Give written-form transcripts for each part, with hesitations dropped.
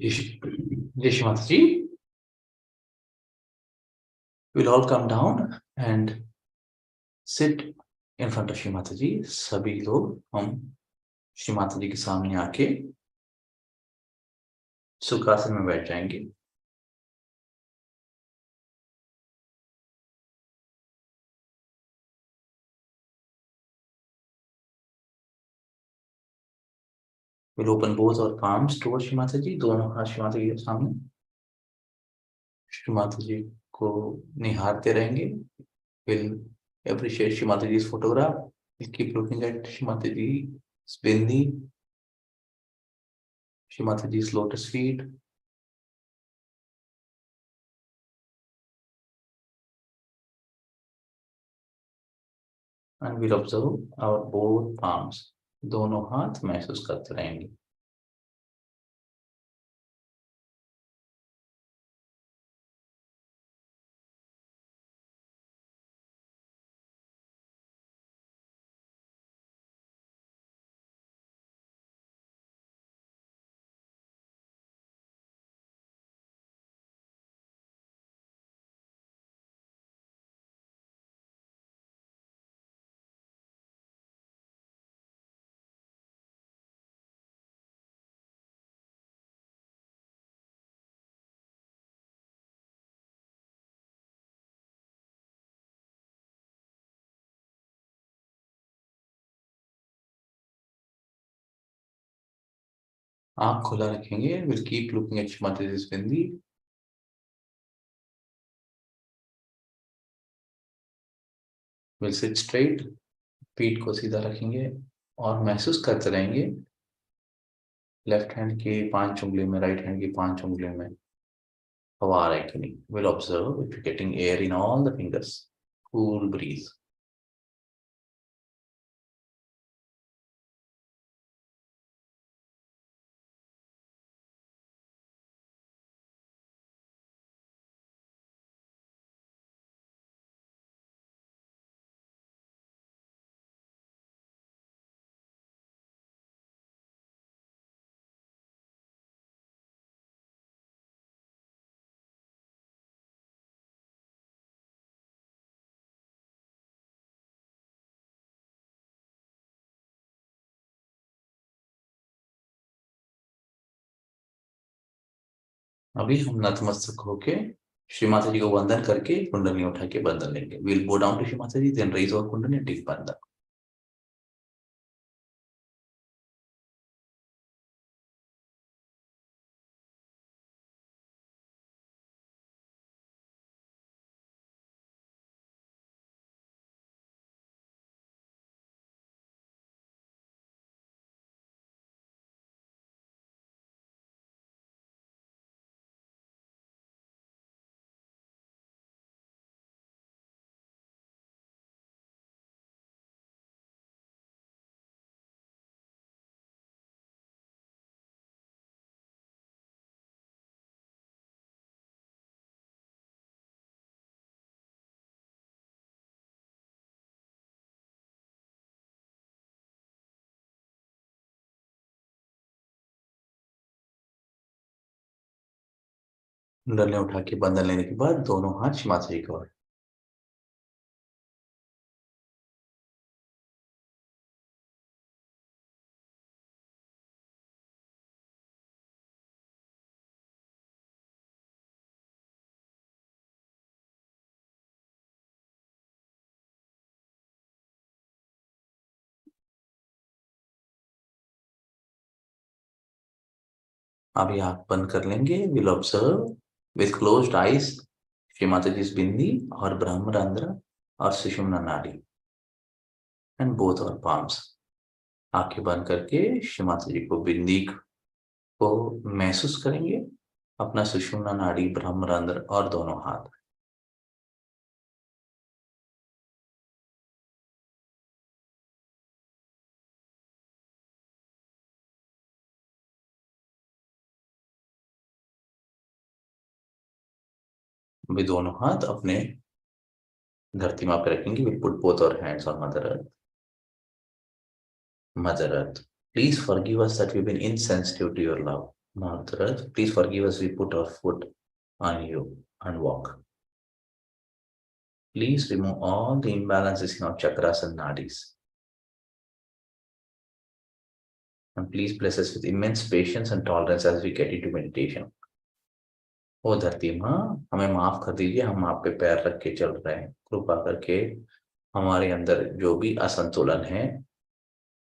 Yeshi Mataji, we'll all come down and sit in front of Shri Mataji. सभी लोग हम श्री माताजी के सामने आके सुखासन में बैठ जाएंगे. We'll open both our palms towards Shri Mataji. दोनों हाथ श्री माताजी के सामने. श्री माताजी को निहारते रहेंगे. We'll appreciate Shri Mataji's photograph. We'll keep looking at Shri Mataji's bindi, Shri Mataji's lotus feet. And we'll observe our both palms. दोनों हाथ महसूस करते रहेंगे. आँख खुला रखेंगे. We'll keep looking at Shri Mataji's bindi. We'll sit straight. पीठ को सीधा रखेंगे और महसूस करते रहेंगे लेफ्ट हैंड के 5 उंगलियों में, राइट हैंड की 5 उंगलियों में हवा आ रहा है कि नहीं. We'll observe if you're getting air in all the fingers. Cool breeze. अभी हम नतमस्तक होके श्री माता जी को वंदन करके कुंडली उठा के बंधन लेंगे. We'll bow down to Shri Mata Ji, then raise our कुंडली and take बंधन. कुंडली उठा के बंधन लेने के बाद दोनों हाथ श्री माता जी को ओर. अभी आंख बंद कर लेंगे. We'll observe with closed eyes Shri Mata जी बिंदी और ब्रह्मरंध्र और सुषुम्ना नाड़ी and both our palms. आंखें बंद करके श्री माता जी को बिंदी को महसूस करेंगे, अपना सुषुम्ना नाड़ी, ब्रह्मरंध्र और दोनों हाथ. अभी दोनों हाथ अपने धरती माँ पे रखेंगे. We'll put both our hands on Mother Earth. Mother Earth, please forgive us that we've been insensitive to your love. Mouth earth. Please forgive us, we put our foot on you and walk. Please remove all the imbalances in our chakras and nadis. And please bless us with immense patience and tolerance as we get into meditation. ओ धरती माँ, हमें माफ कर दीजिए, हम आप पे पैर रख के चल रहे हैं। कृपा करके हमारे अंदर जो भी असंतुलन है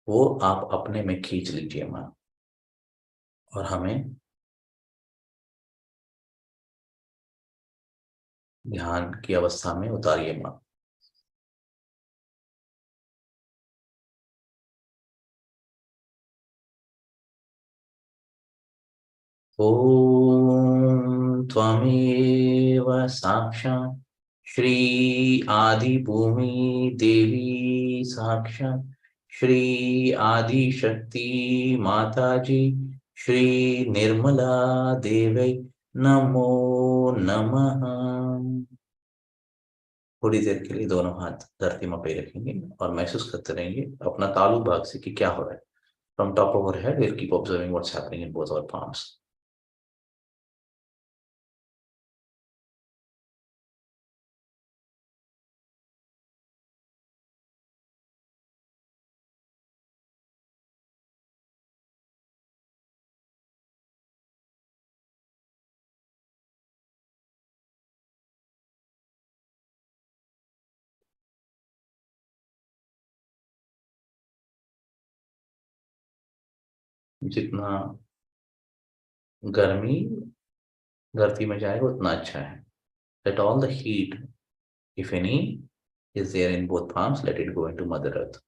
वो आप अपने में खींच लीजिए माँ, और हमें ध्यान की अवस्था में उतारिए माँ। ओम त्वमेव साक्षात् श्री आदि भूमि देवी साक्षात् श्री आदि शक्ति माता जी श्री निर्मला देवी नमो नमः। थोड़ी देर के लिए दोनों हाथ धरती माँ पे रखेंगे और महसूस करते रहेंगे अपना तालु भाग से कि क्या हो रहा है। From top of our head we'll keep observing what's happening in both our palms. जितना गर्मी धरती में जाएगा उतना अच्छा है। Let all the heat, if any, is there in both palms, let it go into Mother Earth.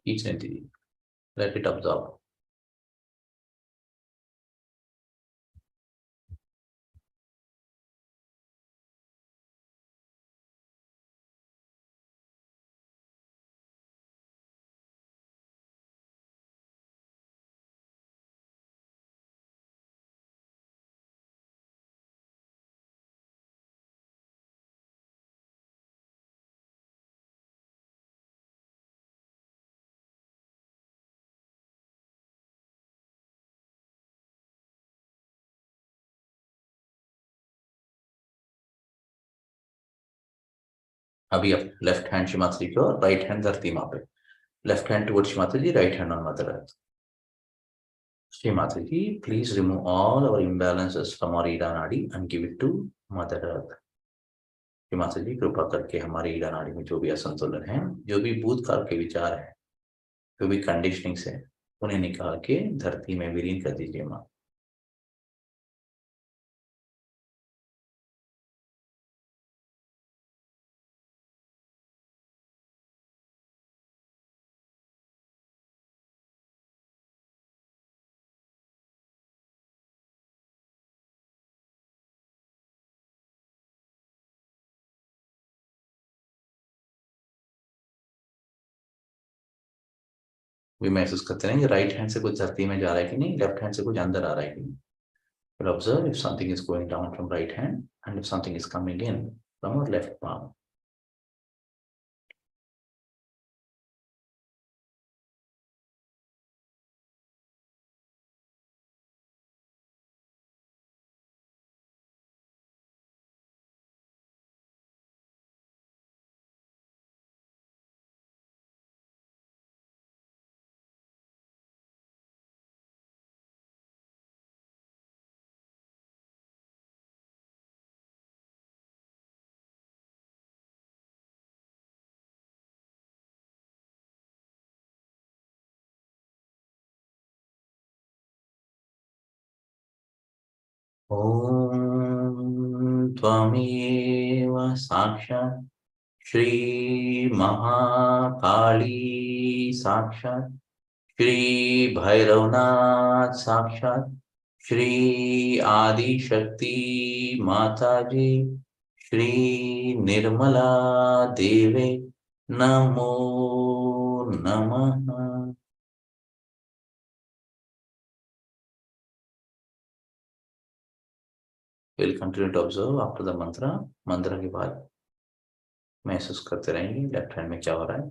Each entity, let it absorb. अभी आप लेफ्ट हैंड शिमात्री की और राइट हैंड धरती माँ पे। Left hand towards Shimatri ji, right hand on mother earth. Shimatri ji, please remove all our imbalances from our Ida nadi and give it to Mother Earth. शिमात्री जी, कृपा करके हमारे ईड़ा नाड़ी में जो भी असंतुलन है, जो भी भूतकाल के विचार है, जो भी कंडीशनिंग्स है, उन्हें निकाल के धरती में विलीन कर दीजिए माँ। भी महसूस करते रहेंगे राइट हैंड से कुछ धरती में जा रहा है कि नहीं, लेफ्ट हैंड से कुछ अंदर आ रहा है कि नहीं। We'll observe if something is going down from right hand and if something is coming in from our left palm. ॐ त्वमेव साक्षात् श्री महाकाली साक्षात् श्री भैरवनाथ साक्षात् श्री आदिशक्ति माताजी श्री निर्मला देवे नमो नमः। We'll continue to observe after the mantra. मंत्र के बाद महसूस करते रहेंगे लेफ्ट हैंड में क्या हो रहा है।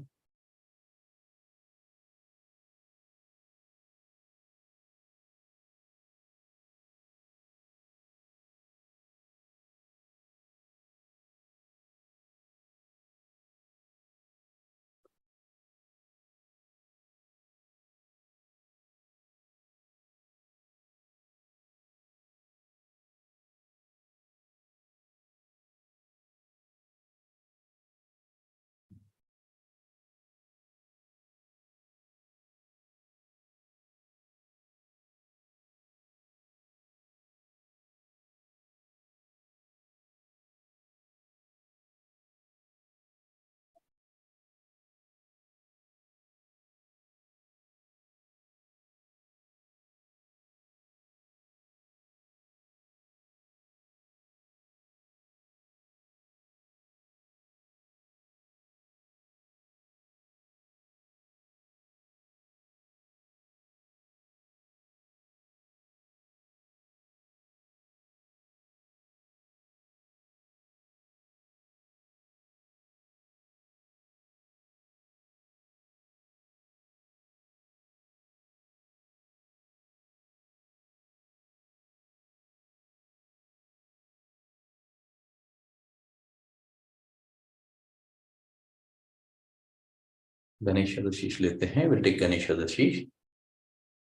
गणेश शीश लेते हैं। विल टेक गणेश शीश।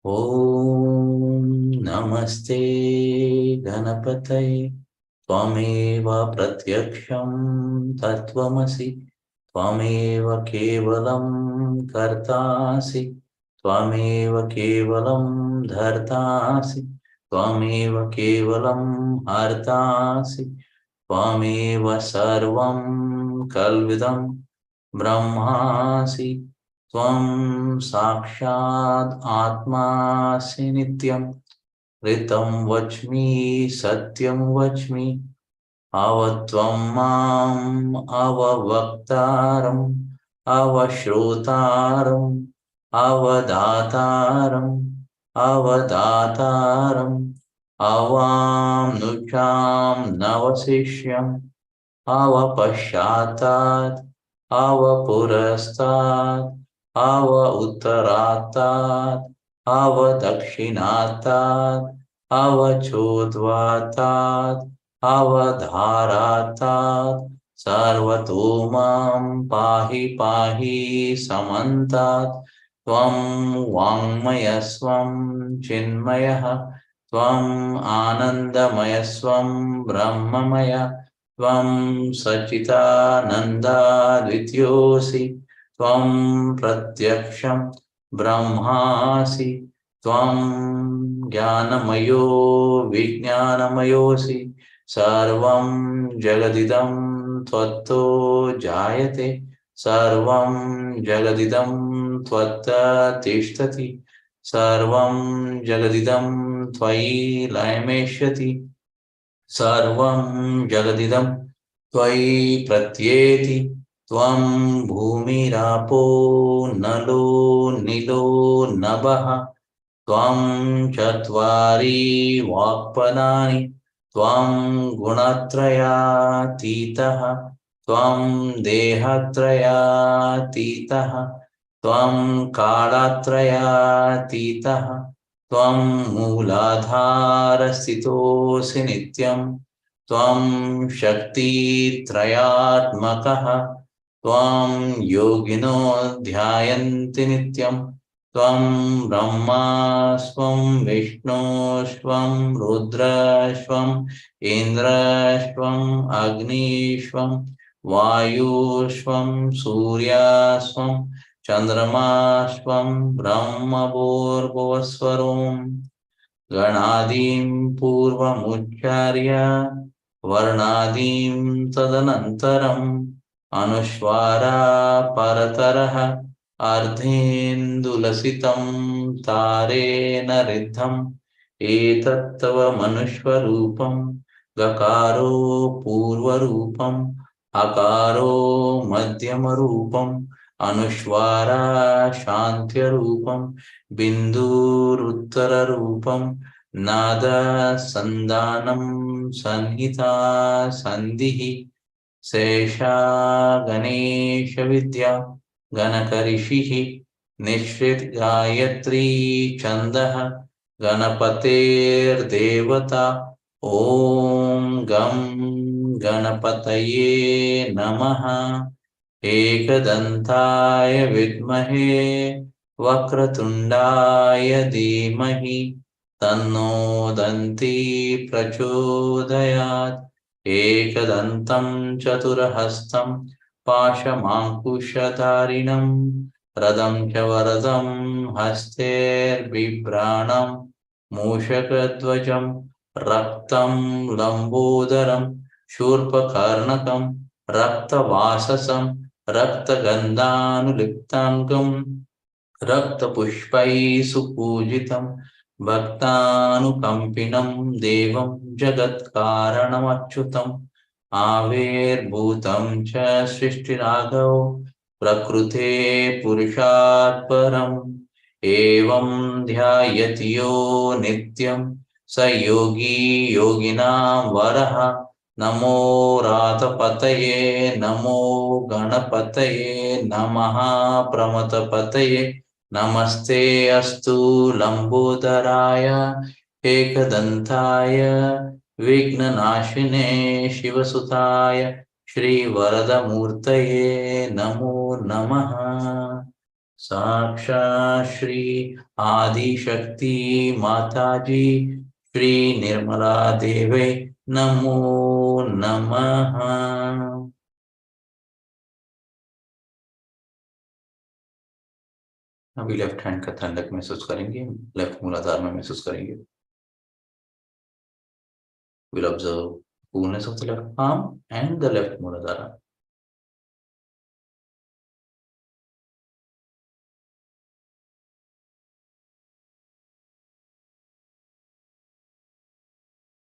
ओम नमस्ते गणपतये त्वमेव प्रत्यक्षं तत्त्वमसि त्वमेव केवलं कर्तासि त्वमेव केवलं धर्तासि त्वमेव केवलं हर्तासि त्वमेव सर्वं कल्विदं ब्रह्मासि त्वं साक्षात् आत्मासि नित्यं ऋतं वच्मि सत्यं वच्मि अवत्वं माम् अववक्तारम् अवश्रोतारम् अवदातारम् अवदातारम् अवामनुषां नवशिष्यम् अवपश्चातात् अवपुरस्तात् अव उत्तरात्तात् अवदक्षिणात्तात् अवचोद्वातात् अवधारातात् सर्वतो मां पाहि पाहि समन्तात् त्वं वाङ्मयस्वं चिन्मयः त्वम् आनन्दमयस्वं ब्रह्ममय त्वं सच्चिदानन्दाद्वितीयोऽसि त्वं प्रत्यक्षं ब्रह्मासि त्वं ज्ञानमयो विज्ञानमयोऽसि सर्वं जगदिदं त्वत्तो जायते सर्वं जगदिदं त्वत्त तिष्ठति सर्वं जगदिदं त्वयि लयमेष्यति सर्वं जगदिदं त्वयि प्रत्येति त्वं भूमिरापो नलो नीलो नभः त्वं चत्वारि वाक्पदानि त्वं गुणत्रयातीतः त्वं देहत्रयातीतः त्वं कालत्रयातीतः त्वं मूलाधारस्थितोऽसि नित्यं त्वं शक्तित्रयात्मकः त्वं योगिनो ध्यायन्ति नित्यं त्वं ब्रह्मास्त्वं विष्णुस्त्वं रुद्रस्त्वं इन्द्रस्त्वं अग्निस्त्वं वायुस्त्वं सूर्यस्त्वं चन्द्रमास्त्वं ब्रह्मभूर्भुवस्वरोम् गणादीं पूर्वमुच्चार्य वर्णादीं तदनन्तरम् अनुस्वारा परतरः अर्धेन्दुलसितं तारेण रिद्धम् एतत्तवमनुस्वरूपं गकारो पूर्वरूपम् अकारो मध्यमरूपम् अनुस्वारा शान्त्यरूपम् बिन्दुरुत्तररूपम् नादसन्धानं संहिता सन्धिः शेषा गणेशविद्या गणकऋषिः निःसृत गायत्री छन्दः गणपतेर्देवता ॐ गं गणपतये नमः एकदन्ताय विद्महे वक्रतुण्डाय धीमहि तन्नो दन्ती प्रचोदयात् एकदन्तं चतुरहस्तं पाशमाङ्कुशधारिणं रदं च वरदं हस्तैर्बिभ्राणं मूषकध्वजं रक्तं लम्बोदरं शूर्पकर्णकं रक्तवाससं रक्तगन्धानुलिप्ताङ्गं रक्तपुष्पैः सुपूजितं भक्तानुकम्पिनं देवं जगत्कारणमच्युतम् आविर्भूतं च सृष्टिराघव प्रकृते पुरुषात् परम् एवं ध्यायति यो नित्यं स योगी योगिनां वरः नमो रातपतये नमो गणपतये नमः प्रमथपतये नमस्ते अस्तु लंबोदराय एकदन्ताय विघ्ननाशिने शिवसुताय श्रीवरदमूर्तये नमो नमः साक्षात् श्री आदिशक्ति माताजी श्री निर्मला देवे नमो नमः। अभी लेफ्ट हैंड का ठंडक महसूस करेंगे, लेफ्ट मूलाधार में महसूस करेंगे। We'll observe coolness of the left palm and the left Muladhara.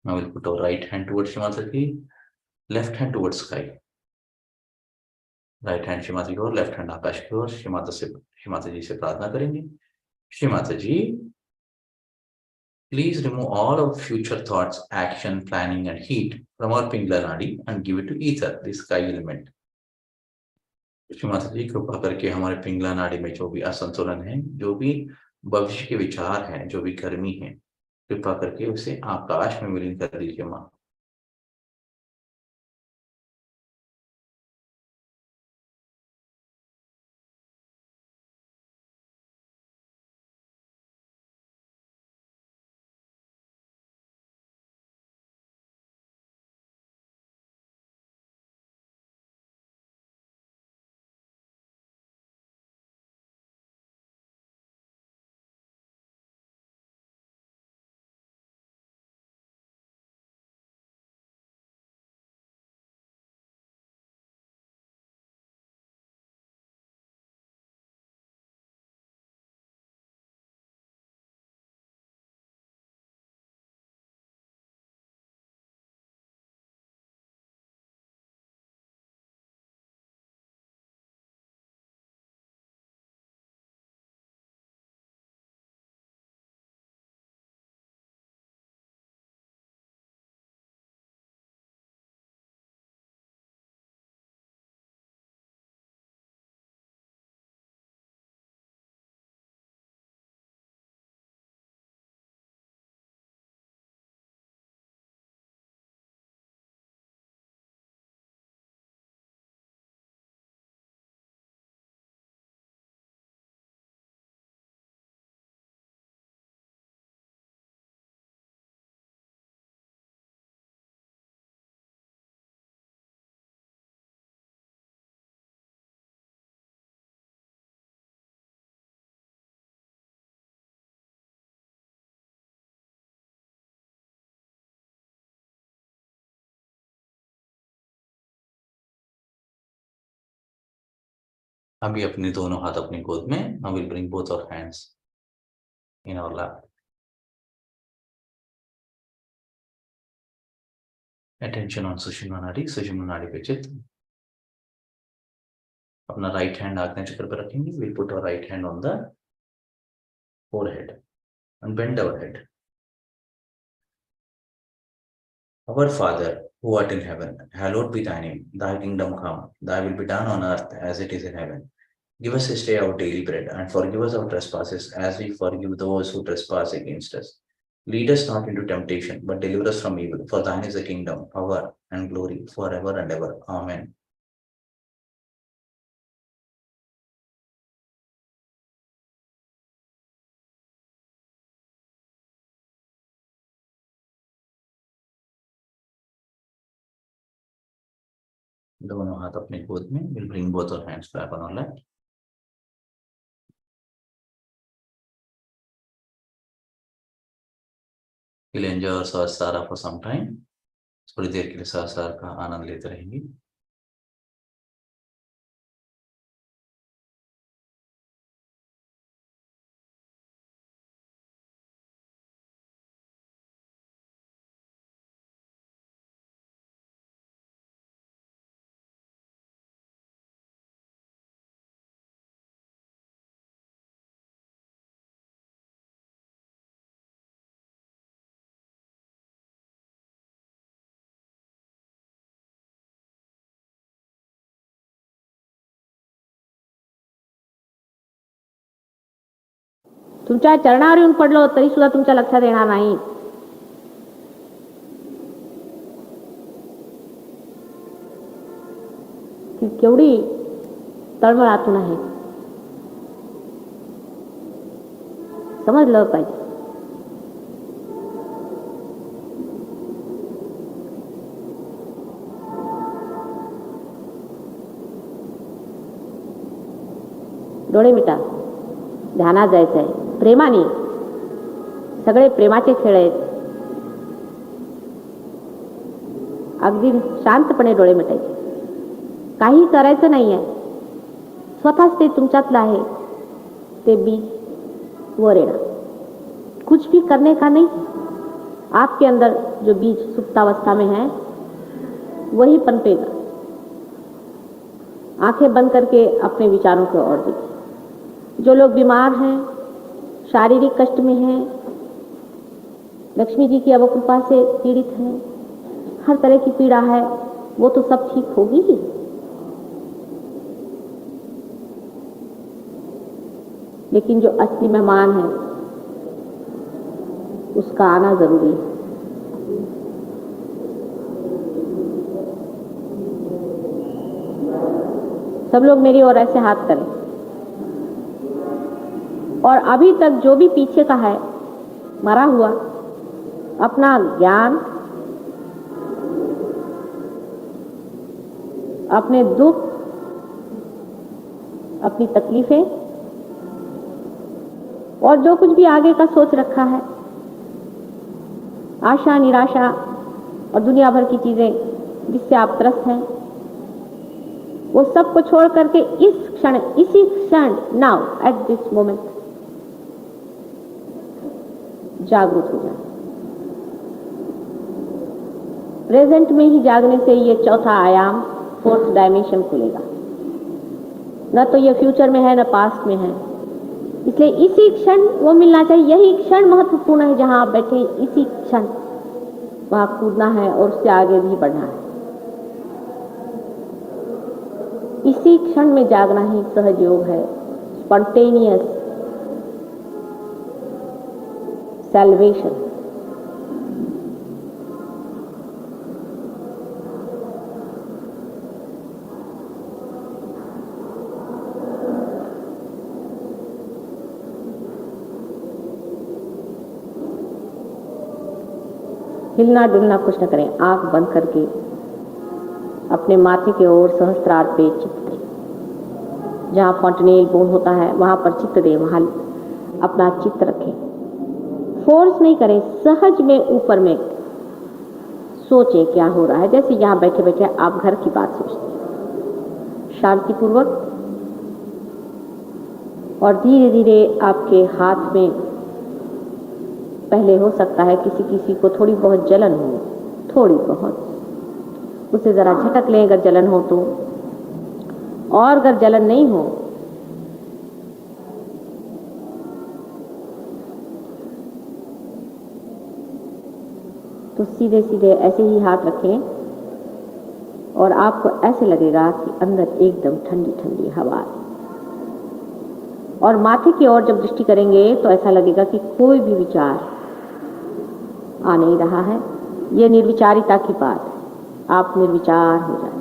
Now we'll put our right hand towards Shimataji, left hand towards sky. Right hand Shrimata की ओर, लेफ्ट हैंड आकाश की ओर। श्रीमाता जी से प्रार्थना करेंगे, श्रीमाता जी please remove all of future thoughts, action, planning and heat from our Pingla Nadi and give it to ether, the sky element. श्रीमाता जी कृपा करके हमारे पिंगला नाड़ी में जो भी असंतुलन है, जो भी भविष्य के विचार हैं, जो भी गर्मी है, कृपा करके उसे आकाश में विलीन कर दीजिए माँ। अभी अपने दोनों हाथ अपनी गोद में. Now we'll bring both our hands in our lap. Attention on सुषुम्ना नाड़ी. सुषुम्ना नाड़ी पे चित्त. अपना राइट हैंड आज्ञा चक्र पर रखेंगे. We'll put our right hand on the forehead and bend our head. Our Father, who art in heaven, hallowed be thy name. Thy kingdom come. Thy will be done on earth as it is in heaven. Give us this day our daily bread, and forgive us our trespasses as we forgive those who trespass against us. Lead us not into temptation, but deliver us from evil. For thine is the kingdom, power, and glory forever and ever. Amen. दोनों हाथ अपने गोद में. We'll bring both our hands back on our lap. We'll enjoy our Sahasrara for some time. थोड़ी देर के लिए सहस्रार का आनंद लेते रहेंगे. तुमच्या चरणावर येऊन पडलो तरी सुद्धा तुमच्या लक्षात येणार नाही. ती केवढी तळमळ आतून आहे समजलं पाहिजे. डोळे मिटा. ध्यानात जायचं आहे. प्रेमाने. सगळे प्रेमाचे खेळ आहेत. अगदी शांतपणे डोळे मिटायचे. काही करायचं नाहीये. स्वतःच ते तुमच्यातलं आहे. ते बीज वर येणार. कुछ भी करने का नहीं. आपके अंदर जो बीज सुप्तावस्था में है वही पनपेगा. आंखें बंद करके अपने विचारों की ओर देखिए. जो लोग बीमार हैं, शारीरिक कष्ट में हैं, लक्ष्मी जी की अवकृपा से पीड़ित हैं, हर तरह की पीड़ा है, वो तो सब ठीक होगी ही. लेकिन जो असली मेहमान है उसका आना जरूरी है. सब लोग मेरी ओर ऐसे हाथ करें. और अभी तक जो भी पीछे का है मरा हुआ अपना ज्ञान, अपने दुख, अपनी तकलीफें और जो कुछ भी आगे का सोच रखा है, आशा निराशा और दुनिया भर की चीजें जिससे आप त्रस्त हैं, वो सब को छोड़ करके इस क्षण, इसी क्षण, नाउ एट दिस मोमेंट जागरूक हो जाए. प्रेजेंट में ही जागने से ये चौथा आयाम, फोर्थ डायमेंशन खुलेगा. न तो ये फ्यूचर में है न पास्ट में है. इसलिए इसी क्षण वो मिलना चाहिए. यही क्षण महत्वपूर्ण है. जहां आप बैठे इसी क्षण वहां कूदना है और उससे आगे भी बढ़ना है. इसी क्षण में जागना ही सहज योग है. Spontaneous salvation. हिलना डुलना कुछ न करें. आंख बंद करके अपने माथे की ओर सहस्त्रार पे चित्त दें. जहां फॉन्टनेल बोन होता है वहां पर चित्त दें. वहां अपना चित्त रखें. फोर्स नहीं करें. सहज में ऊपर में सोचें क्या हो रहा है. जैसे यहां बैठे बैठे आप घर की बात सोचते हैं. शांतिपूर्वक और धीरे धीरे आपके हाथ में पहले हो सकता है किसी किसी को थोड़ी बहुत जलन हो, थोड़ी बहुत, उसे ज़रा झटक लें अगर जलन हो तो। और अगर जलन नहीं हो तो सीधे सीधे ऐसे ही हाथ रखें और आपको ऐसे लगेगा कि अंदर एकदम ठंडी ठंडी हवा। और माथे की ओर जब दृष्टि करेंगे तो ऐसा लगेगा कि कोई भी विचार आ नहीं रहा है। ये निर्विचारिता की बात है, आप निर्विचार हो जाए।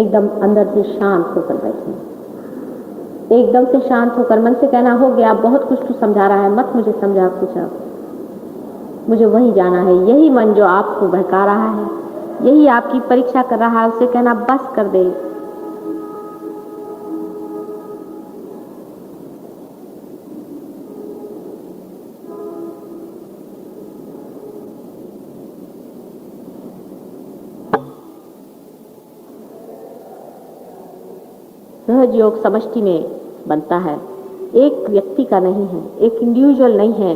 एकदम अंदर से शांत होकर बैठे, एकदम से शांत होकर मन से कहना, हो गया, बहुत कुछ तो समझा रहा है, मत मुझे समझा कुछ, अब मुझे वही जाना है। यही मन जो आपको बहका रहा है, यही आपकी परीक्षा कर रहा है, उसे कहना बस कर दे। सहज योग समष्टि में बनता है, एक व्यक्ति का नहीं है, एक इंडिविजुअल नहीं है,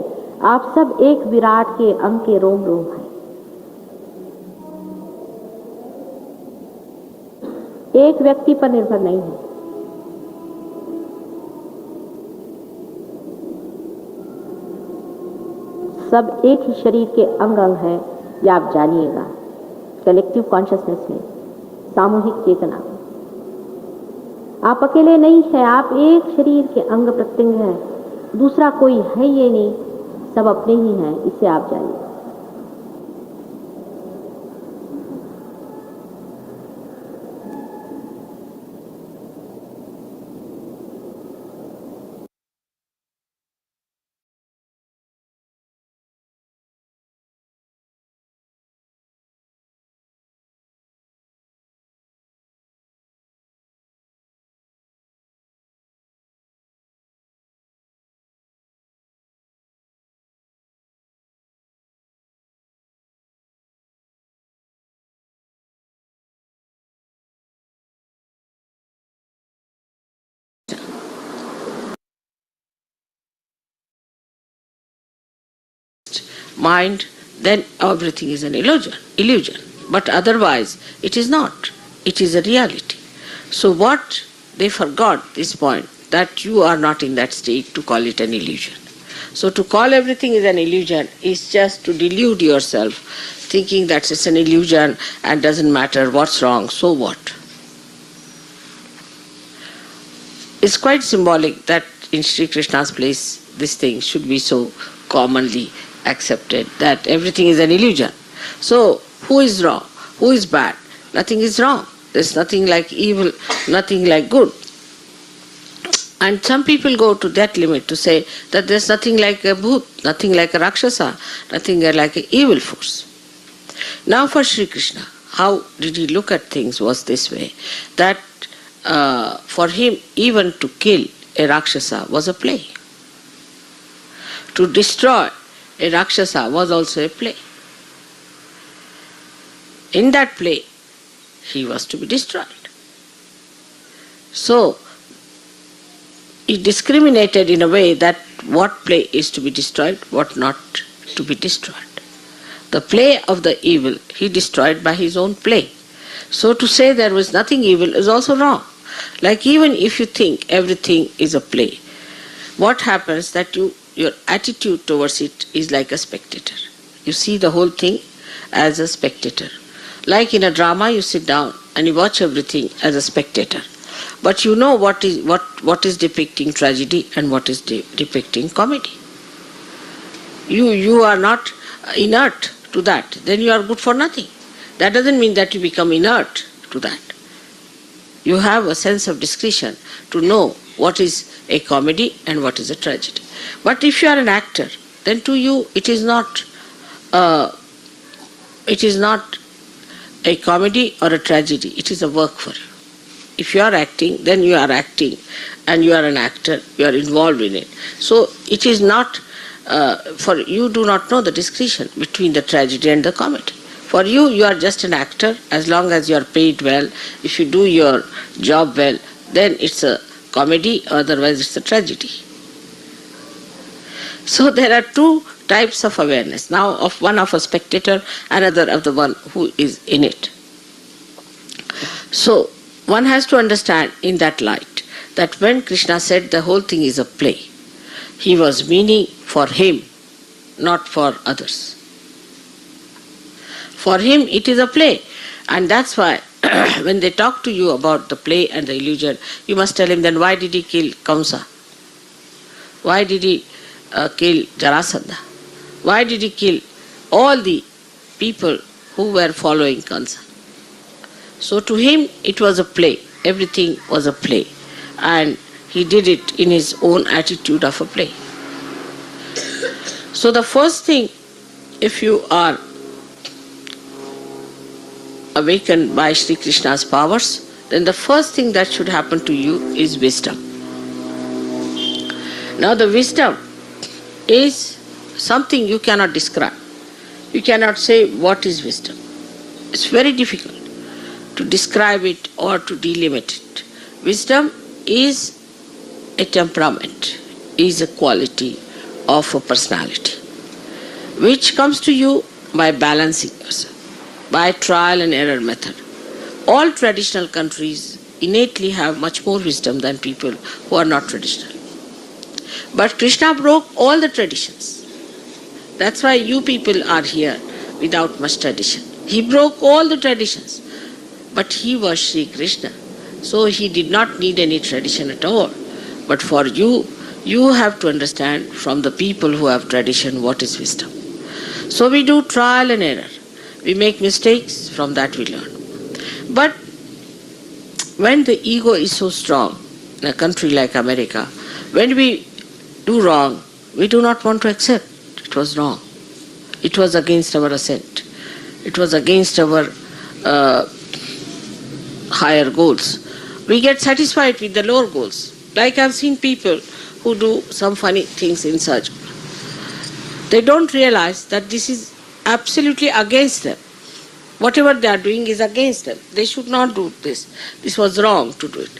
आप सब एक विराट के अंग के रोम रोम हैं। एक व्यक्ति पर निर्भर नहीं है। सब एक ही शरीर के अंग अंग हैं, ये आप जानिएगा। कलेक्टिव कॉन्शियसनेस में, सामूहिक चेतना, आप अकेले नहीं हैं, आप एक शरीर के अंग प्रत्यंग हैं, दूसरा कोई है ये नहीं, सब अपने ही हैं, इसे आप जानिए। mind, then everything is an illusion. But otherwise, it is not. It is a reality. So what they forgot this point, that you are not in that state to call it an illusion. So to call everything is an illusion is just to delude yourself, thinking that it's an illusion and doesn't matter what's wrong, so what? It's quite symbolic that in Sri Krishna's place this thing should be so commonly accepted, that everything is an illusion. So who is wrong? Who is bad? Nothing is wrong. There's nothing like evil, nothing like good. And some people go to that limit to say that there's nothing like a bhoot, nothing like a rakshasa, nothing like an evil force. Now for Sri Krishna, how did he look at things was this way, that for him even to kill a rakshasa was a play. To destroy a rakshasa was also a play. In that play, he was to be destroyed. So, he discriminated in a way that what play is to be destroyed, what not to be destroyed. The play of the evil he destroyed by his own play. So to say there was nothing evil is also wrong. Like even if you think everything is a play, what happens that your attitude towards it is like a spectator. You see the whole thing as a spectator. Like in a drama, you sit down and you watch everything as a spectator. But you know what is depicting tragedy and what is depicting comedy. You are not inert to that, then you are good for nothing. That doesn't mean that you become inert to that. You have a sense of discretion to know what is a comedy and what is a tragedy. But if you are an actor, then to you it is not a comedy or a tragedy, it is a work for you. If you are acting, then you are acting and you are an actor, you are involved in it. So it is not, for you do not know the discretion between the tragedy and the comedy. For you, you are just an actor. As long as you are paid well, if you do your job well, then it's a comedy, otherwise it's a tragedy. So there are two types of awareness. Now of one of a spectator, another of the one who is in it. So one has to understand in that light that when Krishna said the whole thing is a play, he was meaning for him, not for others. For him it is a play, and that's why when they talk to you about the play and the illusion, you must tell him, then why did he kill Kamsa? Why did he kill Jarasandha? Why did he kill all the people who were following Kamsa? So to him it was a play, everything was a play, and he did it in his own attitude of a play. So the first thing, if you are awakened by Sri Krishna's powers, then the first thing that should happen to you is wisdom. Now the wisdom is something you cannot describe. You cannot say what is wisdom. It's very difficult to describe it or to delimit it. Wisdom is a temperament, is a quality of a personality, which comes to you by balancing yourself, by trial and error method. All traditional countries innately have much more wisdom than people who are not traditional. But Krishna broke all the traditions. That's why you people are here without much tradition. He broke all the traditions. But he was Sri Krishna, so he did not need any tradition at all. But for you, you have to understand from the people who have tradition what is wisdom. So we do trial and error. We make mistakes, from that we learn. But when the ego is so strong, in a country like America, when we do wrong, we do not want to accept it was wrong. It was against our assent. It was against our higher goals. We get satisfied with the lower goals. Like I've seen people who do some funny things in surgery. They don't realize that this is absolutely against them. Whatever they are doing is against them. They should not do this. This was wrong to do it.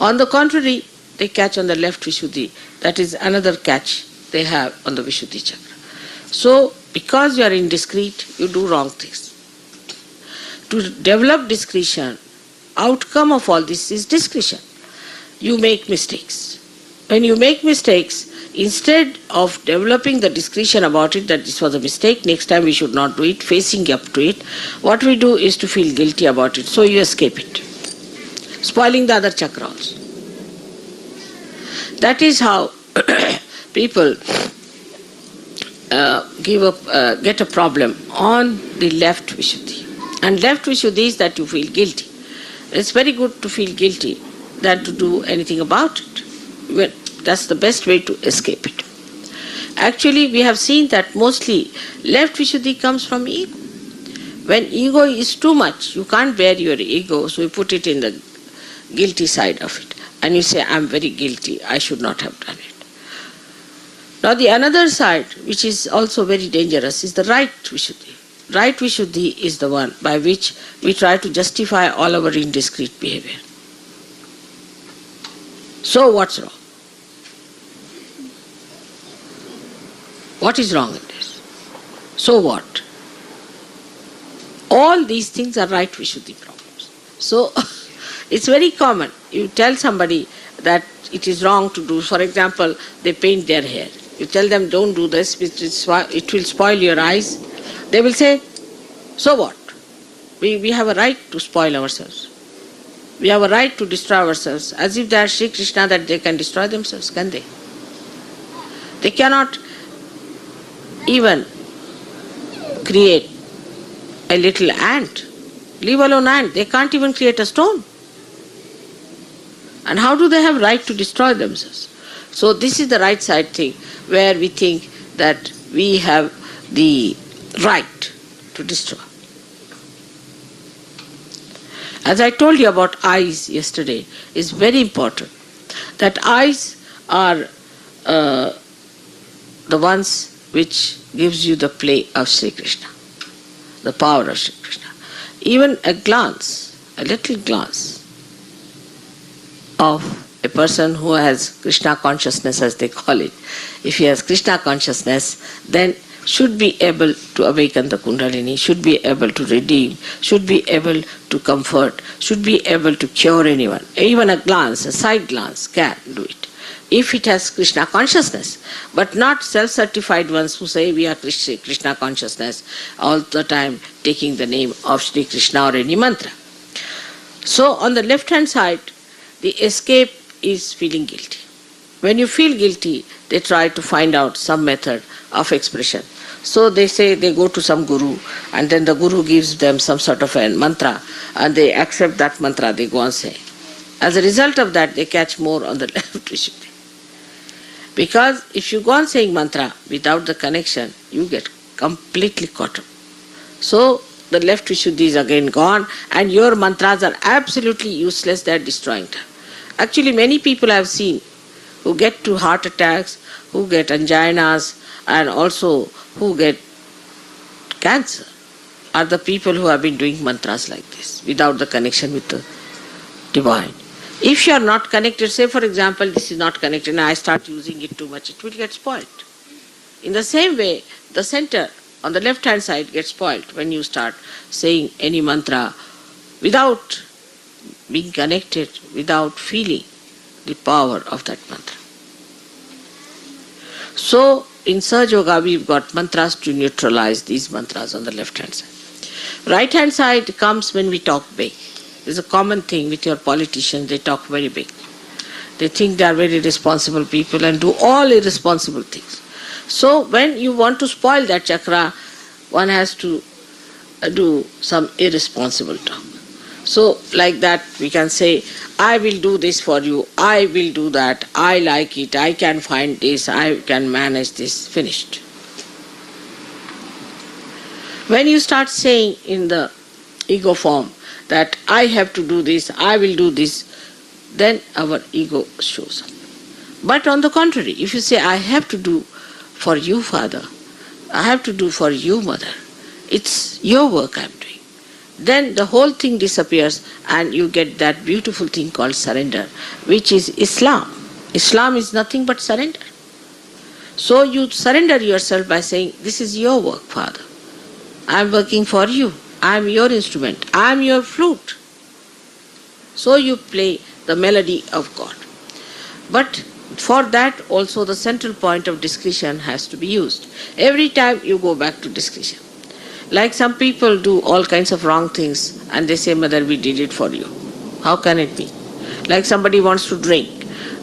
On the contrary, they catch on the left vishuddhi. That is another catch they have on the vishuddhi chakra. So, because you are indiscreet, you do wrong things. To develop discretion, outcome of all this is discretion. You make mistakes. When you make mistakes, instead of developing the discretion about it, that this was a mistake, next time we should not do it, facing up to it, what we do is to feel guilty about it, so you escape it, spoiling the other chakra also. That is how people get a problem on the left vishuddhi. And left vishuddhi is that you feel guilty. It's very good to feel guilty than to do anything about it. Well, that's the best way to escape it. Actually, we have seen that mostly left vishuddhi comes from ego. When ego is too much, you can't bear your ego, so you put it in the guilty side of it. And you say, I'm very guilty, I should not have done it. Now the another side, which is also very dangerous, is the right vishuddhi. Right vishuddhi is the one by which we try to justify all our indiscreet behavior. So what's wrong? What is wrong in this? So what? All these things are right vishuddhi problems. So it's very common. You tell somebody that it is wrong to do. For example, they paint their hair. You tell them, don't do this, it will spoil your eyes. They will say, so what? We have a right to spoil ourselves. We have a right to destroy ourselves, as if they are Sri Krishna that they can destroy themselves, can they? They cannot even create a little ant. Leave alone ant. They can't even create a stone. And how do they have right to destroy themselves? So this is the right side thing, where we think that we have the right to destroy. As I told you about eyes yesterday, is very important. That eyes are the ones which gives you the play of Sri Krishna, the power of Sri Krishna. Even a glance, a little glance of a person who has Krishna consciousness, as they call it, if he has Krishna consciousness, then should be able to awaken the Kundalini, should be able to redeem, should be able to comfort, should be able to cure anyone. Even a glance, a side glance can do it, if it has Krishna consciousness, but not self-certified ones who say we are Krishna consciousness all the time, taking the name of Shri Krishna or any mantra. So on the left-hand side, the escape is feeling guilty. When you feel guilty, they try to find out some method of expression. So they say they go to some guru, and then the guru gives them some sort of a mantra, and they accept that mantra, they go on saying. As a result of that, they catch more on the left vishuddhi. Because if you go on saying mantra without the connection, you get completely caught up. So the left vishuddhi is again gone, and your mantras are absolutely useless, they are destroying time. Actually, many people I have seen who get to heart attacks, who get anginas, and also who get cancer, are the people who have been doing mantras like this, without the connection with the divine. If you are not connected, say for example, this is not connected and I start using it too much, it will get spoiled. In the same way, the center on the left hand side gets spoiled when you start saying any mantra without being connected, without feeling the power of that mantra. So in Sahaja Yoga we've got mantras to neutralize these mantras on the left hand side. Right hand side comes when we talk big. It's a common thing with your politicians, they talk very big. They think they are very responsible people and do all irresponsible things. So when you want to spoil that chakra, one has to do some irresponsible talk. So like that we can say, I will do this for you, I will do that, I like it, I can find this, I can manage this, finished. When you start saying in the ego form that I have to do this, I will do this, then our ego shows up. But on the contrary, if you say I have to do for you, Father, I have to do for you, Mother, it's your work I am doing, then the whole thing disappears and you get that beautiful thing called surrender, which is Islam. Islam is nothing but surrender. So you surrender yourself by saying, this is your work, Father. I am working for you. I am your instrument. I am your flute. So you play the melody of God. But for that also the central point of discretion has to be used. Every time you go back to discretion. Like some people do all kinds of wrong things and they say, Mother, we did it for you. How can it be? Like somebody wants to drink.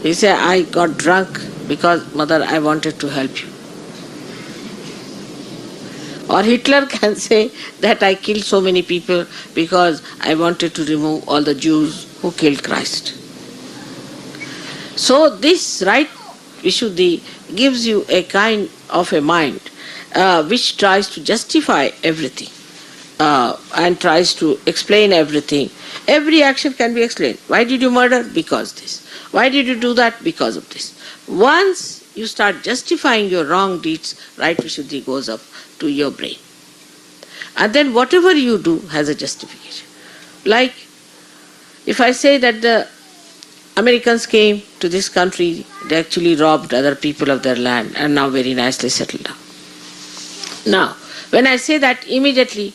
They say, I got drunk because, Mother, I wanted to help you. Or Hitler can say that I killed so many people because I wanted to remove all the Jews who killed Christ. So this right vishuddhi gives you a kind of a mind which tries to justify everything and tries to explain everything. Every action can be explained. Why did you murder? Because this. Why did you do that? Because of this. Once you start justifying your wrong deeds, right vishuddhi goes up to your brain. And then whatever you do has a justification. Like if I say that the Americans came to this country, they actually robbed other people of their land and now very nicely settled down. Now, when I say that, immediately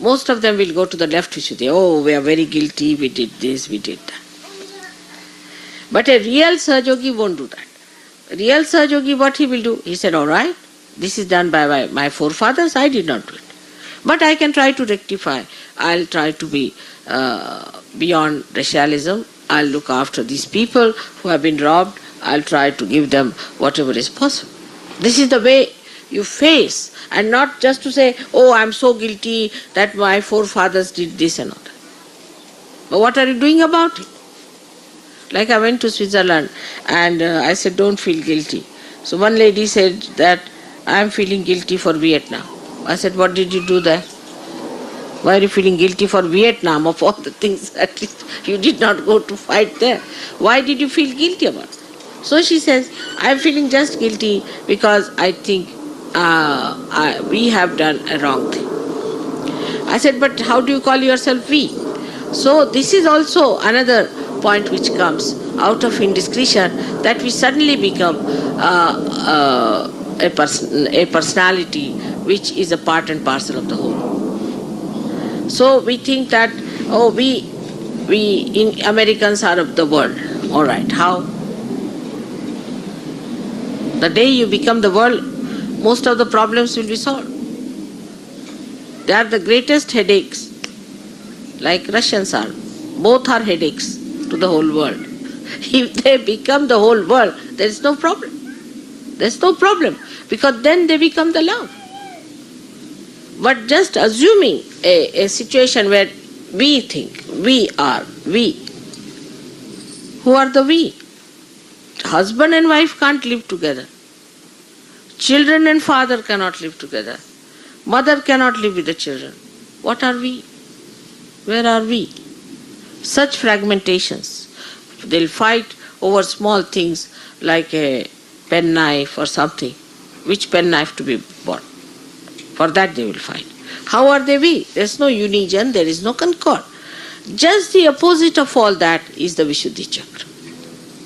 most of them will go to the left vishuddhi. Oh, we are very guilty, we did this, we did that. But a real Sahaja won't do that. A real Sahaja, what he will do? He said, all right, this is done by my forefathers, I did not do it. But I can try to rectify. I'll try to be beyond racialism. I'll look after these people who have been robbed. I'll try to give them whatever is possible. This is the way you face, and not just to say, oh, I'm so guilty that my forefathers did this and all that. But what are you doing about it? Like I went to Switzerland and I said, don't feel guilty. So one lady said that I am feeling guilty for Vietnam. I said, what did you do there? Why are you feeling guilty for Vietnam of all the things? At least you did not go to fight there. Why did you feel guilty about it? So she says, I am feeling just guilty because I think we have done a wrong thing. I said, but how do you call yourself we? So this is also another point which comes out of indiscretion, that we suddenly become a personality which is a part and parcel of the whole. So we think that, oh, we in Americans are of the world. All right, how? The day you become the world, most of the problems will be solved. They are the greatest headaches, like Russians are. Both are headaches to the whole world. If they become the whole world, there is no problem. There is no problem, because then they become the love. But just assuming a situation where we think we are we. Who are the we? Husband and wife can't live together. Children and father cannot live together. Mother cannot live with the children. What are we? Where are we? Such fragmentations. They'll fight over small things like a penknife or something. Which penknife to be bought? For that they will fight. How are they we? There is no union, there is no concord. Just the opposite of all that is the Vishuddhi chakra.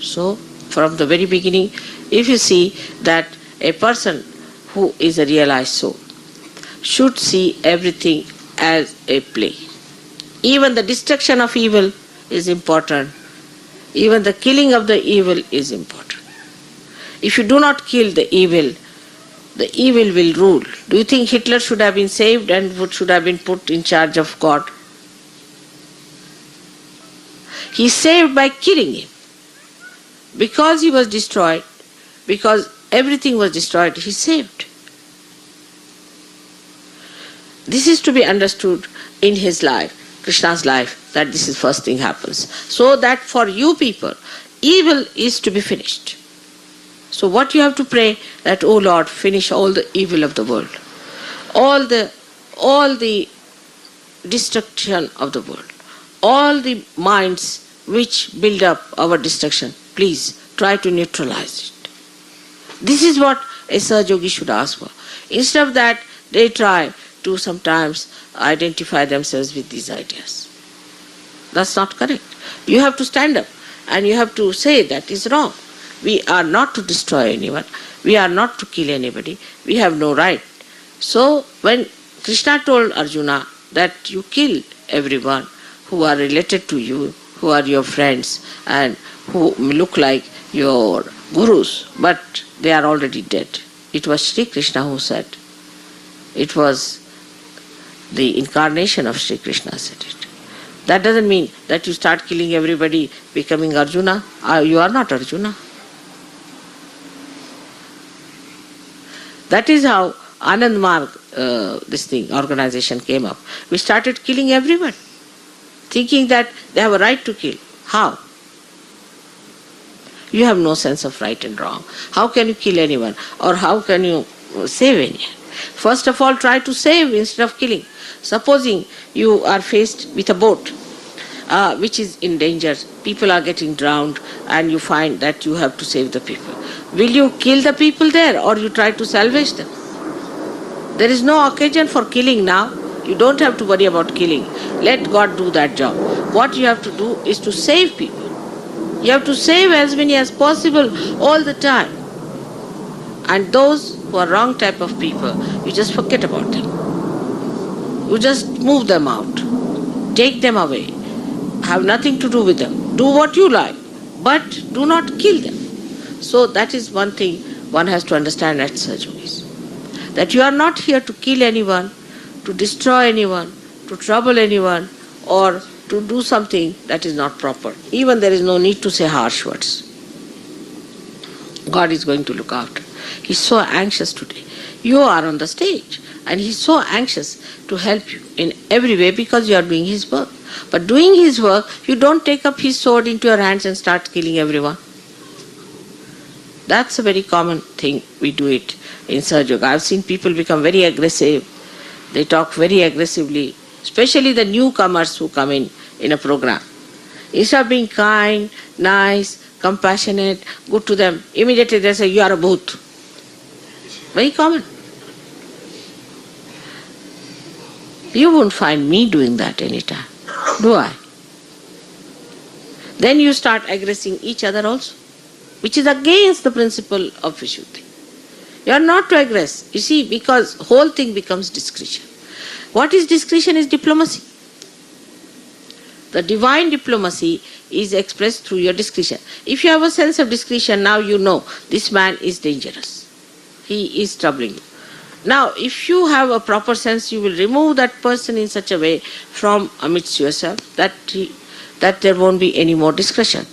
So, from the very beginning, if you see that a person who is a realized soul should see everything as a play. Even the destruction of evil is important. Even the killing of the evil is important. If you do not kill the evil will rule. Do you think Hitler should have been saved and should have been put in charge of God? He is saved by killing him. Because he was destroyed, because everything was destroyed, he is saved. This is to be understood in his life, Krishna's life, that this is first thing happens. So that for you people, evil is to be finished. So what you have to pray, that, O Lord, finish all the evil of the world, all the destruction of the world, all the minds which build up our destruction, please try to neutralize it. This is what a Sahaja Yogi should ask for. Instead of that, they try to sometimes identify themselves with these ideas. That's not correct. You have to stand up and you have to say that is wrong. We are not to destroy anyone. We are not to kill anybody. We have no right. So when Krishna told Arjuna that you kill everyone who are related to you, who are your friends and who look like your gurus, but they are already dead. It was Sri Krishna who said. It was the incarnation of Sri Krishna said it. That doesn't mean that you start killing everybody, becoming Arjuna. You are not Arjuna. That is how Anand Marg, organization came up. We started killing everyone, thinking that they have a right to kill. How? You have no sense of right and wrong. How can you kill anyone? Or how can you save anyone? First of all, try to save instead of killing. Supposing you are faced with a boat which is in danger, people are getting drowned, and you find that you have to save the people. Will you kill the people there or you try to salvage them? There is no occasion for killing now. You don't have to worry about killing. Let God do that job. What you have to do is to save people. You have to save as many as possible all the time. And those who are wrong type of people, you just forget about them. You just move them out. Take them away. Have nothing to do with them. Do what you like, but do not kill them. So that is one thing one has to understand at Sahaja Yogis. That you are not here to kill anyone, to destroy anyone, to trouble anyone, or to do something that is not proper. Even there is no need to say harsh words. God is going to look after. He is so anxious today. You are on the stage and he's so anxious to help you in every way because you are doing his work. But doing his work, you don't take up his sword into your hands and start killing everyone. That's a very common thing. We do it in Sahaja Yoga. I've seen people become very aggressive. They talk very aggressively, especially the newcomers who come in a program. Instead of being kind, nice, compassionate, good to them, immediately they say, you are a bhoot. Very common. You won't find me doing that anytime, do I? Then you start aggressing each other also, which is against the principle of vishuddhi. You are not to aggress. You see, because whole thing becomes discretion. What is discretion is diplomacy. The divine diplomacy is expressed through your discretion. If you have a sense of discretion, now you know this man is dangerous. He is troubling you. Now, if you have a proper sense, you will remove that person in such a way from amidst yourself that there won't be any more discretion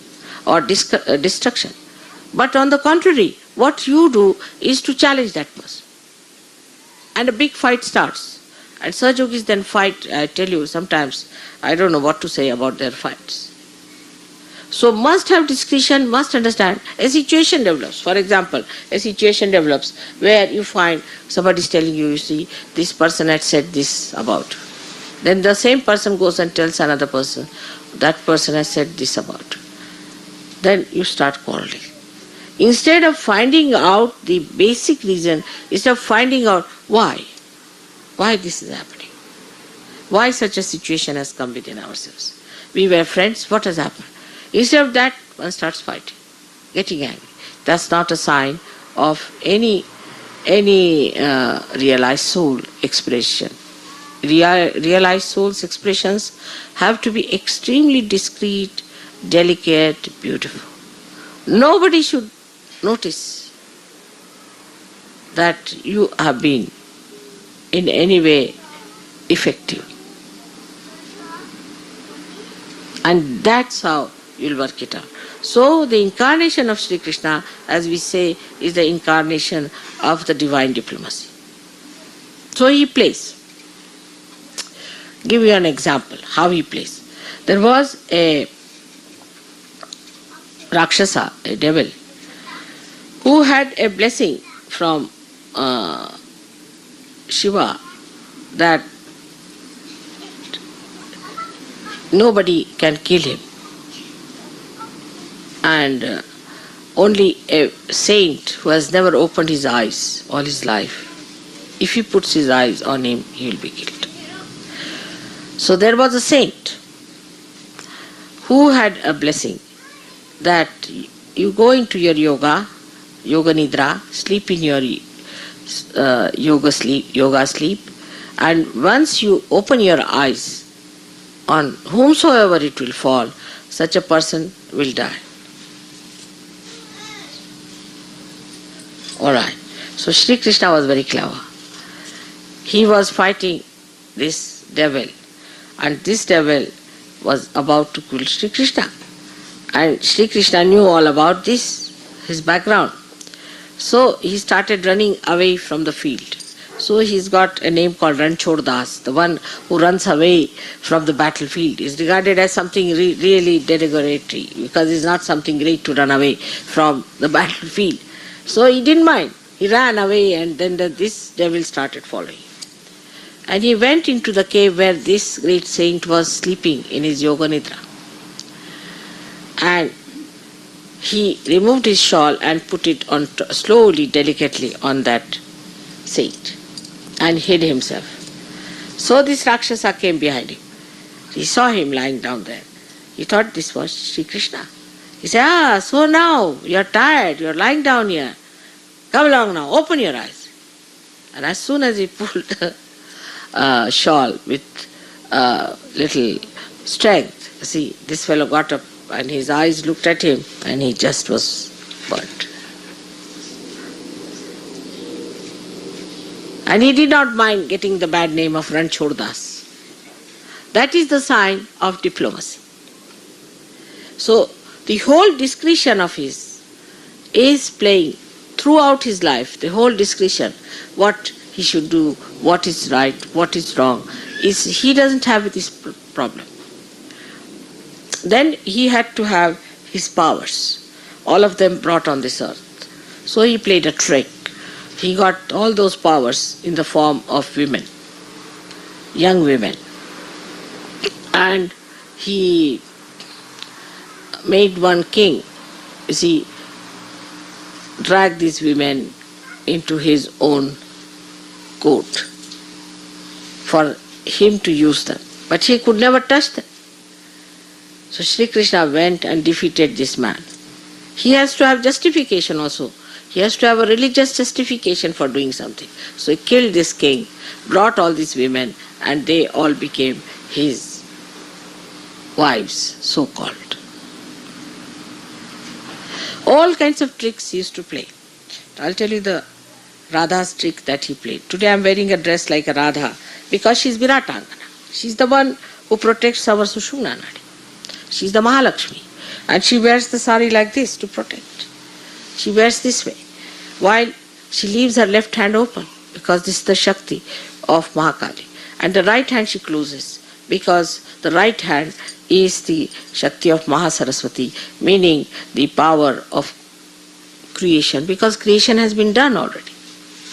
or destruction. But on the contrary, what you do is to challenge that person. And a big fight starts. And Sahaja Yogis then fight, I tell you, sometimes I don't know what to say about their fights. So must have discretion, must understand. A situation develops. For example, a situation develops where you find somebody is telling you, you see, this person had said this about. Then the same person goes and tells another person, that person has said this about. Then you start quarreling. Instead of finding out the basic reason, instead of finding out why this is happening, why such a situation has come within ourselves. We were friends, what has happened? Instead of that, one starts fighting, getting angry. That's not a sign of any realized soul expression. Realized soul's expressions have to be extremely discreet, delicate, beautiful. Nobody should notice that you have been in any way effective. And that's how you'll work it out. So the incarnation of Sri Krishna, as we say, is the incarnation of the divine diplomacy. So he plays. Give you an example how he plays. There was a Rakshasa, a devil, who had a blessing from Shiva that nobody can kill him. And only a saint who has never opened his eyes all his life, if he puts his eyes on him, he will be killed. So there was a saint who had a blessing that you go into your yoga nidra, sleep in your yoga sleep, and once you open your eyes, on whomsoever it will fall, such a person will die. Alright. So Sri Krishna was very clever. He was fighting this devil, and this devil was about to kill Sri Krishna. And Sri Krishna knew all about this, his background. So he started running away from the field. So he's got a name called Ranchor Das. The one who runs away from the battlefield is regarded as something really derogatory, because it's not something great to run away from the battlefield. So he didn't mind. He ran away, and then this devil started following. And he went into the cave where this great saint was sleeping in his yoga nidra. And he removed his shawl and put it on slowly, delicately on that saint and hid himself. So this Rakshasa came behind him. He saw him lying down there. He thought this was Sri Krishna. He said, so now you're tired, you're lying down here. Come along now, open your eyes. And as soon as he pulled a shawl with little strength, see, this fellow got up and his eyes looked at him and he just was burnt. And he did not mind getting the bad name of Ranchor Das. That is the sign of diplomacy. So the whole discretion of his is playing throughout his life, the whole discretion, what he should do, what is right, what is wrong, is he doesn't have this problem. Then he had to have his powers, all of them brought on this earth. So he played a trick. He got all those powers in the form of women, young women. And he made one king, you see, drag these women into his own court for him to use them. But he could never touch them. So Sri Krishna went and defeated this man. He has to have justification also. He has to have a religious justification for doing something. So he killed this king, brought all these women, and they all became his wives, so-called. All kinds of tricks he used to play. I'll tell you the Radha's trick that he played. Today I'm wearing a dress like a Radha because she's Viratangana. She's the one who protects our Sushumna Nadi. She's the Mahalakshmi. And she wears the sari like this to protect. She wears this way. While she leaves her left hand open because this is the Shakti of Mahakali. And the right hand she closes because the right hand is the Shakti of Mahasaraswati, meaning the power of creation, because creation has been done already.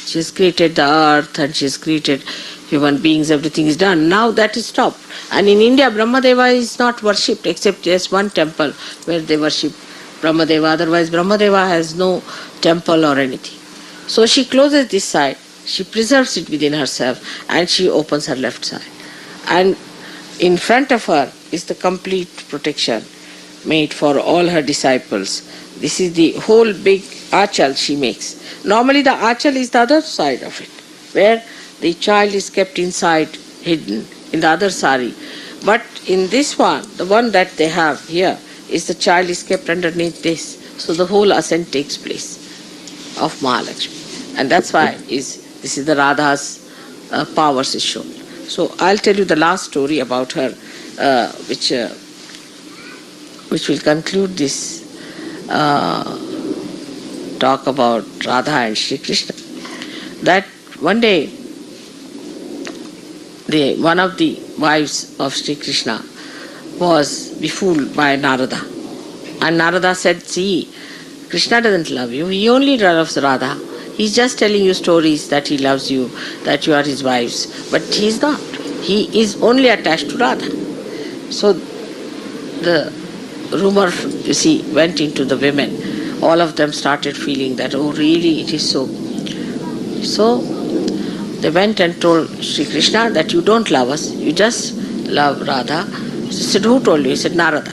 She has created the earth and she has created human beings, everything is done. Now that is stopped. And in India, Brahmadeva is not worshipped except just one temple where they worship Brahmadeva. Otherwise, Brahmadeva has no temple or anything. So she closes this side, she preserves it within herself, and she opens her left side. And in front of her is the complete protection made for all her disciples. This is the whole big achal she makes. Normally the achal is the other side of it, where the child is kept inside, hidden in the other sari. But in this one, the one that they have here, is the child is kept underneath this. So the whole ascent takes place of Mahalakshmi. And that's why this is the Radha's powers is shown. So I'll tell you the last story about her, which will conclude this talk about Radha and Sri Krishna. That one day, one of the wives of Sri Krishna was befooled by Narada. And Narada said, see, Krishna doesn't love you, he only loves Radha. He's just telling you stories that he loves you, that you are his wives. But he's not. He is only attached to Radha. So the rumor, you see, went into the women. All of them started feeling that, oh really, it is so. So they went and told Sri Krishna that you don't love us, you just love Radha. He said, who told you? He said, Narada.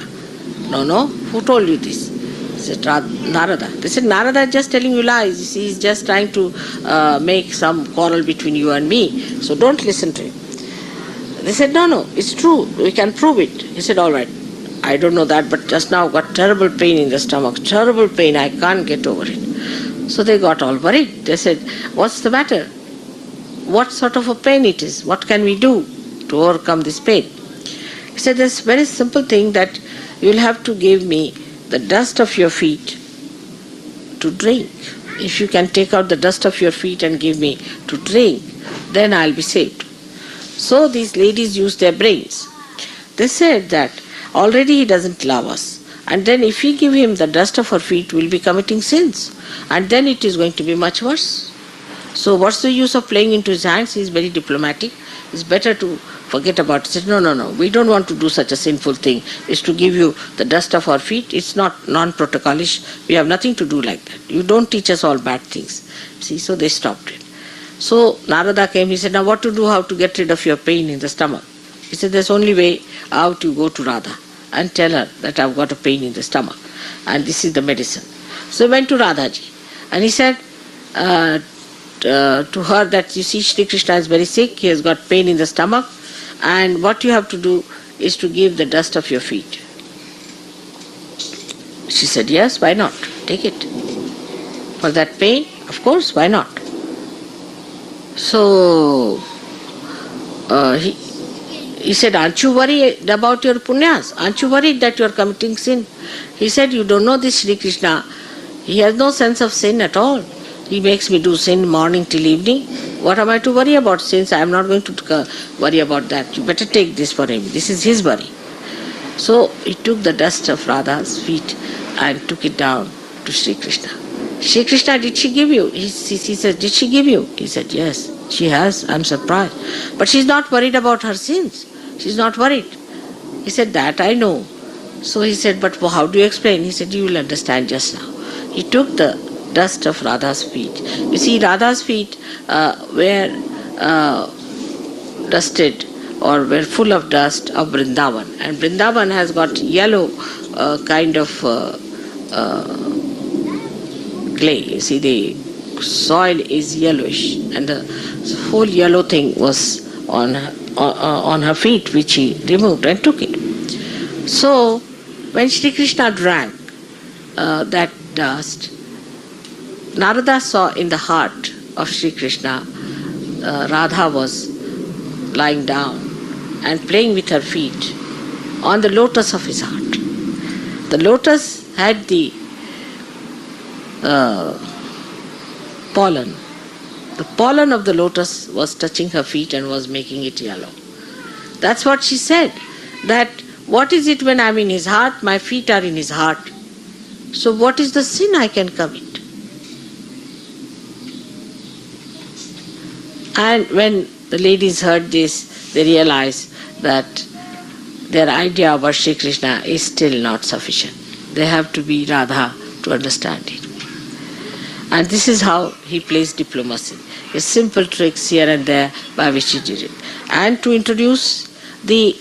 No, who told you this? He said, Narada. They said, Narada is just telling you lies. You see, he's just trying to make some quarrel between you and me. So don't listen to him. They said, no, it's true. We can prove it. He said, all right. I don't know that, but just now got terrible pain in the stomach. Terrible pain. I can't get over it. So they got all worried. They said, what's the matter? What sort of a pain it is? What can we do to overcome this pain? He said, there's a very simple thing that you'll have to give me the dust of your feet to drink. If you can take out the dust of your feet and give me to drink, then I'll be saved. So these ladies used their brains. They said that already he doesn't love us. And then if we give him the dust of our feet, we'll be committing sins. And then it is going to be much worse. So what's the use of playing into his hands? He's very diplomatic. It's better to forget about it. He said, no, we don't want to do such a sinful thing. It's to give you the dust of our feet. It's not non-protocolish. We have nothing to do like that. You don't teach us all bad things. See, so they stopped it. So Narada came, he said, now what to do, how to get rid of your pain in the stomach? He said, there's only way out, you go to Radha and tell her that I've got a pain in the stomach and this is the medicine. So he went to Radhaji and he said to her that, you see, Sri Krishna is very sick, he has got pain in the stomach, and what you have to do is to give the dust of your feet. She said, yes, why not? Take it. For that pain, of course, why not? So he said, aren't you worried about your punyas? Aren't you worried that you are committing sin? He said, you don't know this Sri Krishna. He has no sense of sin at all. He makes me do sin morning till evening. What am I to worry about sins? I am not going to worry about that. You better take this for him. This is his worry. So he took the dust of Radha's feet and took it down to Sri Krishna. Sri Krishna, did she give you? He said, did she give you? He said, yes, she has. I'm surprised. But she's not worried about her sins. She's not worried. He said, that I know. So he said, but how do you explain? He said, you will understand just now. He took the dust of Radha's feet. You see, Radha's feet were dusted or were full of dust of Vrindavan. And Vrindavan has got yellow kind of clay. You see, the soil is yellowish, and the whole yellow thing was on her feet, which he removed and took it. So, when Sri Krishna drank that dust, Narada saw in the heart of Sri Krishna, Radha was lying down and playing with her feet on the lotus of his heart. The lotus had the pollen. The pollen of the lotus was touching her feet and was making it yellow. That's what she said, that what is it when I'm in his heart? My feet are in his heart. So what is the sin I can commit? And when the ladies heard this, they realized that their idea about Sri Krishna is still not sufficient. They have to be Radha to understand it. And this is how he plays diplomacy. His simple tricks here and there by which he did it. And to introduce the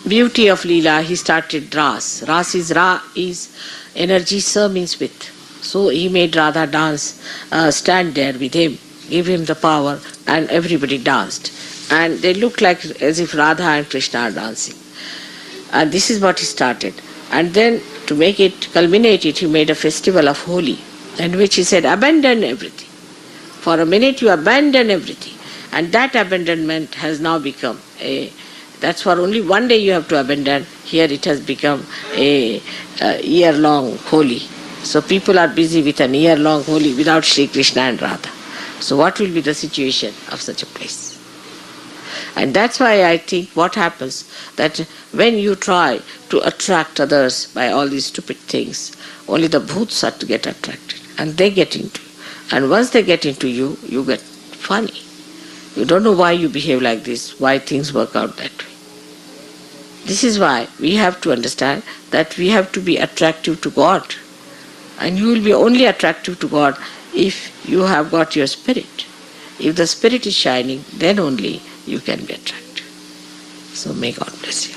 beauty of Leela, he started Ras. Ras is Ra is energy, Sa means with. So he made Radha dance, stand there with him, give him the power, and everybody danced. And they looked like as if Radha and Krishna are dancing. And this is what he started. And then to make it, culminate it, he made a festival of Holi, in which he said, abandon everything. For a minute you abandon everything. And that abandonment has now become that's for only one day you have to abandon. Here it has become a year-long Holi. So people are busy with an year-long Holi without Sri Krishna and Radha. So what will be the situation of such a place? And that's why I think what happens, that when you try to attract others by all these stupid things, only the bhuts are to get attracted. And they get into you. And once they get into you, you get funny. You don't know why you behave like this, why things work out that way. This is why we have to understand that we have to be attractive to God. And you will be only attractive to God if you have got your spirit. If the spirit is shining, then only you can be attractive. So may God bless you.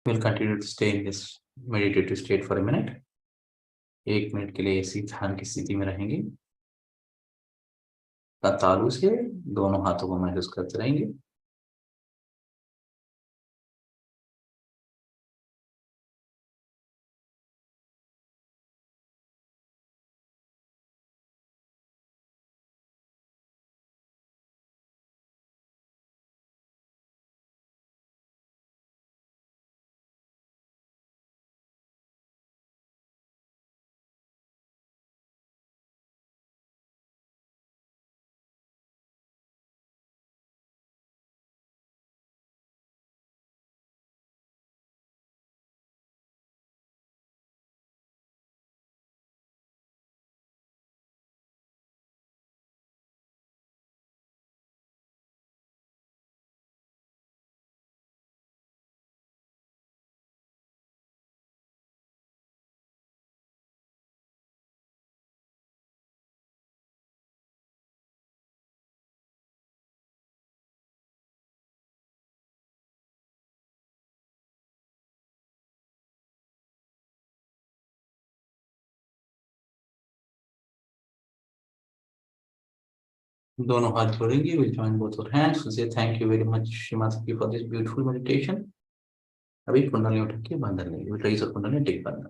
We'll continue to stay in this meditative state for a minute. 1 minute के लिए ऐसी ध्यान की स्थिति में रहेंगे. तालु से दोनों हाथों को महसूस करते रहेंगे. दोनों हाथ जोड़ेंगे. We'll join both our hands to say thank you very much, Shrimati, for this beautiful meditation. अभी कुंडली उठा के बंधन लेंगे. We'll raise our कुंडली and take बंधन.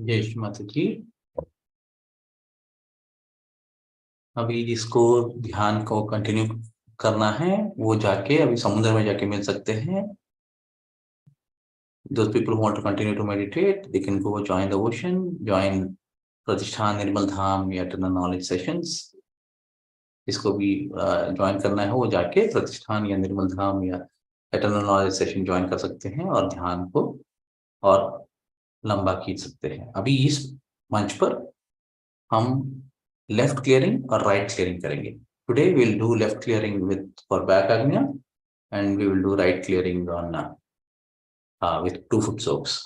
जय श्री माता जी। अभी जिसको ध्यान को कंटिन्यू करना है वो जाके अभी समुद्र में जाके मिल सकते हैं। Those people who want to continue to meditate, they can go join the ocean, join प्रतिष्ठान निर्मल धाम या eternal knowledge sessions। जिसको भी ज्वाइन करना है वो जाके प्रतिष्ठान या निर्मल धाम या eternal knowledge session ज्वाइन कर सकते हैं और ध्यान को और लंबा खींच सकते हैं। अभी इस मंच पर हम लेफ्ट क्लियरिंग और राइट क्लियरिंग करेंगे। Today we will do left clearing with for back Agnya and we will do right clearing on with 2 foot soaks.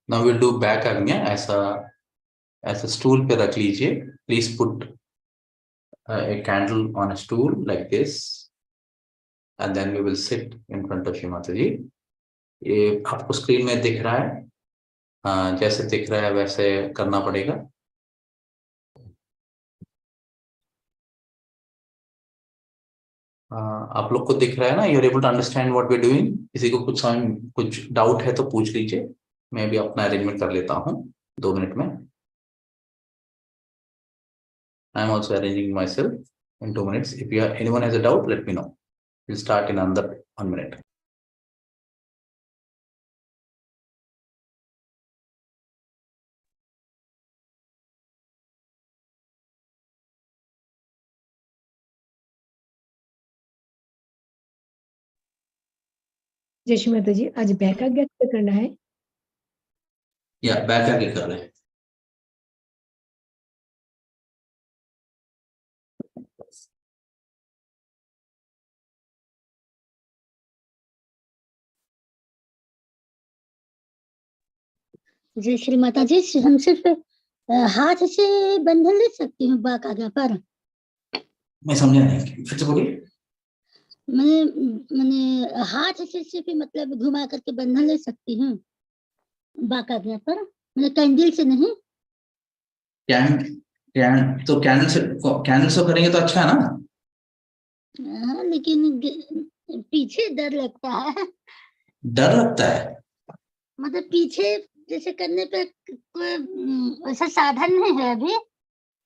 Now we'll do back agnya ऐसा स्टूल पे रख लीजिए। Please put a candle on a stool like this and then we will sit in front of Shri Mata Ji। ये आपको screen में दिख रहा है, जैसे दिख रहा है वैसे करना पड़ेगा। आप लोग को दिख रहा है ना? You are able to understand what we are doing. किसी को कुछ डाउट है तो पूछ लीजिए, मैं भी अपना अरेंजमेंट कर लेता हूँ 2 मिनट में। I am also arranging myself in 2 minutes. If anyone has a doubt, let me know. We'll start in another 1 minute. जय श्री माता जी। आज बैक आज्ञा क्या करना है? या बैक आगे कर रहे हैं। जय श्री माता जी। हम सिर्फ हाथ से बंधन ले सकती हूँ बाक आज्ञा पर? मैं समझा नहीं, फिर से बोलिए। मैंने हाथ से सिर्फ मतलब घुमा करके बंधन ले सकती हूँ बाक आज्ञा पर, मैंने कैंडल से नहीं। तो कैंडल से करेंगे तो अच्छा है ना? हाँ, लेकिन पीछे डर लगता है। डर लगता है मतलब पीछे जैसे करने पे कोई ऐसा साधन नहीं है अभी।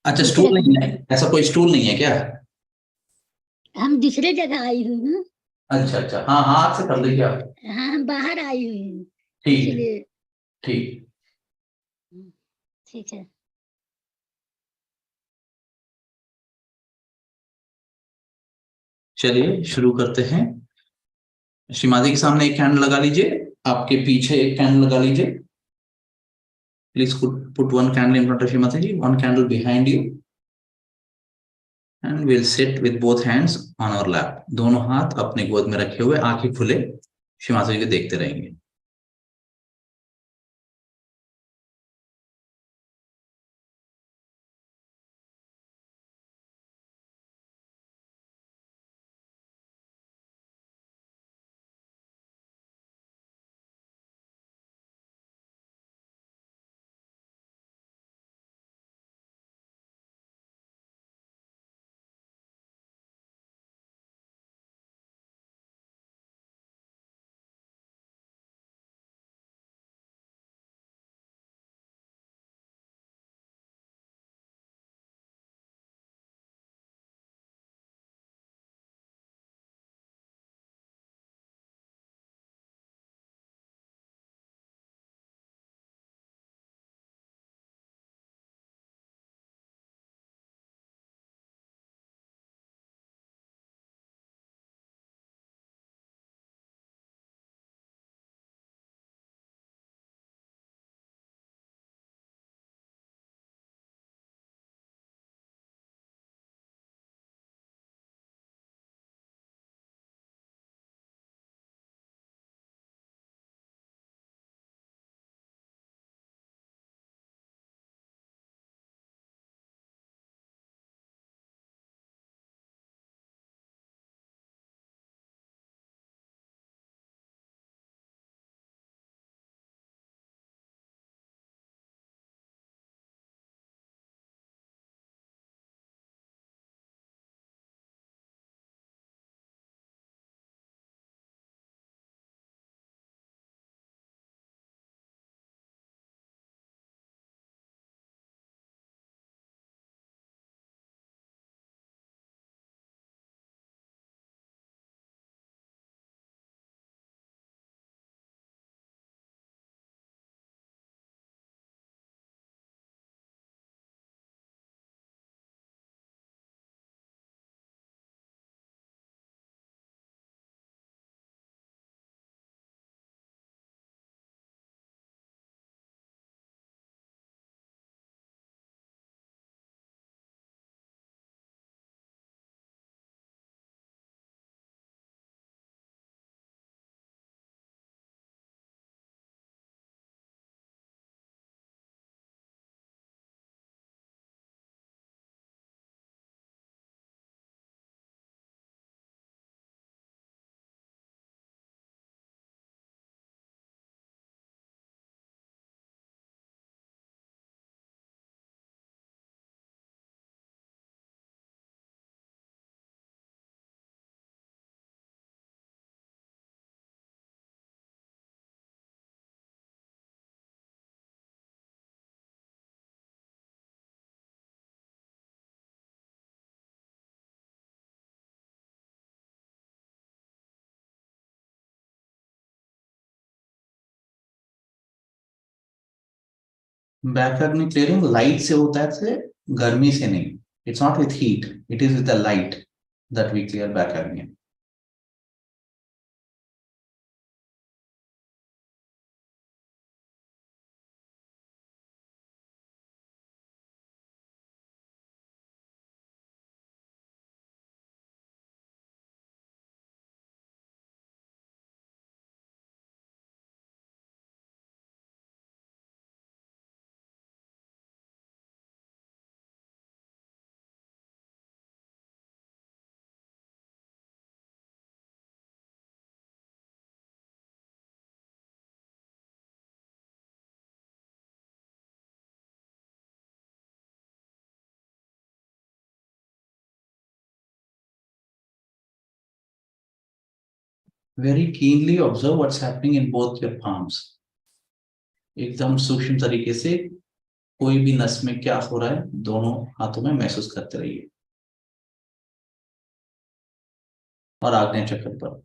अच्छा, स्टूल नहीं है? ऐसा कोई स्टूल नहीं है क्या? हम दूसरे जगह आई हुई हूँ। अच्छा, हाँ हाथ से कर लीजिए आप। हाँ, हम बाहर आई हुई हूँ, ठीक इसलिए। ठीक ठीक है। चलिए शुरू करते हैं। श्रीमाता के सामने एक कैंडल लगा लीजिए, आपके पीछे एक कैंडल लगा लीजिए। Please put one candle in front of Shrimati ji, one candle behind you, and we'll sit with both hands on our lap। दोनों हाथ अपने गोद में रखे हुए, आंखें खुले श्रीमाता जी को देखते रहेंगे। बैक अग्नि क्लियरिंग लाइट से होता है, से गर्मी से नहीं. It's not with heat, it is with the light that we clear back Agni. Very keenly observe what's happening in both your palms. एकदम सूक्ष्म तरीके से कोई भी नस में क्या हो रहा है दोनों हाथों में महसूस करते रहिए. और आग्नेय चक्र पर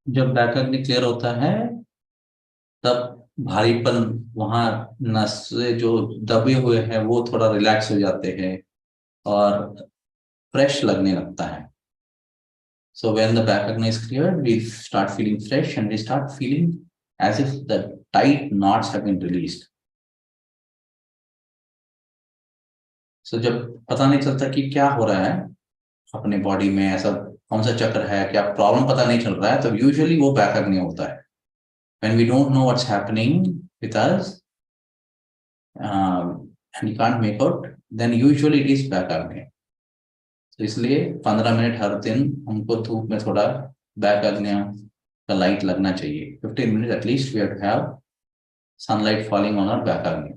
जब बैक अग्नि क्लियर होता है तब भारीपन वहां नस से जो दबे हुए हैं वो थोड़ा रिलैक्स हो जाते हैं और फ्रेश लगने लगता है. So when the back agni is cleared, we start feeling fresh and we start feeling as if the tight knots have been released. So जब पता नहीं चलता कि क्या हो रहा है अपने बॉडी में, ऐसा कौन सा चक्र है, क्या प्रॉब्लम पता नहीं चल रहा है, तो यूजुअली वो बैक अग्नि होता है. When we don't know what's happening with us and we can't make out, then usually it is back agni. तो इसलिए 15 मिनट हर दिन हमको धूप में थोड़ा बैक अग्नि का लाइट लगना चाहिए. 15 minutes at least we have to have sunlight falling on our back agni.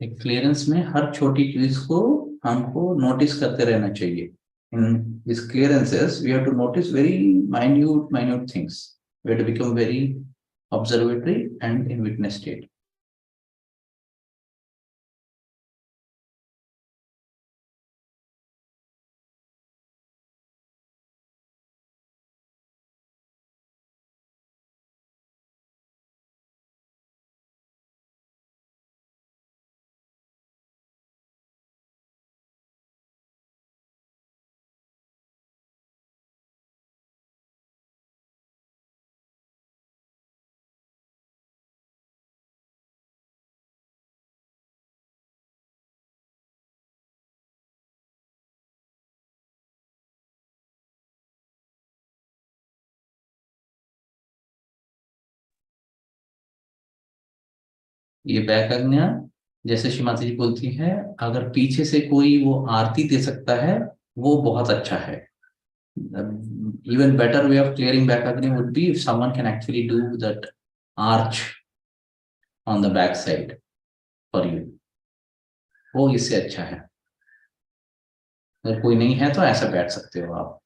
एक क्लियरेंस में हर छोटी चीज को हमको नोटिस करते रहना चाहिए. in these clearances, we have to notice very minute things. We have to become very observatory and in witness state. ये बैक आज्ञा, जैसे श्रीमती जी बोलती है, अगर पीछे से कोई वो आरती दे सकता है वो बहुत अच्छा है. Even better way of clearing back agni would be if someone can actually do that arch on the back side for you. वो इससे अच्छा है. अगर कोई नहीं है तो ऐसा बैठ सकते हो आप.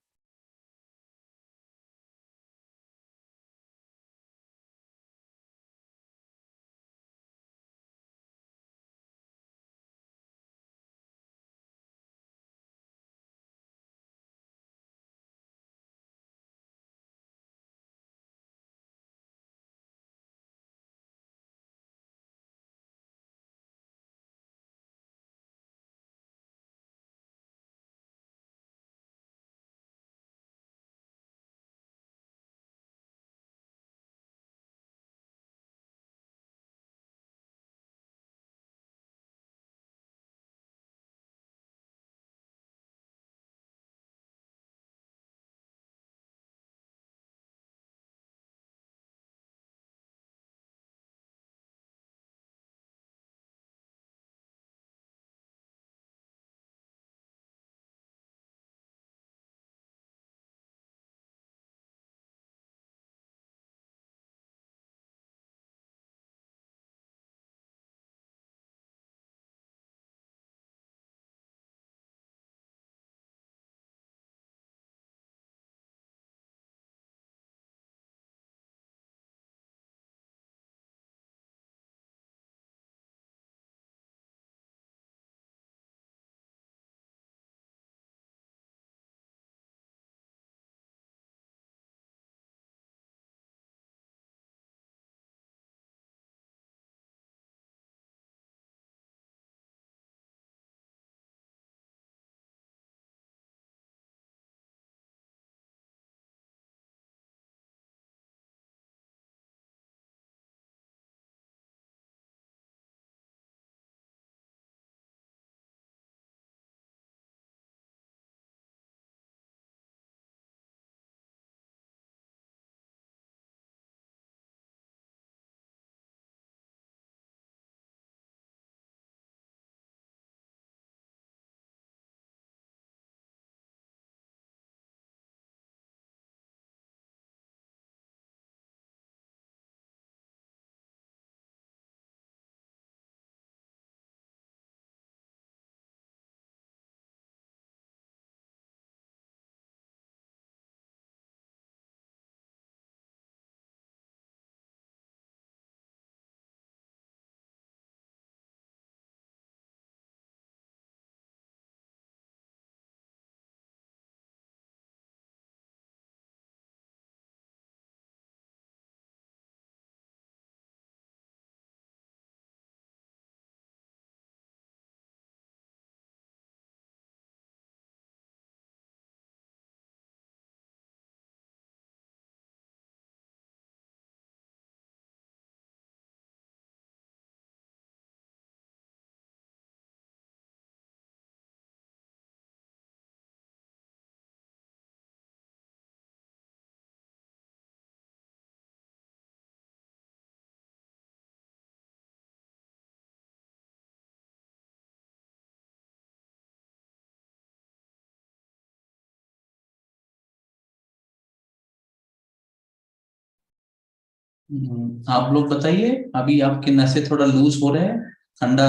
आप लोग बताइए, अभी आपके नसें थोड़ा लूज हो रहे हैं, ठंडा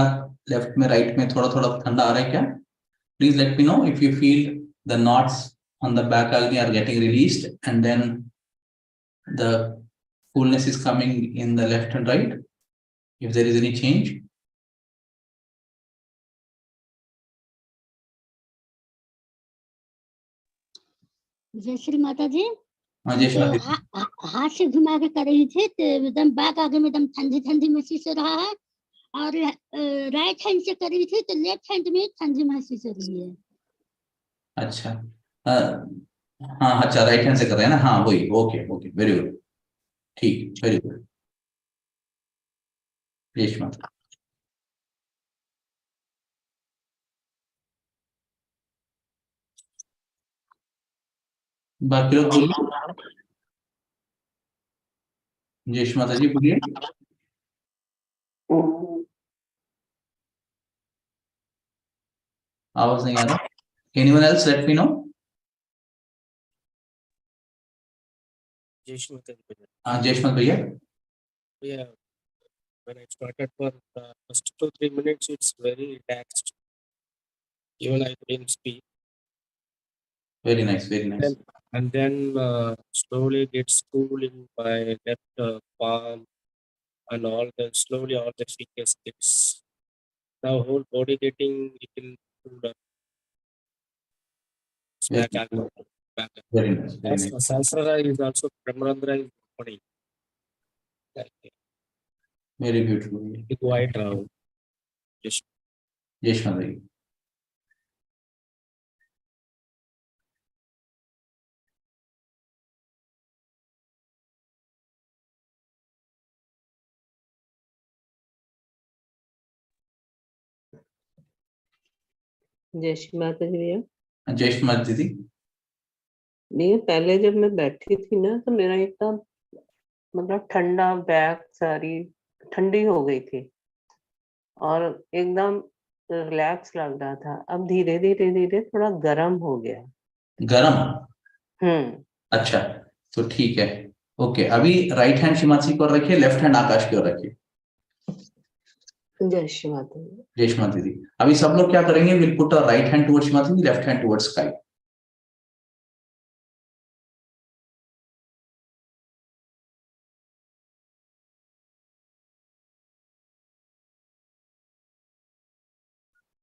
लेफ्ट में राइट में थोड़ा थोड़ा ठंडा आ रहा है क्या? Please let me know if you feel the knots on the back agni are getting released, and then the coolness is coming in the left and right. If there is any change, जय श्री माता जी। हाँ जय तो श्री हाथ से घुमा के कर रही थी तो एकदम बैक आगे में एकदम ठंडी ठंडी महसूस हो रहा है, और राइट हैंड से कर रही थी तो लेफ्ट हैंड में ठंडी महसूस हो रही है। अच्छा, हाँ अच्छा, राइट हैंड से कर रहे हैं ना, हाँ वही, ओके ओके, वेरी गुड, ठीक, वेरी गुड। जय माता। बाकी लोग बोलिए। जय माता जी बोलिए। आवाज नहीं आ रहा। Anyone else let me no. हाँ जय माता भैया। Yeah, when I started for the first 2-3 minutes, it's very relaxed. Even I couldn't speak. Very nice, very nice. And then slowly gets cool in my left palm, and slowly all the fingers gets now whole body getting little cooler. Very Back and back. Very nice, very nice. Sahasrara is also Brahmarandra is opening. Like Very beautiful. it's quite just जय माता जी। जय श्री माता जी भैया। जय माता दीदी। नहीं, पहले जब मैं बैठी थी ना तो मेरा एकदम मतलब ठंडा, बैक सारी ठंडी हो गई थी और एकदम रिलैक्स लग रहा था। अब धीरे धीरे धीरे थोड़ा गर्म हो गया। गरम? अच्छा, तो ठीक है, ओके। अभी राइट हैंड शिमासी की ओर रखिए, लेफ्ट हैंड आकाश की ओर रखिए। जय श्री माता जी। जय माता दीदी। अभी सब लोग क्या करेंगे, will put a right hand towards Shimasi, left hand towards sky.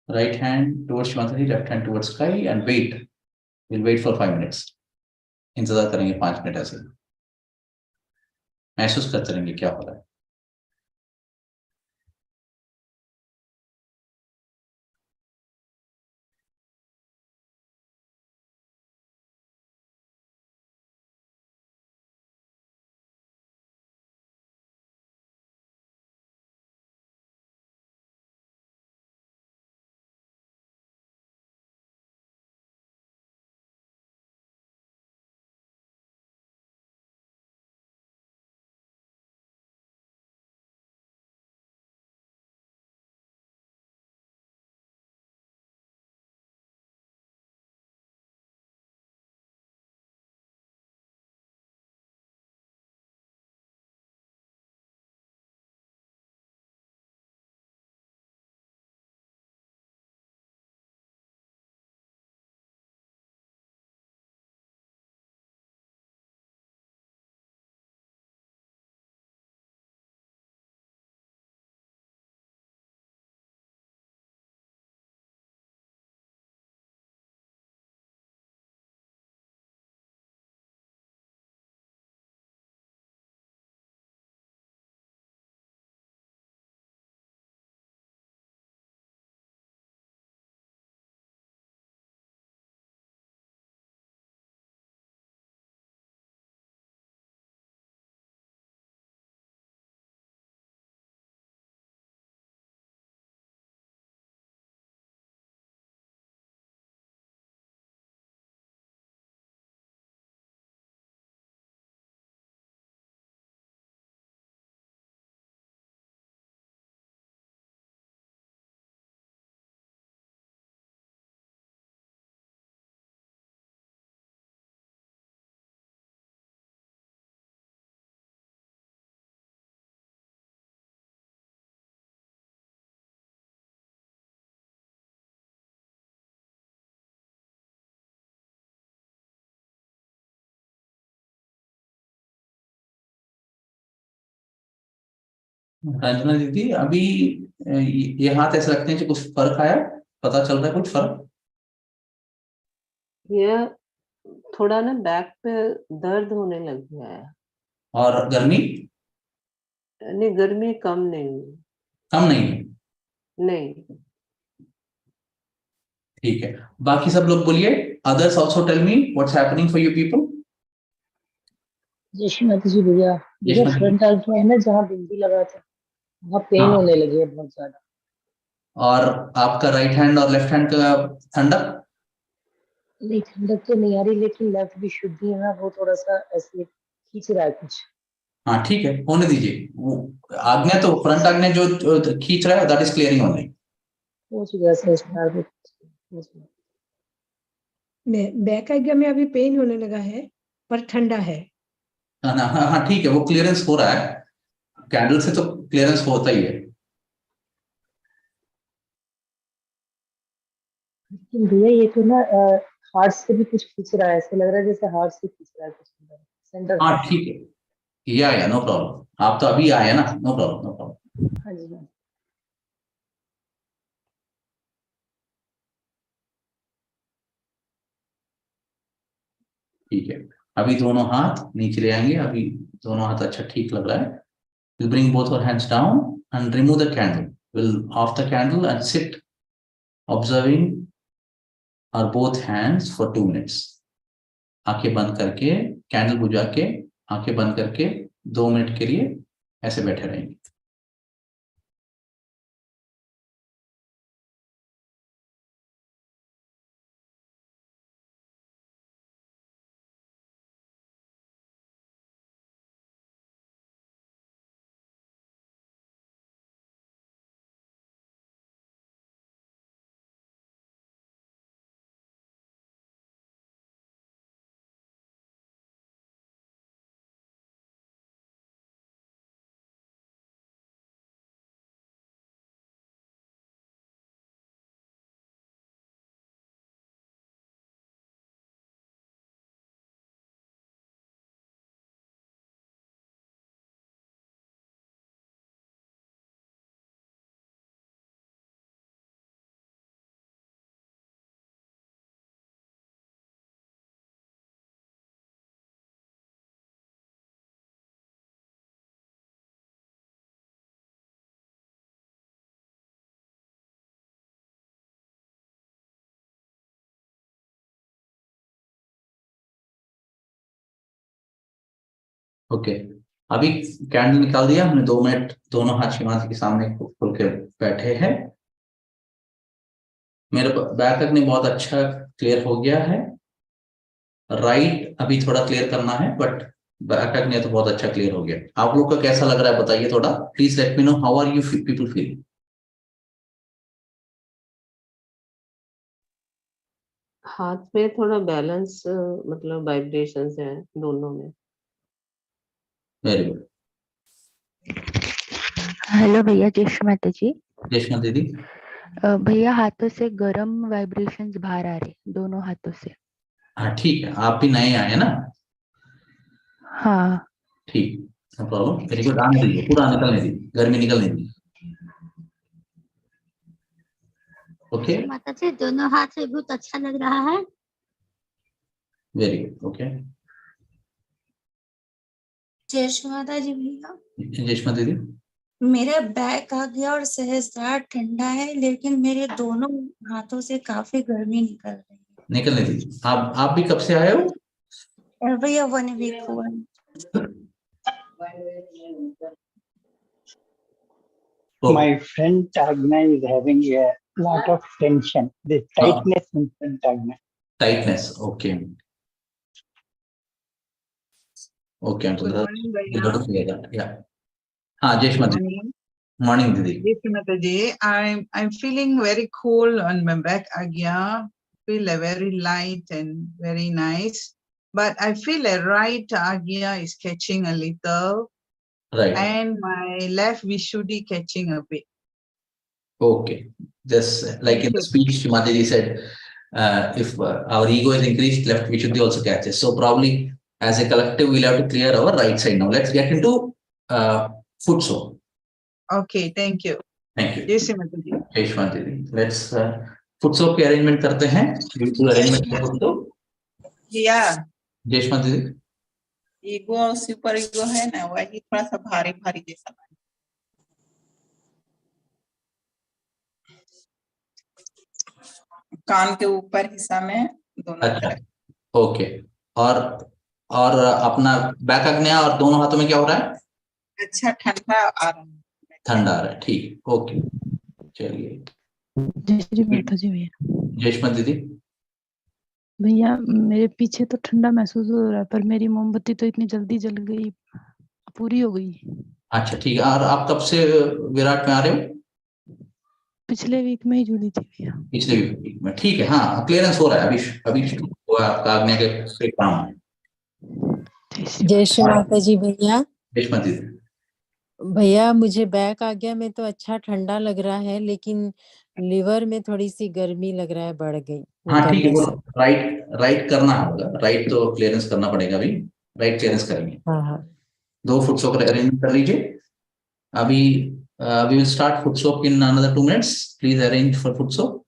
Right hand towards Shimatri, left hand towards sky, and wait. We'll wait for 5 minutes. इंतजार करेंगे 5 मिनट ऐसे, महसूस करते रहेंगे क्या हो रहा है। रंजना दीदी, अभी ये हाथ ऐसे लगते हैं कि कुछ फर्क आया, पता चल रहा है कुछ फर्क? ये थोड़ा ना बैक पे दर्द होने लग गया है। और गर्मी? नहीं, गर्मी कम नहीं हुई। कम नहीं है? नहीं। ठीक है, बाकी सब लोग बोलिए। Others also tell me what's happening for you people. Jai Shri Mata जी। भैया भैया यशवंत जी। फ्रंट आर्म जो है ना, जहाँ बिंदी लगा था वहाँ पेन हाँ, होने लगी है बहुत ज्यादा। और आपका राइट हैंड और लेफ्ट हैंड का ठंडक? नहीं, ठंडक तो नहीं आ रही, लेकिन लेफ्ट विशुद्धि है ना, वो थोड़ा सा ऐसे खींच रहा है कुछ। हाँ ठीक है, होने दीजिए। वो आज्ञा तो फ्रंट आज्ञा जो खींच रहा है दैट इज क्लियरिंग ओनली। हो चुका है स्टार्ट हो चुका है। बैक आज्ञा में अभी पेन होने लगा है, पर ठंडा है। हाँ हाँ हाँ, ठीक है, वो क्लियरेंस हो रहा है। कैंडल से तो क्लियरेंस होता ही है। लेकिन भैया ये तो ना हार्ट से भी कुछ खींच रहा है, ऐसे लग रहा है जैसे हार्ट से खींच रहा है कुछ सेंटर हाँ हार्ट से। ठीक है, या नो प्रॉब्लम, आप तो अभी आए हैं ना, नो प्रॉब्लम नो प्रॉब्लम। हाँ जी हाँ। ठीक है, अभी दोनों हाथ नीचे ले आएंगे। अभी दोनों हाथ अच्छा ठीक लग रहा है। We'll bring both our hands down and remove the candle. We'll off the candle and sit observing our both hands for 2 minutes. आंखें बंद करके, कैंडल बुझा के, आंखें बंद करके 2 मिनट के लिए ऐसे बैठे रहेंगे। ओके, अभी कैंडल निकाल दिया हमने। 2 मिनट दोनों हाथ शिवाजी के सामने खुल के बैठे हैं। मेरे बैक तक ने बहुत अच्छा क्लियर हो गया है। राइट अभी थोड़ा क्लियर करना है, बट बैक तक ने तो बहुत अच्छा क्लियर हो गया। आप लोग का कैसा लग रहा है बताइए थोड़ा, please let me know how are you people feel. हाथ में थोड़ा बैलेंस, मतलब वाइब्रेशंस है दोनों में। Very good. हेलो भैया, जय श्री माता जी। रेशमा दीदी, भैया हाथों से गरम वाइब्रेशंस बाहर आ रहे, दोनों हाथों से। हाँ ठीक है, आप भी नए आए हैं ना? हाँ। ठीक, नो प्रॉब्लम, वेरी गुड। आने दीजिए, पूरा निकलने दीजिए, गर्मी निकलने दीजिए। ओके, माता जी दोनों हाथ से बहुत अच्छा लग रहा है। Very good. ओके, जय श्री माता जी। भैया रेशमा दीदी, मेरा बैक आ गया और सहस्त्रार ठंडा है, लेकिन मेरे दोनों हाथों से काफी गर्मी निकल रही निकलने दीजिए। आप भी कब से आए हो? है। भैया 1 वीक हुआ है। तो My front agna is having a lot of tension. The tightness in front agna. Tightness, okay okay, Good morning, या हाँ रेशमा Good दीदी, morning. मॉर्निंग दीदी। Yes, Mataji. I'm feeling very cool on my back agya. Feel a very light and very nice. But I feel a right agya is catching a little, right, and my left vishuddhi catching a bit. okay, just like in the speech Mataji said, if our ego is increased, left vishuddhi also catches. So probably as a collective we'll have to clear our right side. Now let's get into foot soul. Okay, thank you. Thank you. Jai Shri Mataji. जय श्री माता दी. Let's food soap के arrangement करते हैं. Beautiful arrangement for food soap. Yeah, जय श्री माता दी. Ego और super ego है ना, वही थोड़ा सा भारी भारी जैसा लगा। कान के ऊपर हिस्सा में दोनों अच्छा, तरफ। ओके. और अपना बैक आग्नेय और दोनों हाथों में क्या हो रहा है? अच्छा ठंडा आ रहा है। ठंडा आ रहा है. ठीक, ओके. चलिए. जय श्री माता जी भैया. जय श्री माता दीदी. भैया मेरे पीछे तो ठंडा महसूस हो रहा है, पर मेरी मोमबत्ती तो इतनी जल्दी जल गई, पूरी हो गई. अच्छा, ठीक है. और आप कब से विराट में आ रहे हो? पिछले वीक में ही जुड़ी थी भैया. पिछले वीक में. ठीक है. हाँ, क्लियरेंस हो रहा है. अभी हुआ आपका आग्नेय के काम है. जय श्री माता जी भैया. जय श्री माता दीदी. भैया मुझे बैक आ गया में तो अच्छा ठंडा लग रहा है, लेकिन लिवर में थोड़ी सी गर्मी लग रहा है, बढ़ गई. हाँ, ठीक है. करने वो से. राइट करना होगा. राइट तो क्लियरेंस करना पड़ेगा. अभी राइट क्लियरेंस करेंगे. हाँ हाँ. 2 फुट सोप अरेंज कर लीजिए. अभी we will start foot soak in another 2 minutes. Please arrange for foot soak.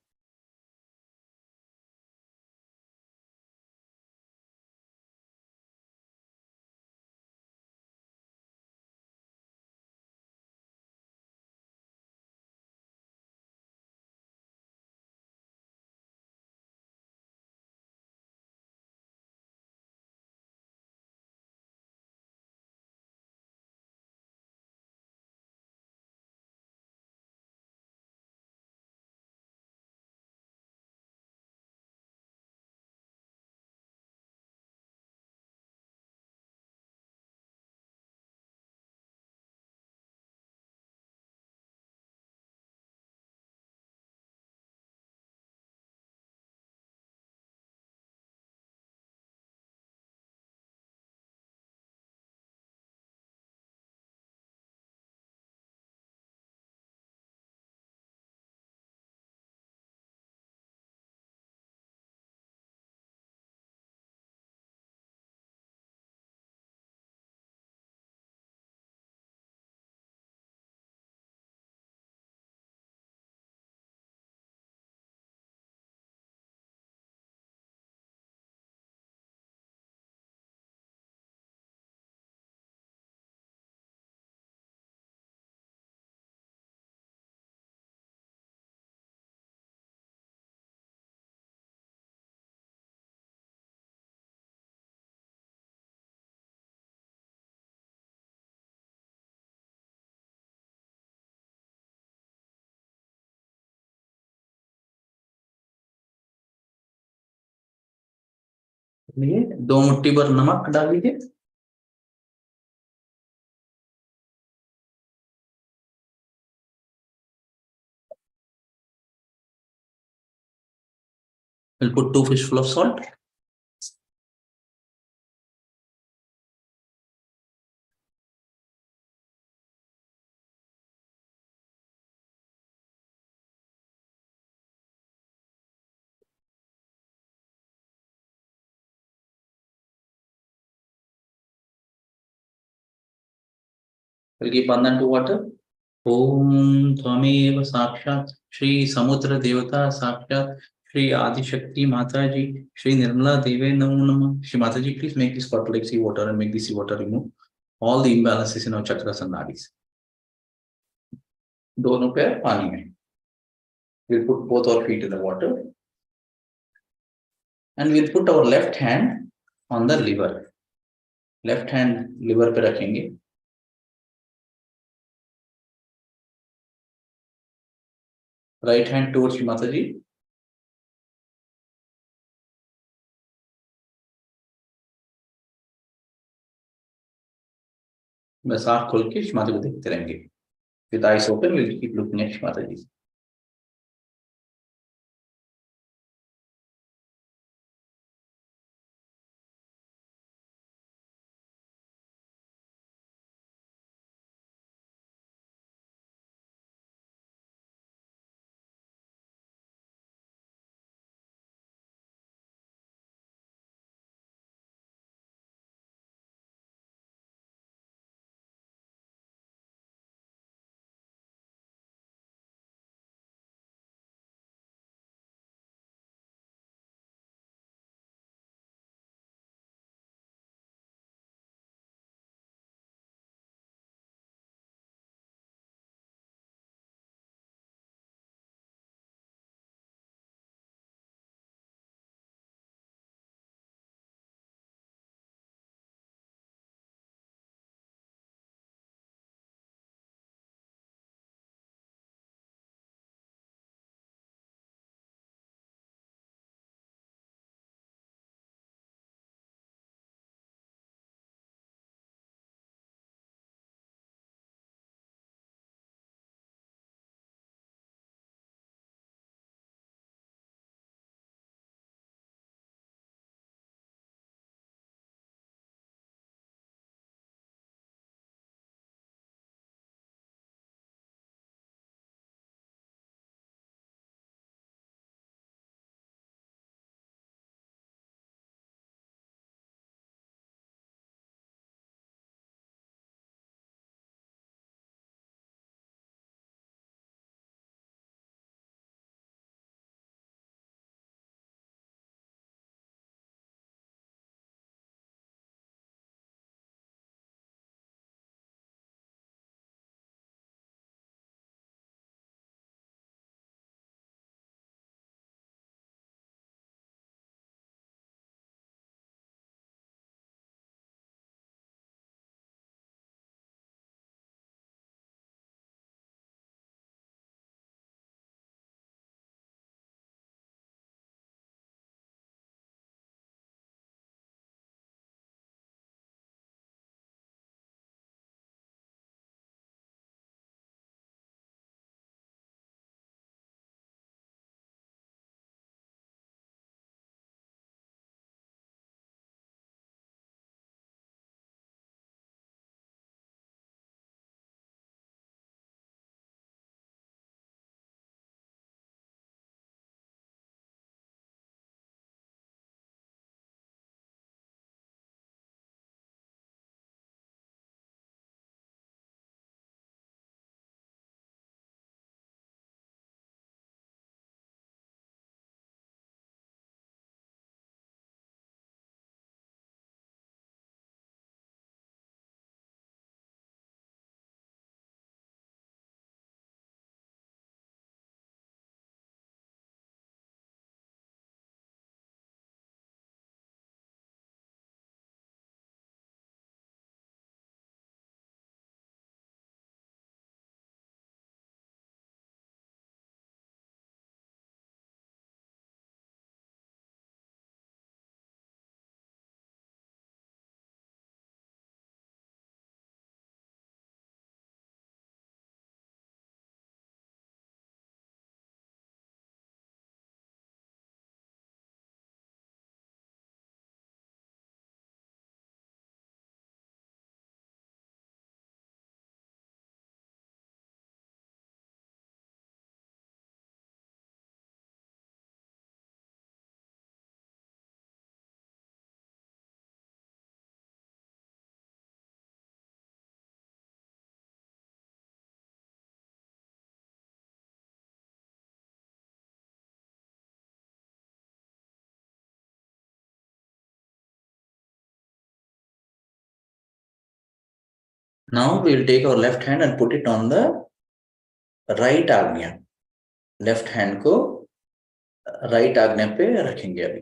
लिए 2 मुट्ठी भर नमक डाल लीजिए. We'll put 2 fistful of salt. We'll keep 1 and 2 water. ओम त्वमेव साक्षात् श्री समुद्र देवता साक्षात् श्री आदिशक्ति माता जी श्री निर्मला देवे नमो नमः. Shri Mata ji, please make this pot like sea water and make the sea water remove all the imbalances in our chakras and nadis. दोनों पैर पानी में. We'll put both our feet in the water and we'll put our left hand on the liver. Left hand liver पे रखेंगे. Right hand towards Shri Mata ji. बस आँख खोल के Shri Mata को देखते रहेंगे. With eyes open, we'll keep looking at Shri Mata ji. Now we will take our left hand and put it on the right Agnya. Left hand को right Agnya पे रखेंगे अभी.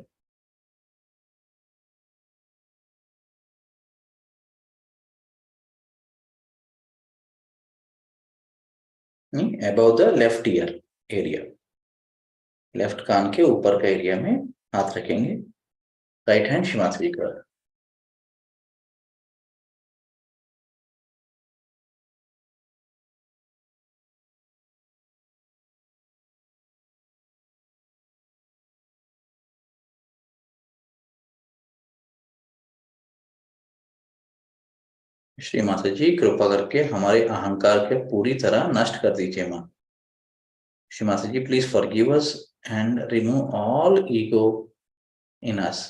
About the left ear area. Left कान के ऊपर का area में हाथ रखेंगे. राइट हैंड शिमाश्री का. श्री माता जी कृपा करके हमारे अहंकार के पूरी तरह नष्ट कर दीजिए माँ. Shri Mata ji please forgive us and remove all ego in us.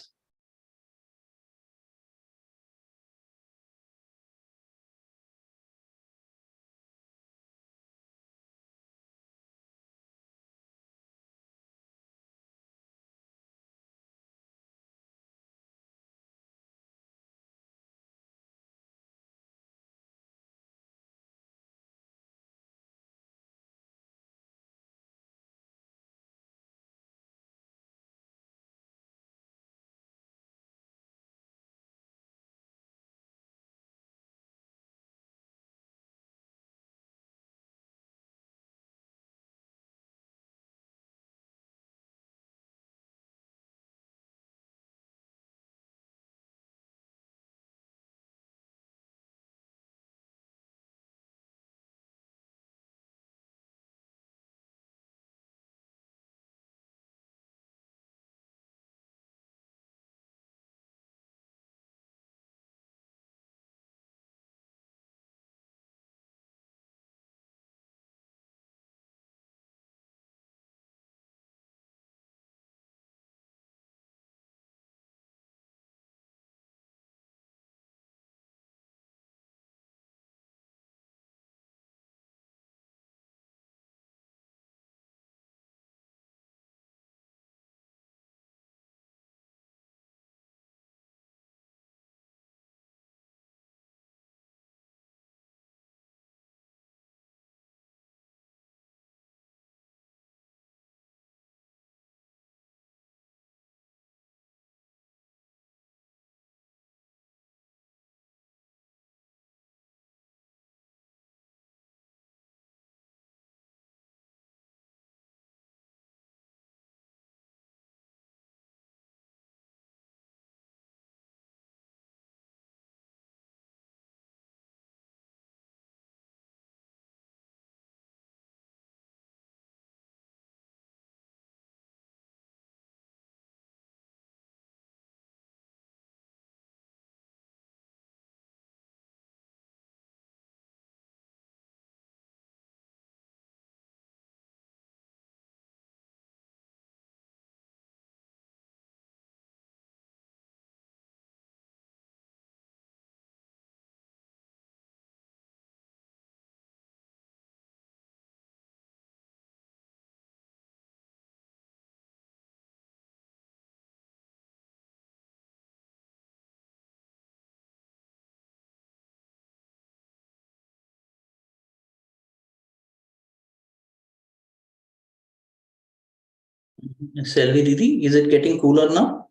Selvi Didi, is it getting cooler now?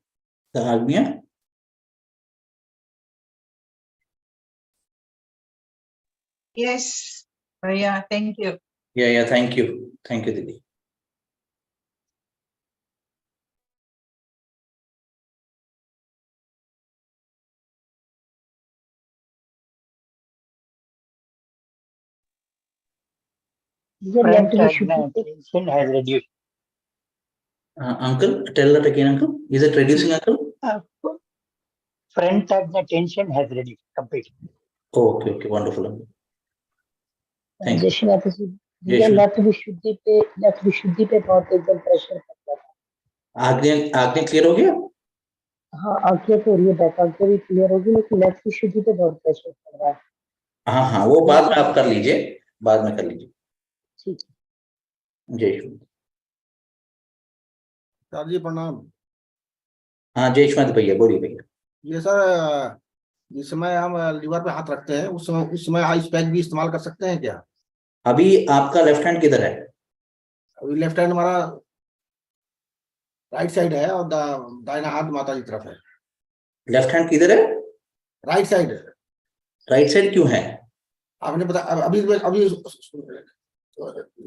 The Agnya? Yes. Yeah, thank you. Yeah, thank you. Thank you, Didi. Front agna tension has reduced. Uncle, tell that again, Uncle. Is it reducing, Uncle? Front agna tension has reduced completely. Oh, okay, wonderful, Uncle. Thank you. जैसे माता जी भैया लत विशुद्धि पे बहुत एकदम pressure पड़ता था. आज्ञा क्लियर हो गया? हाँ आंखें तो रही है, बैक आंखें भी क्लियर होगी, लेकिन लत विशुद्धि पे बहुत प्रेशर पड़ रहा है. हाँ, वो बाद में आप कर लीजिए, बाद में कर लीजिए. ठीक है. जय श्री. सर जी प्रणाम. हाँ जय श्रीमत भैया, बोलिए भैया. ये सर जिस समय हम लीवर पे हाथ रखते हैं उस समय आइस पैक भी इस्तेमाल कर सकते हैं क्या? अभी आपका लेफ्ट हैंड किधर है? अभी लेफ्ट हैंड हमारा राइट साइड है और दाहिना हाथ माता जी तरफ है। लेफ्ट हैंड किधर है? Right side. राइट साइड क्यों है? आपने पता अभी अभी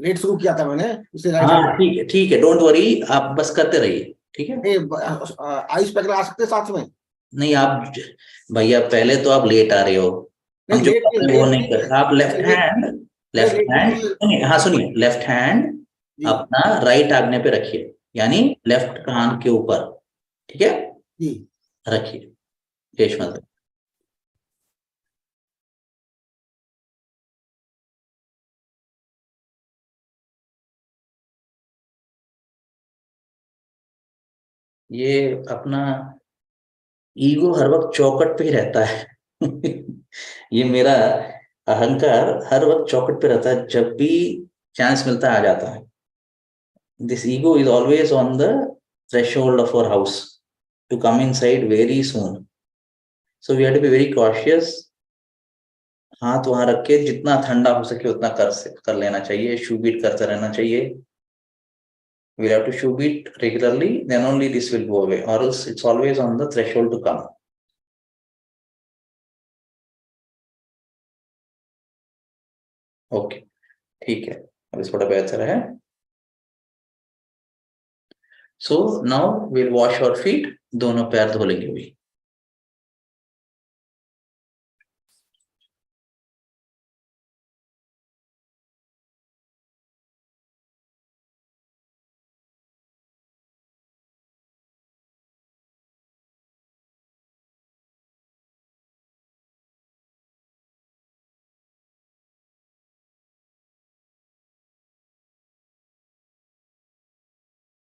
लेट शुरू किया था मैंने, इससे राइट हाँ साइड। ठीक है, डोंट वरी, आप बस करते रहिए, ठीक है। आइस पैक लगा सकते हैं साथ में? नहीं आप भैया, पहले तो आप लेट आ रहे हो, हम जो कर रहे हैं वो नहीं कर। आप लेफ्ट हैंड हाँ सुनिए, लेफ्ट हैंड अपना राइट आग्ने पे रखिए, यानी लेफ्ट कान के ऊपर, ठीक है, रखिए। जय माता। ये अपना ईगो हर वक्त चौकट पे ही रहता है ये मेरा अहंकार हर वक्त चौकट पे रहता है, जब भी चांस मिलता है आ जाता है। This ego is always on the threshold of our house to come inside very soon, so we have to be very cautious. हाथ वहां रख के जितना ठंडा हो सके उतना कर लेना चाहिए, शू बीट करते रहना चाहिए। We'll have to shoe beat regularly, then only this will go away, or else it's always on the threshold to come. Okay, ठीक है, अब थोड़ा बेहतर है। So now we'll wash our feet, दोनों पैर धो लेंगे भी।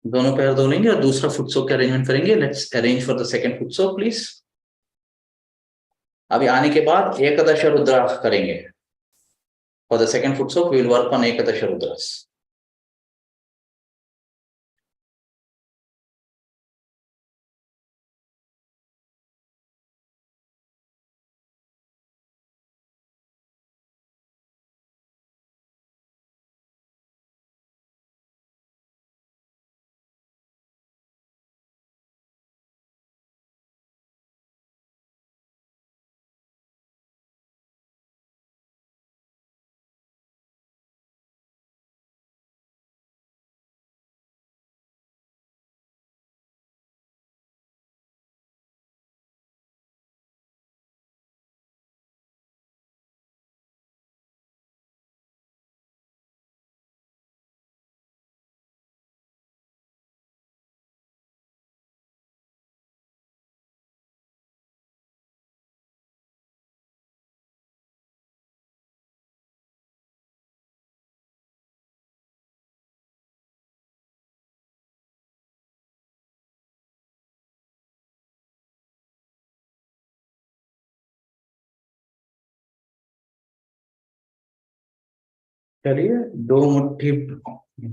दोनों पैर धो लेंगे और दूसरा फुट सोक का अरेंजमेंट करेंगे। Let's arrange for the second foot soak please. अभी आने के बाद एकदश रुद्रा करेंगे। For the second foot soak we will work on Ekadasha Rudras. चलिए 2 मुट्ठी